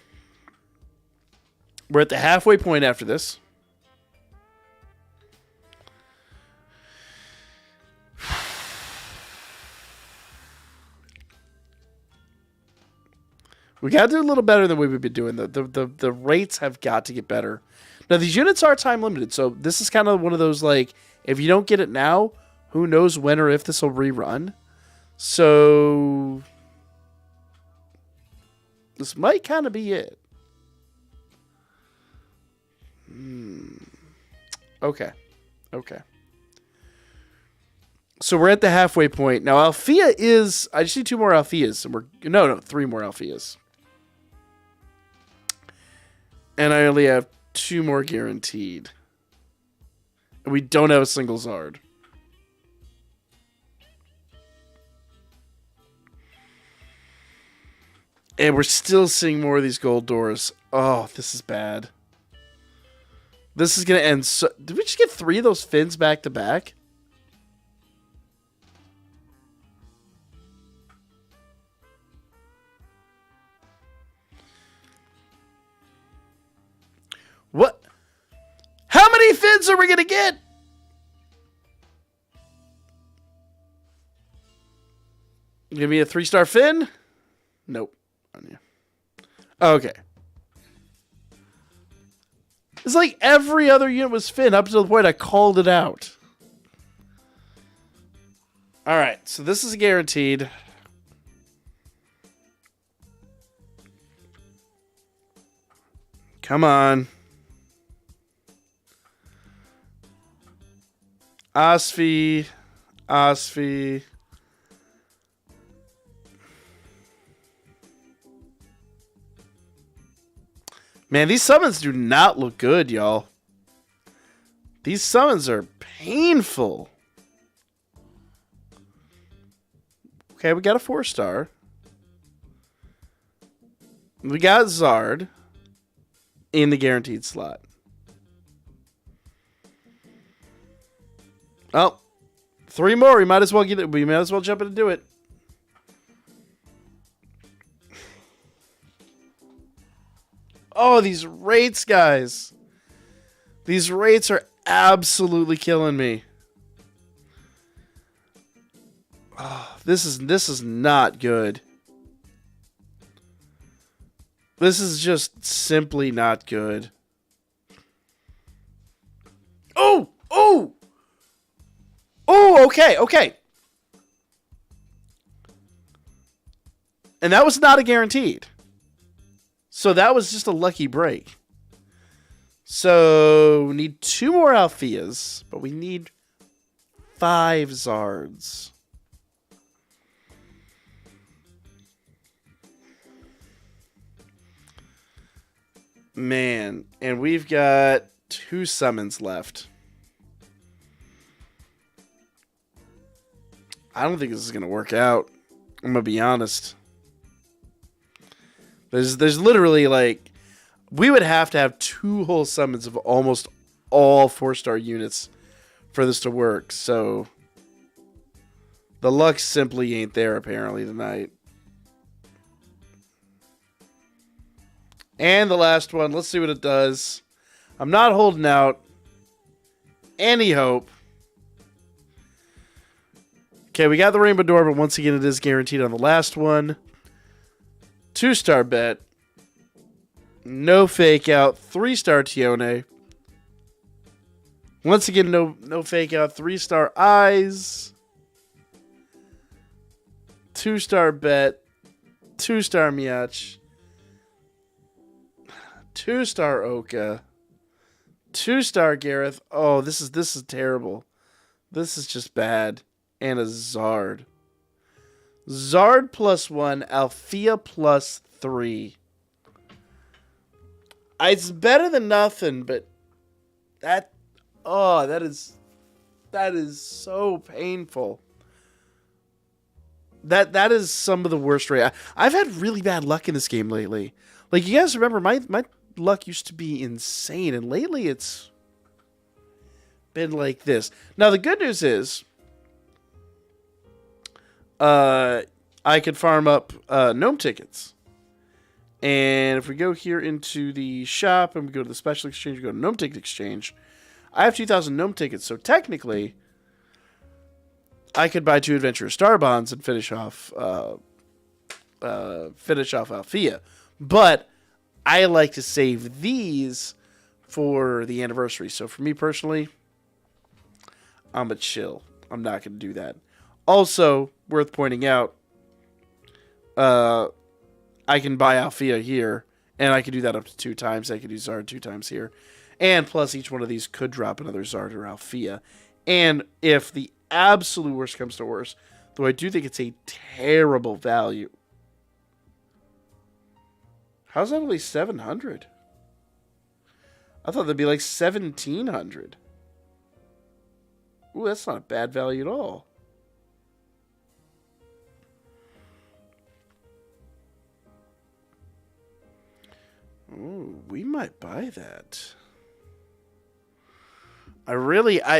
We're at the halfway point after this. We got to do a little better than we've been doing. The rates have got to get better. Now, these units are time limited, so this is kind of one of those, like, if you don't get it now, who knows when or if this will rerun. So this might kind of be it. Okay. So we're at the halfway point. Now, Alfia is... I just need 2 more Alfias. And no, 3 more Alfias. And I only have 2 more guaranteed. And we don't have a single Zard. And we're still seeing more of these gold doors. Oh, this is bad. This is going to end so... Did we just get 3 of those fins back to back? What? How many fins are we going to get? Give me a 3-star fin? Nope. Okay. It's like every other unit was fin up to the point I called it out. Alright, so this is guaranteed. Come on. Osfi. Man, these summons do not look good, y'all. These summons are painful. Okay, we got a 4-star. We got Zard in the guaranteed slot. Oh, 3 more. We might as well get it. We might as well jump in and do it. Oh, these rates, guys. These rates are absolutely killing me. Oh, this is not good. This is just simply not good. Oh, okay. And that was not a guaranteed. So that was just a lucky break. So we need 2 more Alfias, but we need 5 Zards. Man, and we've got 2 summons left. I don't think this is going to work out. I'm going to be honest. There's literally like... We would have to have 2 whole summons of almost all 4-star units for this to work. So the luck simply ain't there apparently tonight. And the last one. Let's see what it does. I'm not holding out any hope. Okay, we got the Rainbow Door, but once again, it is guaranteed on the last one. 2-star bet. No fake out. 3-star Tione. Once again, no fake out. 3-star Eyes. 2-star bet. 2-star Miach. 2-star Oka. 2-star Gareth. Oh, this is terrible. This is just bad. And a Zard. Zard +1, Alfia +3. It's better than nothing, but that is so painful. That is some of the worst rate. I've had really bad luck in this game lately. Like, you guys remember, my luck used to be insane, and lately it's been like this. Now, the good news is, I could farm up gnome tickets. And if we go here into the shop and we go to the special exchange, we go to gnome ticket exchange, I have 2,000 gnome tickets. So technically, I could buy 2 adventurous star bonds and finish off Alfia. But I like to save these for the anniversary. So for me personally, I'm a chill. I'm not going to do that. Also, worth pointing out, I can buy Alfia here, and I can do that up to 2 times. I can do Zard 2 times here. And plus, each one of these could drop another Zard or Alfia. And if the absolute worst comes to worst, though I do think it's a terrible value. How's that only 700? I thought that'd be like 1,700. Ooh, that's not a bad value at all. Ooh, we might buy that.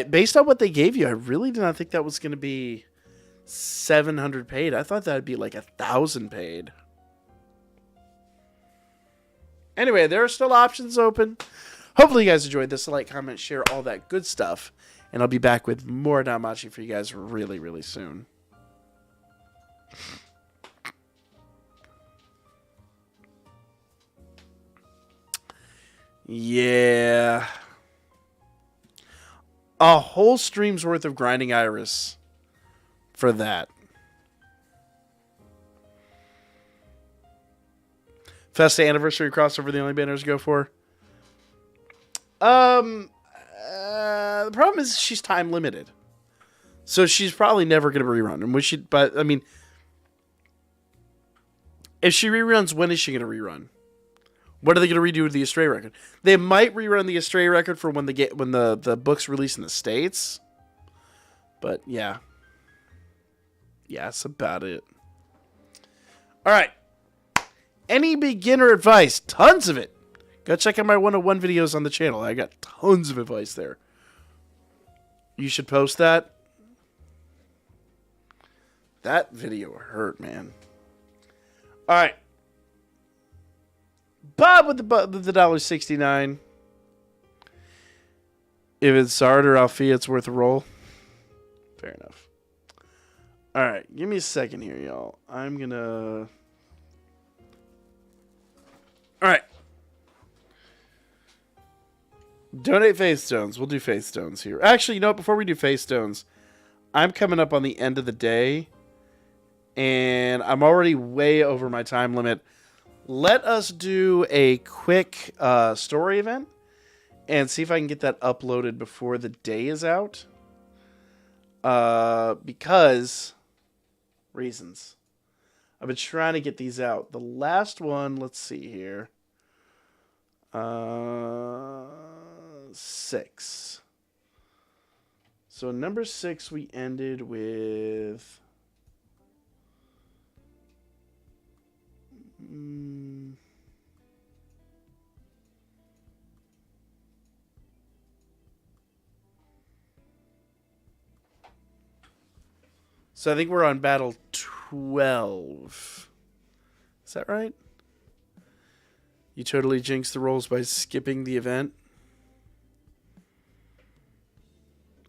Based on what they gave you, I really did not think that was going to be 700 paid. I thought that would be like 1,000 paid. Anyway, there are still options open. Hopefully you guys enjoyed this. Like, comment, share, all that good stuff. And I'll be back with more Danmachi for you guys really, really soon. Yeah. A whole stream's worth of grinding Iris for that. Festa Anniversary crossover, the only banners go for. The problem is she's time limited, so she's probably never going to rerun. And but I mean, if she reruns, when is she going to rerun? What are they going to redo with the Astrea Record? They might rerun the Astrea Record for when the book's released in the States. But yeah, that's about it. All right. Any beginner advice? Tons of it. Go check out my 101 videos on the channel. I got tons of advice there. You should post that. That video hurt, man. All right. Bob with the $1.69. If it's Zard or Alfia, it's worth a roll. Fair enough. All right. Give me a second here, y'all. I'm going to... All right. Donate Faith Stones. We'll do Faith Stones here. Actually, you know what? Before we do Faith Stones, I'm coming up on the end of the day, and I'm already way over my time limit. Let us do a quick story event and see if I can get that uploaded before the day is out. Because reasons. I've been trying to get these out. The last one, let's see here. 6. So number 6, we ended with... So I think we're on battle 12. Is that right? You totally jinxed the rolls by skipping the event.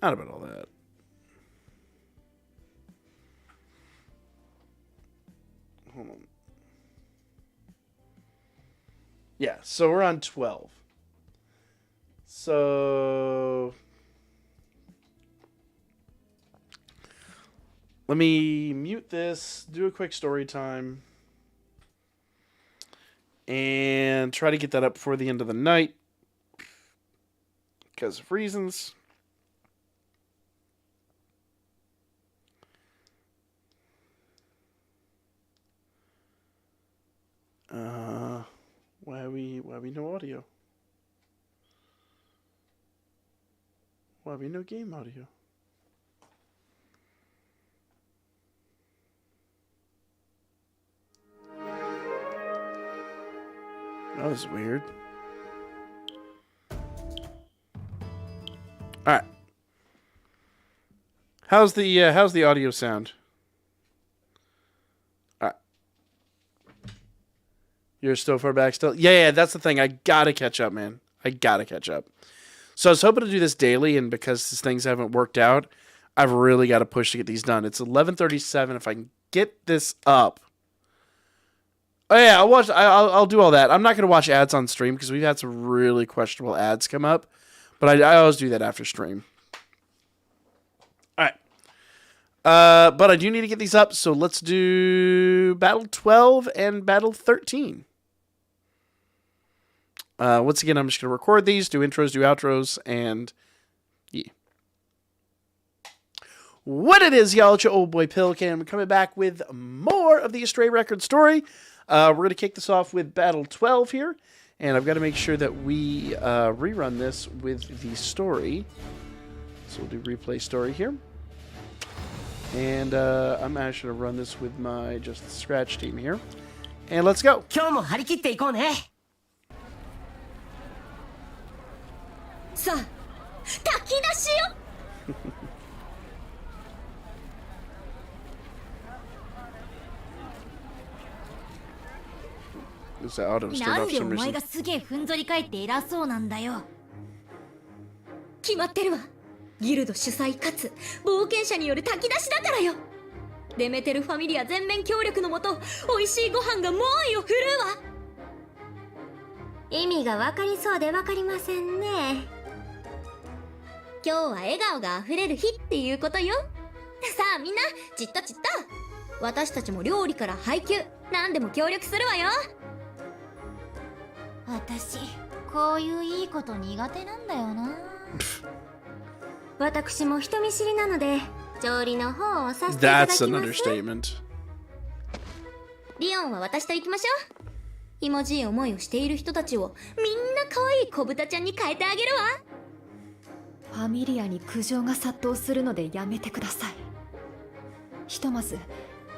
Not about all that. Hold on. Yeah, so we're on 12. So... let me mute this, do a quick story time, and try to get that up before the end of the night because of reasons. Why we no audio? Why we no game audio? That was weird. All right. How's the audio sound? All right. You're still far back still? Yeah, that's the thing. I gotta catch up, man. I gotta catch up. So I was hoping to do this daily, and because these things haven't worked out, I've really got to push to get these done. It's 11:37. If I can get this up. Oh yeah, I'll do all that. I'm not gonna watch ads on stream because we've had some really questionable ads come up, but I always do that after stream. All right. But I do need to get these up, so let's do Battle 12 and Battle 13. Once again, I'm just going to record these, do intros, do outros, and yeah. What it is, y'all, it's your old boy Pelican. We're coming back with more of the Astrea Record story. We're going to kick this off with Battle 12 here, and I've got to make sure that we rerun this with the story. So we'll do replay story here. And I'm actually going to run this with my Just the Scratch team here. And let's go. 今日も張り切っていこうね。さあ、炊き出しよ。This auto な started ん off で for お some 前 reason. がすげえふんぞり返って偉そうなんだよ。決まってるわ。ギルド主催かつ冒険者による炊き出しだからよ。デメテルファミリア全面協力のもと、美味しいご飯が猛威を振るうわ。意味が分かりそうで分かりませんね。今日は笑顔があふれる日っていうことよ。さあみんな、ちったちった。私たちも料理から配給、何でも協力するわよ。私こういういいこと苦手なんだよな。私も人見知りなので調理の方をさせていただきます。 That's an understatement. リオンは私と行きましょう。ひもじい思いをしている人たちをみんな可愛い小豚ちゃんに変えてあげるわ。ファミリアに苦情が殺到するのでやめてください。ひとまず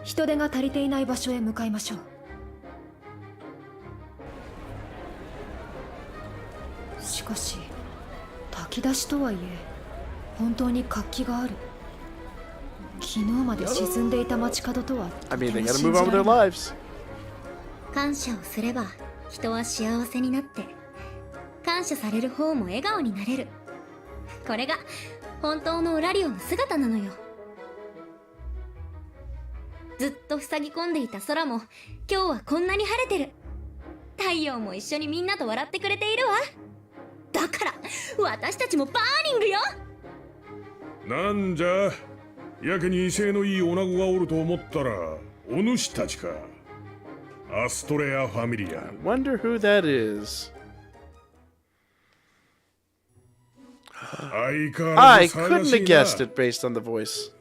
人手が足りていない場所へ向かいましょう。しかし炊き出しとはいえ本当に活気がある。昨日まで沈んでいた街角とは I と mean, て they も gotta 信 move じ on ら with れ their ない。 lives. 感謝をすれば人は幸せになって、感謝される方も笑顔になれる。これが本当のオラリオの姿なのよ。ずっと塞ぎ込んでいた空も今日はこんなに晴れてる。太陽も一緒にみんなと笑ってくれているわ。だから私たちもバーニングよ。なんじゃ、やけに威勢のいい女子がおると思ったらお主たちか。アストレアファミリア。 Wonder who that is. 相変わ I らず couldn't 探し have い guessed な。 it based on the voice.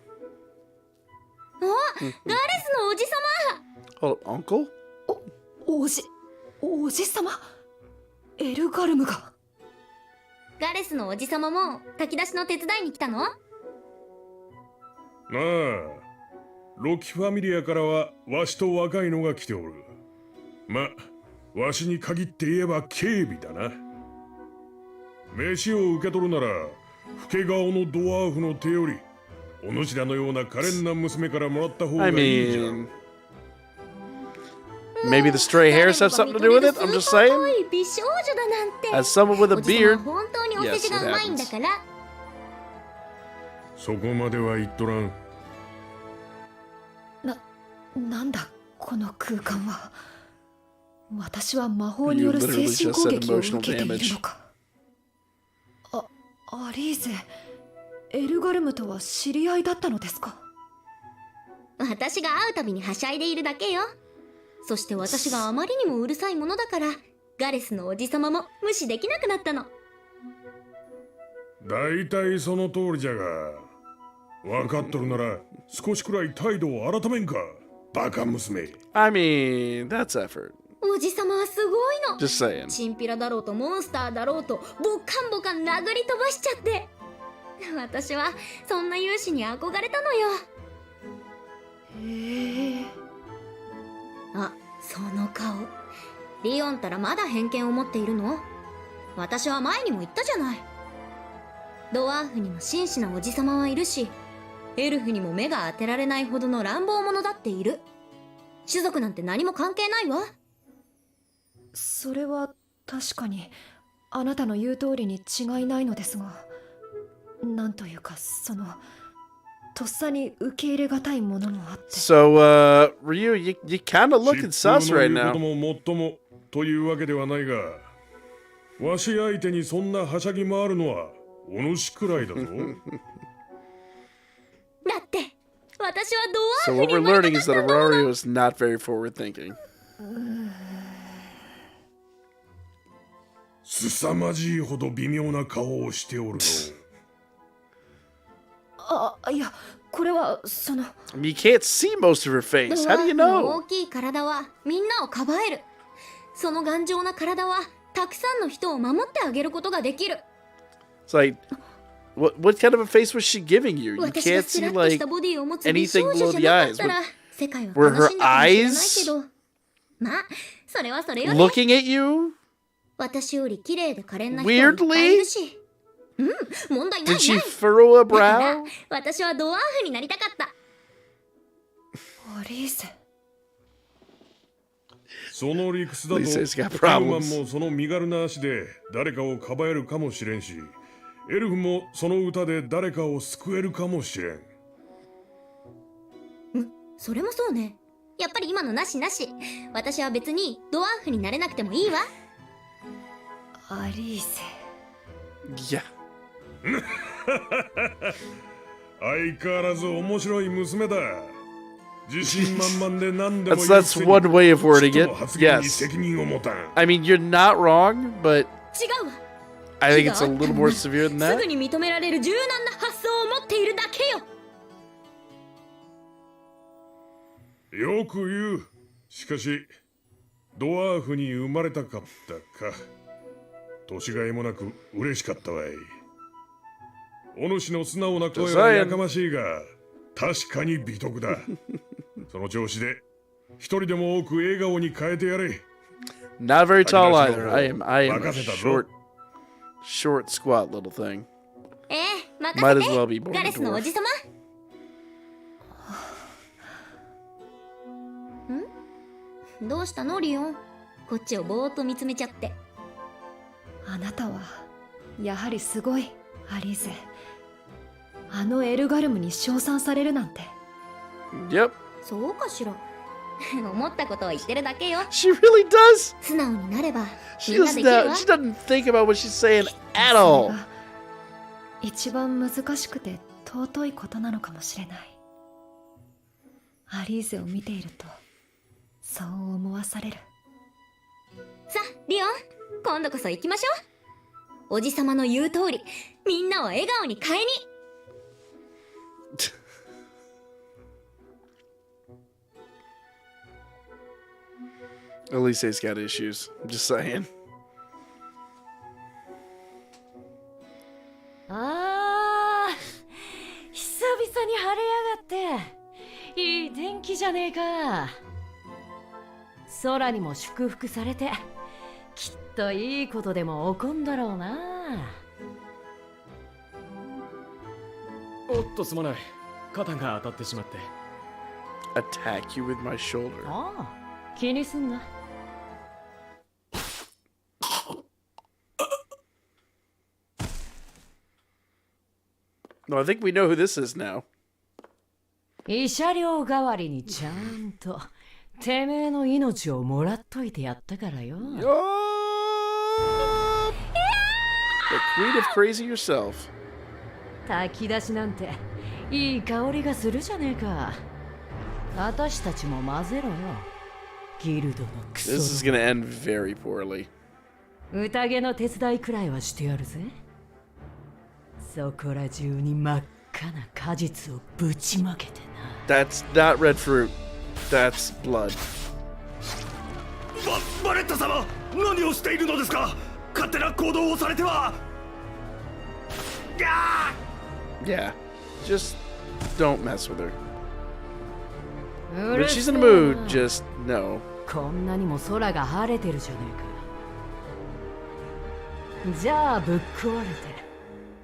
ガレスのおじさま。 Hold up, uncle? おじさまエルガルムが。ガレスのおじさまも炊き出しの手伝いに来たの？なあ、ロキファミリアからはわしと若いのが来ておる。ま、わしに限って言えば警備だな。飯を受け取るなら老け顔のドワーフの手よりお主らのような可憐な娘からもらった方が I いいじゃ mean, ん。 maybe the stray hairs have something to do with it? I'm just saying. 可愛い美少女だなんて。 As someone with a おじさま beard, は本当にお世辞がうまいんだから。そこまでは言っとらん。なんだこの空間は。私は魔法による精神攻撃を受けているのか。アリーゼ、エルガルムとは知り合いだったのですか。私が会うたびにはしゃいでいるだけよ。そして私があまりにもうるさいものだからガレスのおじさまも無視できなくなったの。だいたいその通りじゃが、分かっとるなら少しくらい態度を改めんか、バカ娘。 I mean, that's effort. おじさまはすごいの。 Just saying. チンピラだろうとモンスターだろうとボカンボカン殴り飛ばしちゃって。私はそんな勇士に憧れたのよ。へえ。あ、その顔。リオンたらまだ偏見を持っているの？私は前にも言ったじゃない。ドワーフにも真摯なおじさまはいるし、エルフにも目が当てられないほどの乱暴者だっている。種族なんて何も関係ないわ。それは確かにあなたの言う通りに違いないのですが、なんというかとっさに受け入れがたいものもあって。 So, Ryu, you kind of looking 疾風 sus の right 言うこと now. ももっともというわけではないが、わし相手にそんなはしゃぎ回るのはお主くらいだぞ。だって私はド So ワーフ what に we're 生まれ learning た is か that ったんだもの。 Aurario is not very forward thinking. 凄まじいほど微妙な顔をしておるの。いや、これはその I mean, you can't see most of her ド face. ワ How do ー you フの大 know? きい体はみんなをかばえる。その頑丈な体はたくさんの人を守ってあげることができる。 It's like, what kind of a face was she giving you? You 私が can't スラ see ッとし like たボディを持つ美 anything 少 below 女 the じゃなか eyes. ったら But 世界は were 楽しんだかもしれない her けど、まあそれはそれよね。 looking at you? 私より綺麗で可憐な人はいっぱいいるし、問題ない Did she ない。 furrow a だから brow? 私はドワーフになりたかった。アリーゼ。その理屈だと、 Lisa's got ヒューマン problems. もその身軽な足で誰かをかばえるかもしれんし、エルフもその歌で誰かを救えるかもしれん。それもそうね。やっぱり今のなしなし。私は別にドワーフになれなくてもいいわ。アリーゼ。 Yeah. 相変わらず面白い娘だ。自信満々で何でも言う That's くせに one way of wording 人 it. の発言に Yes. 責任を持たん。 I mean, you're not wrong, but 違うわ。 I think it's a little more severe than すぐ that. に認められる柔軟な発想を持っているだけよ。よく言う。しかし、ドワーフに生まれたかったか。年がいもなく嬉しかったわい。お主の素直な声はやかましいが、確かに美徳だ。その調子で、一人でも多く笑顔に変えてやれ。 Not very tall either. I am a 任せたぞ。 short, squat little thing. 任 Might せ as て。 well be born ガ a レスのお dwarf. じさま。どうしたのリオン。こっちをぼーっと見つめちゃって。あなたはやはりすごい、アリーゼ。あのエルガルムに称賛されるなんて。 Yep. そうかしら。思ったことを言ってるだけよ。 She really does. 素直になれば She みんなできるわ。 doesn't think about what she's saying at それ all. が一番難しくて尊いことなのかもしれない。アリーゼを見ているとそう思わされる。さあリオン、今度こそ行きましょう。おじさまの言う通り、みんなを笑顔に変えに。Elise's got issues. I'm just saying. あー、久々に晴れやがって。いい天気じゃねえか。空にも祝福されて、きっといいことでも起こんだろうな。おっとすまない。肩が当たってしまって。 Attack you with my shoulder. ああ、気にすんな。No, I think we know who this is now. 慰謝料代わりにちゃんとてめえの命をもらっといてやったからよ。Yup! The Queen of Crazy herself. 炊き出しなんていい香りがするじゃねえか。私たちも混ぜろよ。ギルドのクソ This is gonna end very poorly. 宴の手伝いくらいはしてやるぜ。そこら中に真っ赤な果実をぶちまけてな。That's not red fruit. That's blood. バレッタ様、何をしているのですか。勝手な行動をされては。Yeah. Just don't mess with her. う When る she's せ in え the mood, な just no. こんなにも空が晴れてるじゃねえか。じゃあぶっ壊れて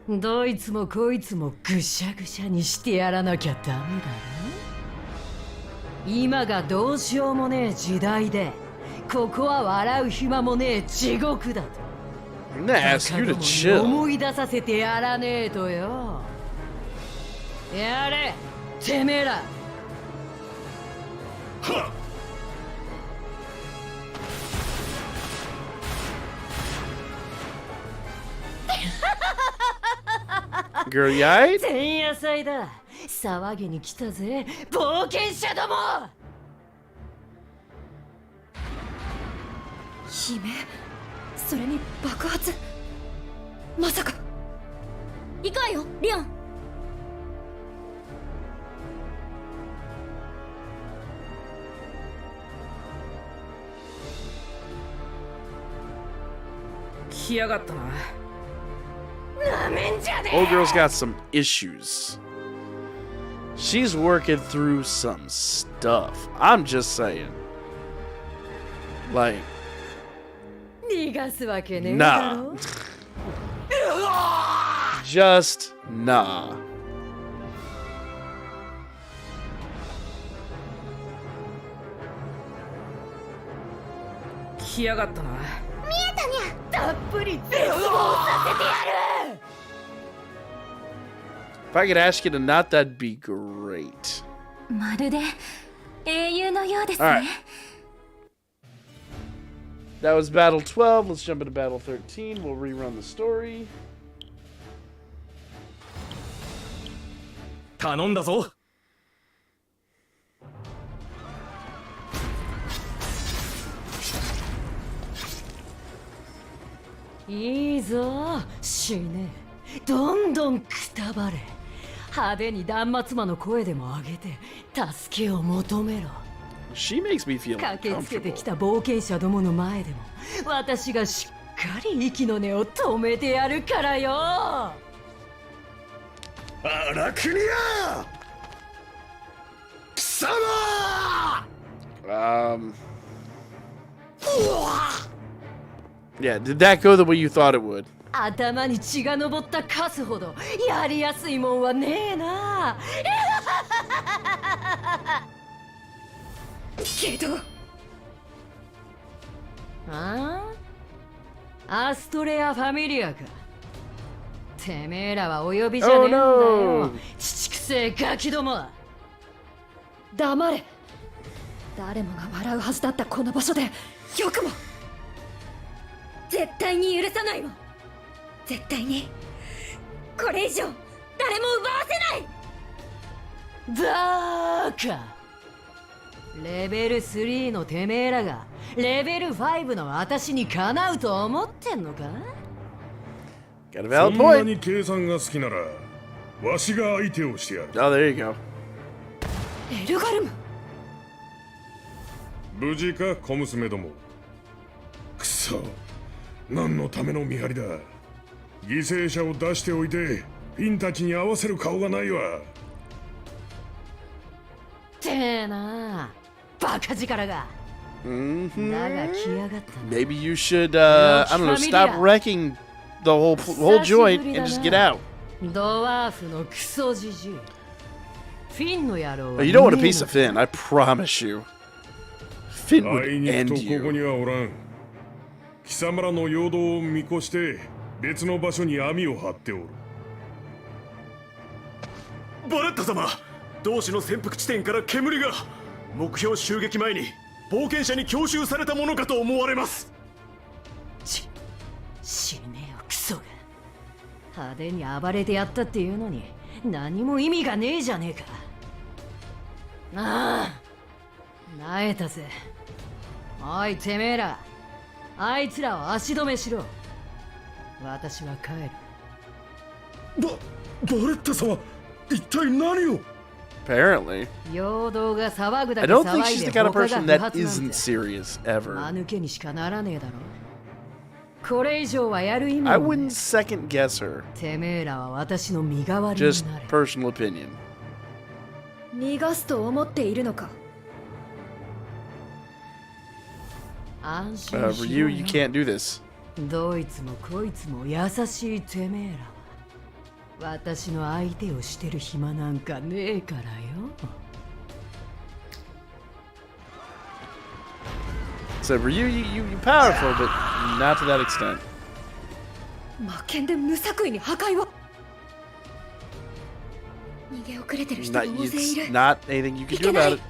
どいつもこいつもぐしゃぐしゃにしてやらなきゃダメだな。今がどうしようもねえ時代で、ここは笑う暇もねえ地獄だと。 I'm gonna ask you to バカ chill. どもに思い出させてやらねえとよ。やれ、てめえら。はっ。Girl, you aight? 前夜祭だ。騒ぎに来たぜ冒険者ども。悲鳴、それに爆発、まさか。行くわよリオン。来やがったな。なめんじゃね Old girl's got some issues. She's working through some stuff. I'm just saying. Like, 逃がすわけねえだろ。 just nah. 来やがったな。たっぷり絶望させてやる。 If I could ask you to not, that'd be great. まるで英雄のようですね。 Alright. That was Battle 12. Let's jump into Battle 13. We'll rerun the story. 頼んだぞ。いいぞ死ね。どんどんくたばれ。派手に断末魔の声でも上げて助けを求めろ。 She makes me feel 駆けつけて uncomfortable. きた冒険者どもの前でも私がしっかり息の根を止めてやるからよ。アラクニア貴様。 Yeah, did that go the way you thought it would? 頭に血が上ったカスほどやりやすいもんはねえな。けどああ、アストレア・ファミリアか。てめえらはお呼びじゃねえんだよ。 Oh, no. 父くせえガキども。黙れ。誰もが笑うはずだったこの場所でよくも。絶対に許さないわ。絶対にこれ以上誰も奪わせない。バーカ。レベル3のてめえらがレベル5の私にかなうと思ってんのか。 Got a そ valid んな point. に計算が好きならわしが相手をしてやる。 Oh, there you go. エルガルム。無事か小娘ども。くそ、何のための見張りだ。犠牲者を出しておいてフィンたちに合わせる顔がないわ。てえなバカ力が。だが来やがったな。 Maybe you should, I don't know, stop wrecking the whole joint and just get out. ドワーフのクソじじい。フィンの野郎は You don't want a piece of Finn, I promise you. Finn あ would いにく end とここに you. はおらん。貴様らの陽動を見越して別の場所に網を張っておる。バレッタ様、同志の潜伏地点から煙が。目標襲撃前に冒険者に強襲されたものかと思われます。死ねよクソが。派手に暴れてやったっていうのに何も意味がねえじゃねえか。ああ、なえたぜ。おいてめえら、あいつらを足止めしろ。私は帰る。バレッタ様、一体何を。 Apparently. 陽動が騒ぐだ I け don't think 騒 she's い the で kind of 他が person 不 that 発なん isn't て serious 間 ever. 抜けにしかならねえだろ。これ以上はやる意味 I もね wouldn't second guess her. てめえらは私の身代わりに Just なれ。 personal opinion. 逃がすと思っているのか。安心 For し you, ろ you よ。 can't do this. どいつもこいつも優しいてめえらは私の相手をしてる暇なんかねえからよ。 So for you, you're powerful, but not to that extent. 魔剣で無作為に破壊を。逃げ遅れてる人が Not, 大勢い it's る。 not anything you can do about it.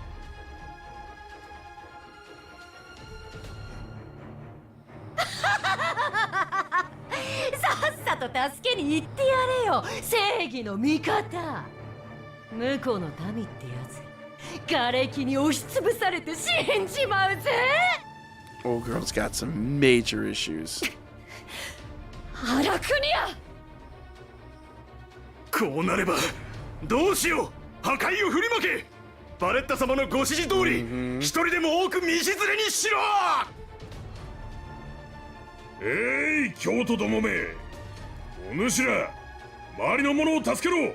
さっさと助けに行ってやれよ正義の味方。向こうの民ってやつ、瓦礫に押しつぶされて死んじまうぜ。 Old girl's got some major issues. 荒国や。こうなればどうしよう。破壊を振りまけ。バレッタ様のご指示通り、一人でも多く道連れにしろ。京都どもめ、お主ら周りの者を助けろ。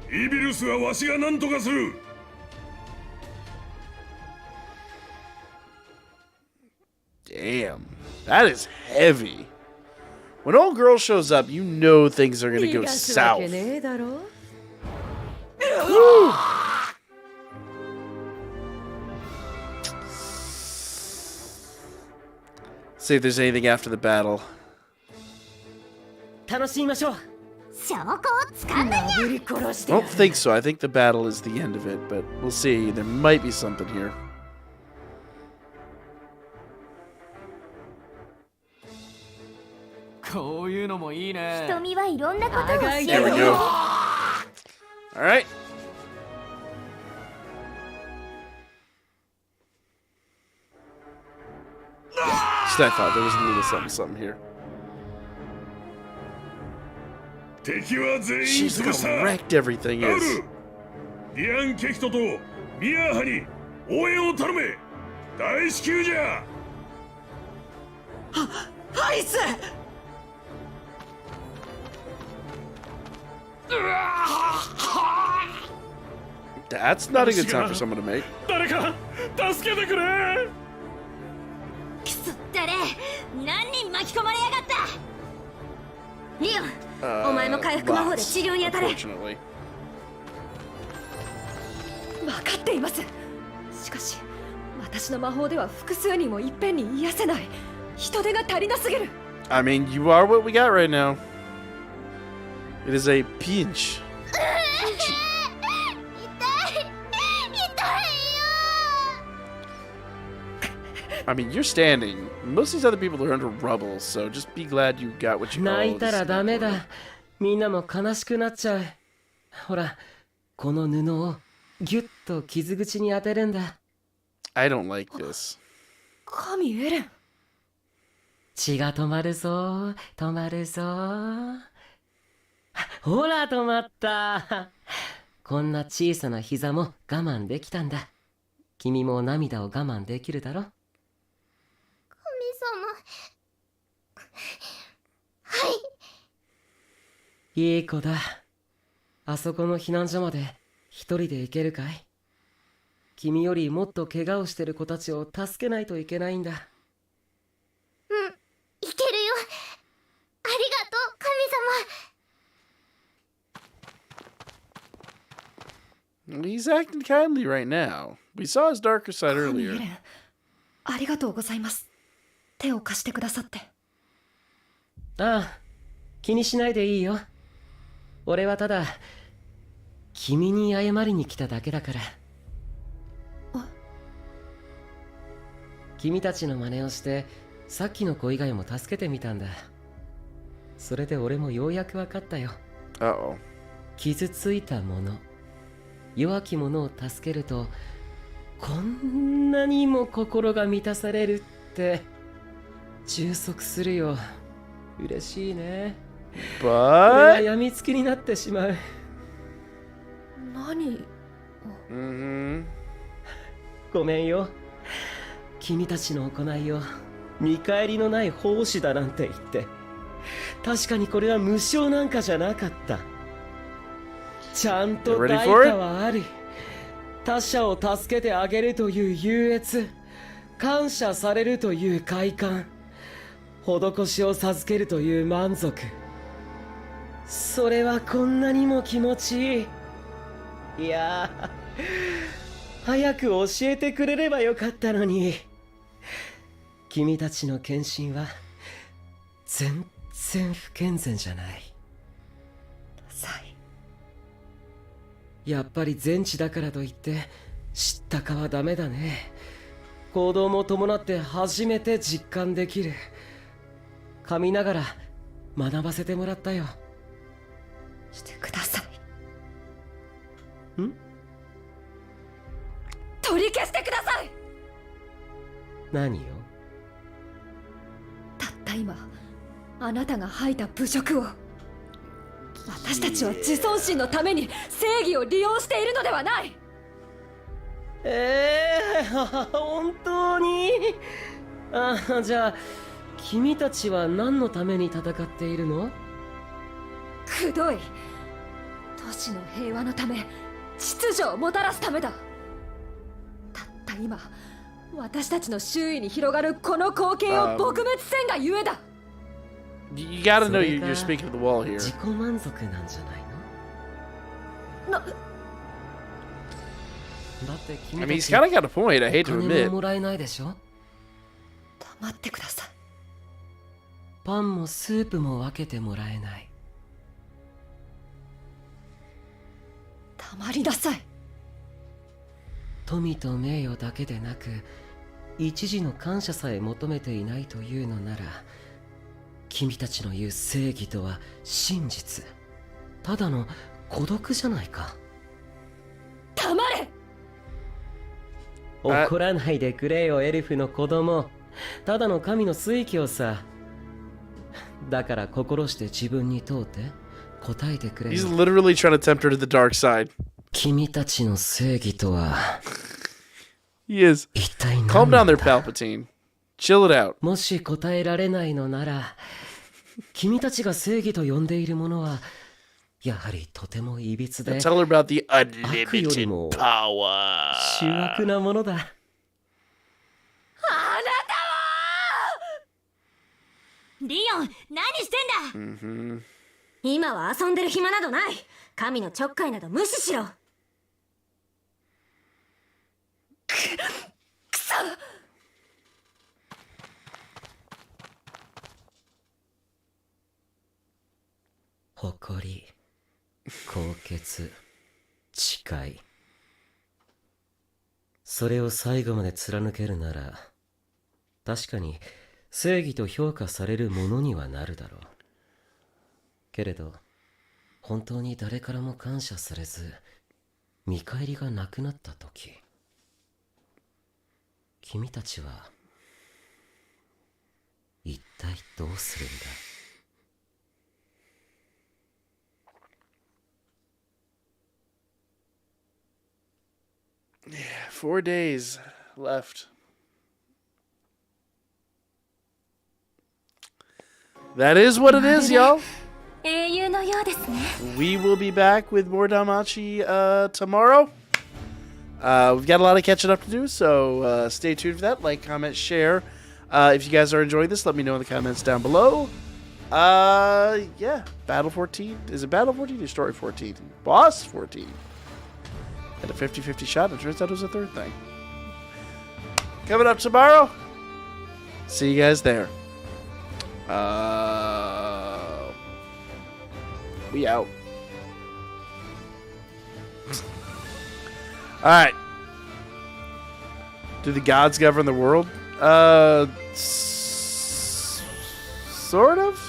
イビルスはわしが何とかする。Damn, that is heavy. When old girl shows up, you know things are gonna go south. Woo. See if there's anything after the battle. 楽しみましょう。証拠をつかんだにゃ。 I don't think so. I think the battle is the end of it, but we'll see. There might be something here. こういうのもいいね。瞳はいろんなことを教え There we る go. よ。 All right. Just I thought there was a little something here. 敵は全員 She's 潰した。 how wrecked everything ラウ is. ル、ディアン・ケヒトとミヤーハに応援を頼め。大至急じゃ。アリス。 That's not a good time for someone to make. 誰か助けてくれ。くそったれ、何人巻き込まれやがった。リオン、お前も回復魔法で治療に当たれ。 Unfortunately. 分かっています。しかし私の魔法では複数人をいっぺんに癒せない。人手が足りなすぎる。 I mean, you are what we got right now. It is a pinch. I mean, you're standing. Most of these other people are under rubble, so just be glad you got what you 泣い owed. たらダメだ。みんなも悲しくなっちゃう。ほら、この布をギュッと傷口に当てるんだ。 I don't like this. 神エレン。血が止まるぞ、止まるぞ。ほら止まった。こんな小さな膝も我慢できたんだ。君も涙を我慢できるだろ。いい子だ。あそこの避難所まで一人で行けるかい？君よりもっと怪我をしてる子たちを助けないといけないんだ。うん、いけるよ。ありがとう、神様。 He's acting kindly right now. We saw his darker side 神エ earlier. レン、ありがとうございます。手を貸してくださって。ああ、気にしないでいいよ。俺はただ君に謝りに来ただけだから。君たちの真似をしてさっきの子以外も助けてみたんだ。それで俺もようやく分かったよ。 Uh-oh. 傷ついた者、弱き者を助けるとこんなにも心が満たされるって充足するよ。嬉しいね。俺は But 病みつきになってしまう。何？ mm-hmm. ごめんよ。君たちの行いを見返りのない奉仕だなんて言って。確かにこれは無償なんかじゃなかった。ちゃんと代価はある。他者を助けてあげるという優越、感謝されるという快感、施しを授けるという満足。それはこんなにも気持ちいい。いやー、早く教えてくれればよかったのに。君たちの献身は全然不健全じゃない。やっぱり全知だからといって知ったかはダメだね。行動も伴って初めて実感できる。噛みながら学ばせてもらったよ。してください。取り消してください。何よ。たった今あなたが吐いた侮辱を、私たちは自尊心のために正義を利用しているのではない。本当に。じゃあ君たちは何のために戦っているの？くどい。都市の平和のため、秩序をもたらすためだ。たった今私たちの周囲に広がるこの光景を撲滅せんがゆえだ。You gotta know you're speaking to the wall here. 自己満足なんじゃないの？だって君 I mean, た he's ち kind of got a point. I hate to お金 admit. ももらえないでしょ？黙ってください。パンもスープも分けてもらえない。黙りなさい。富と名誉だけでなく、一時の感謝さえ求めていないというのなら、君たちの言う正義とは真実、ただの孤独じゃないか。黙れ。怒らないでくれよ、エルフの子供。ただの神の推挙さ。だから心して自分に問うて答えてくれよ。 He's literally trying to tempt her to the dark side. 君たちの正義とは He is. 一体何 Calm な down ん there, だ？ Palpatine. Chill it out. もし答えられないのなら、君たちが正義と呼んでいるものはやはりとてもいびつで、 Tell her about the 悪より unlimited も power. 醜悪なものだ。あなたはリオン、何してんだ。今は遊んでる暇などない。神のちょっかいなど無視しろ。くそ。誇り、高潔、誓い。それを最後まで貫けるなら、確かに正義と評価されるものにはなるだろう。けれど、本当に誰からも感謝されず、見返りがなくなったとき、君たちは一体どうするんだYeah, 4 days left. That is what it is, y'all. 英雄のようですね。 We will be back with more Danmachi tomorrow. We've got a lot of catching up to do, so stay tuned for that. Like, comment, share. If you guys are enjoying this, let me know in the comments down below. Yeah, Battle 14. Is it Battle 14 or Story 14? Boss 14. Had a 50-50 shot. It turns out it was a third thing. Coming up tomorrow. See you guys there. We out. Alright. Do the gods govern the world? Sort of.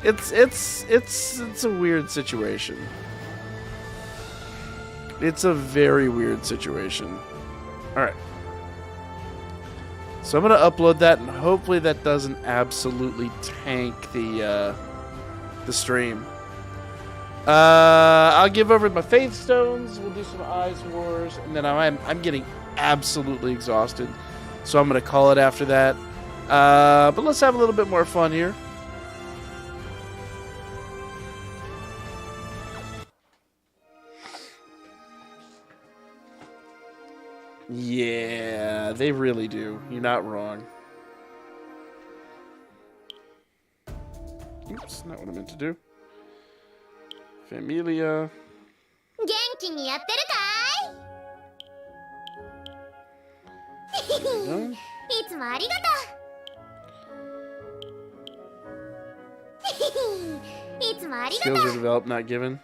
It's a weird situation. It's a very weird situation. Alright. So I'm going to upload that, and hopefully that doesn't absolutely tank the stream. I'll give over my faith stones. We'll do some Eyes Wars, and then I'm getting absolutely exhausted, so I'm going to call it after that. But let's have a little bit more fun here. Yeah, they really do. You're not wrong. Oops, not what I meant to do. Familia. 元気にやってるかい？いつもありがとう。いつもありがとう。 Skills are developed, not given.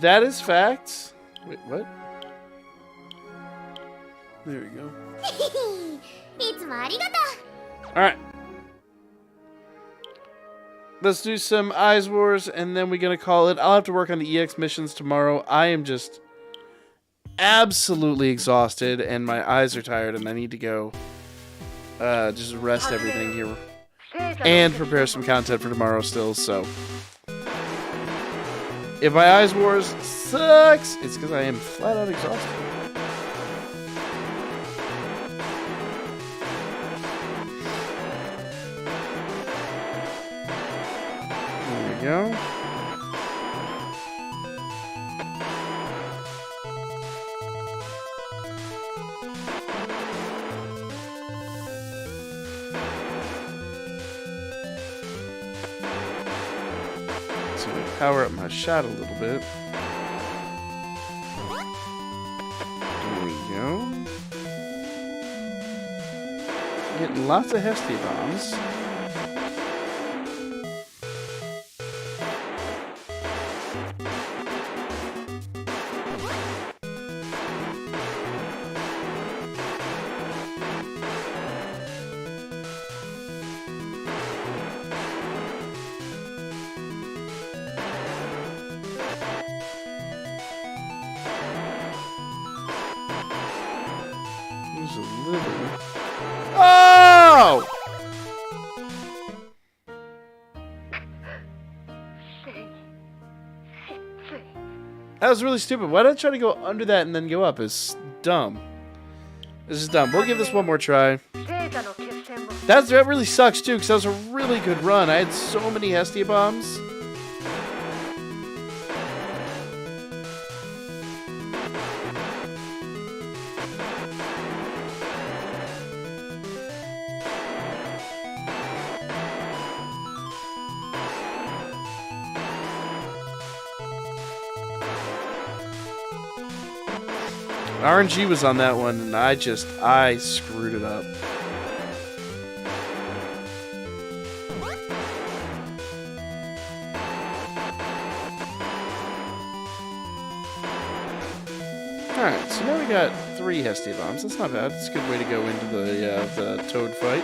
That is fact. Wait, what? There we go. いつもありがとう。 Alright. Let's do some Eyes Wars, and then we're going to call it. I'll have to work on the EX missions tomorrow. I am just absolutely exhausted, and my eyes are tired, and I need to go just rest everything here. And prepare some content for tomorrow still, so. If my Eyes Wars sucks, it's because I am flat out exhausted. There we go. So we power up my shot a little bit. There we go. Getting lots of Hefty bombs. There's a little. Oh! That was really stupid. Why did I try to go under that and then go up? It's dumb. This is dumb. We'll give this one more try. That really sucks too, because that was a really good run. I had so many Hestia bombs. RNG was on that one, and I screwed it up. Alright, so now we got 3 Hestia bombs. That's not bad. That's a good way to go into the Toad fight.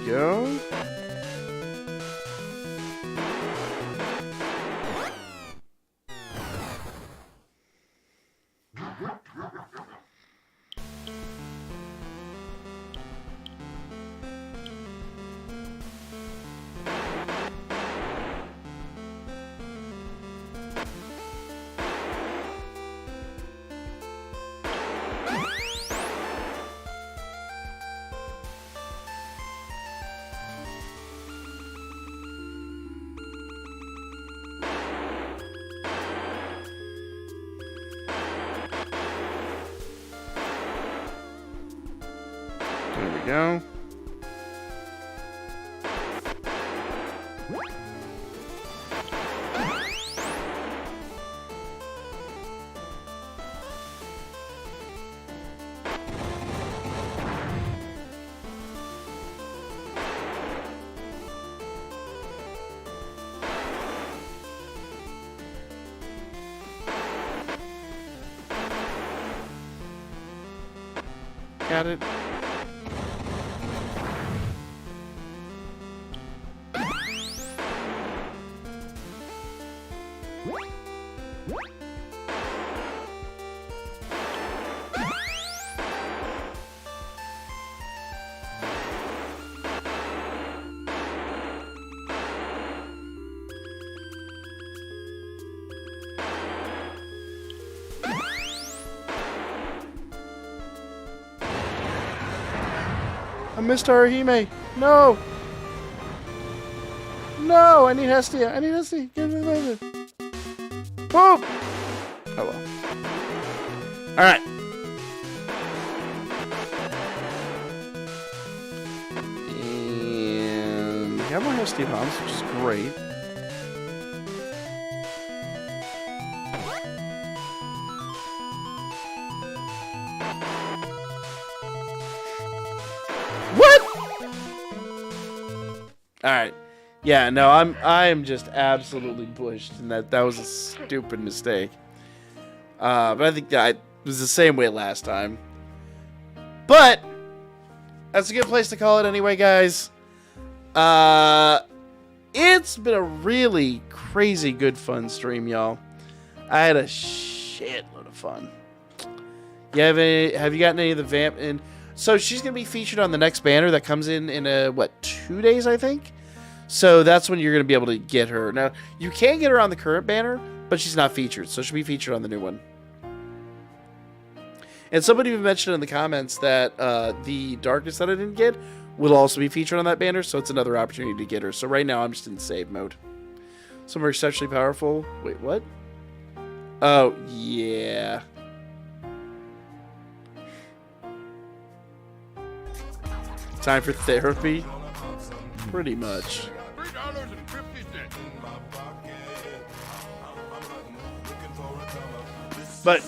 Go. There we go. Got it. I missed Arahime. No! No! I need Hestia. I need Hestia. Get me later. Boom! Oh well. Alright. And we got more Hestia bombs, which is great. Alright. Yeah, no, I am just absolutely bushed, and that was a stupid mistake. But I think that it was the same way last time. But that's a good place to call it anyway, guys. It's been a really crazy good fun stream, y'all. I had a shitload of fun. Have you gotten any of the vamp? And so she's gonna be featured on the next banner that comes in 2 days, I think. So that's when you're gonna be able to get her. Now you can get her on the current banner, but she's not featured, so she'll be featured on the new one. And somebody even mentioned in the comments that the darkness that I didn't get will also be featured on that banner, so it's another opportunity to get her. So right now I'm just in save mode. Some are exceptionally powerful. Wait, what? Oh, yeah. Time for therapy? Pretty much. But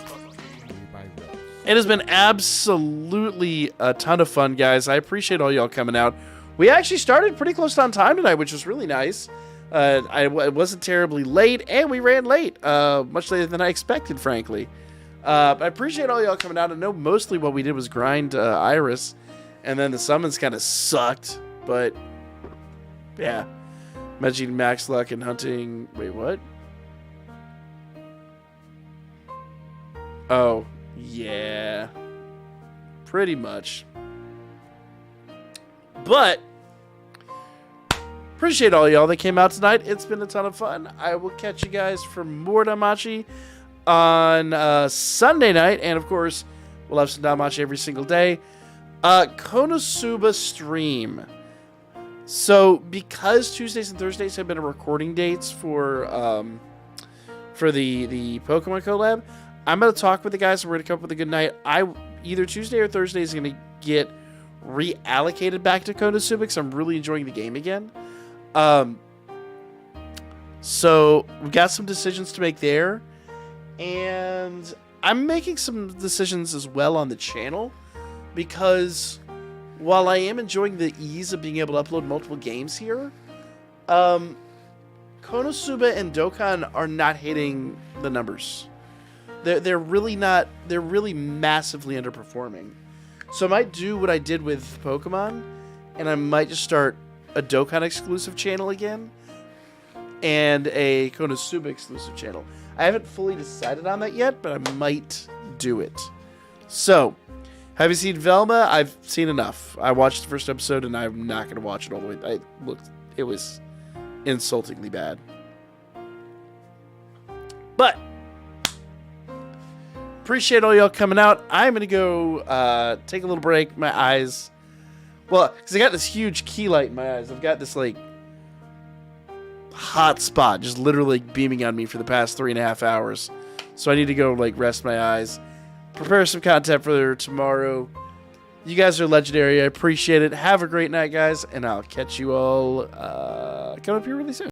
it has been absolutely a ton of fun, guys. I appreciate all y'all coming out. We actually started pretty close on time tonight, which was really nice. I wasn't terribly late, and we ran late. Much later than I expected, frankly. I appreciate all y'all coming out. I know mostly what we did was grind Iris, and then the summons kind of sucked. But, yeah. Imagine max luck and hunting... Wait, what? Oh, yeah. Pretty much. But appreciate all y'all that came out tonight. It's been a ton of fun. I will catch you guys for more Danmachi on Sunday night. And, of course, we'll have some Danmachi every single day. Konosuba stream. So, because Tuesdays and Thursdays have been recording dates for the Pokemon collab, I'm going to talk with the guys and we're going to come up with a good night. Either Tuesday or Thursday is going to get reallocated back to Konosuba because I'm really enjoying the game again. So we've got some decisions to make there. And I'm making some decisions as well on the channel because while I am enjoying the ease of being able to upload multiple games here, Konosuba and Dokkan are not hitting the numbers. They're really not. They're really massively underperforming. So I might do what I did with Pokemon, and I might just start a Dokkan exclusive channel again, and a Konosuba exclusive channel. I haven't fully decided on that yet, but I might do it. So, have you seen Velma? I've seen enough. I watched the first episode, and I'm not going to watch it all the way. It was insultingly bad. But appreciate all y'all coming out. I'm going to go take a little break. My eyes... Well, because I got this huge key light in my eyes. I've got this, hot spot just literally beaming on me for the past 3.5 hours. So I need to go, rest my eyes. Prepare some content for tomorrow. You guys are legendary. I appreciate it. Have a great night, guys. And I'll catch you all coming up here really soon.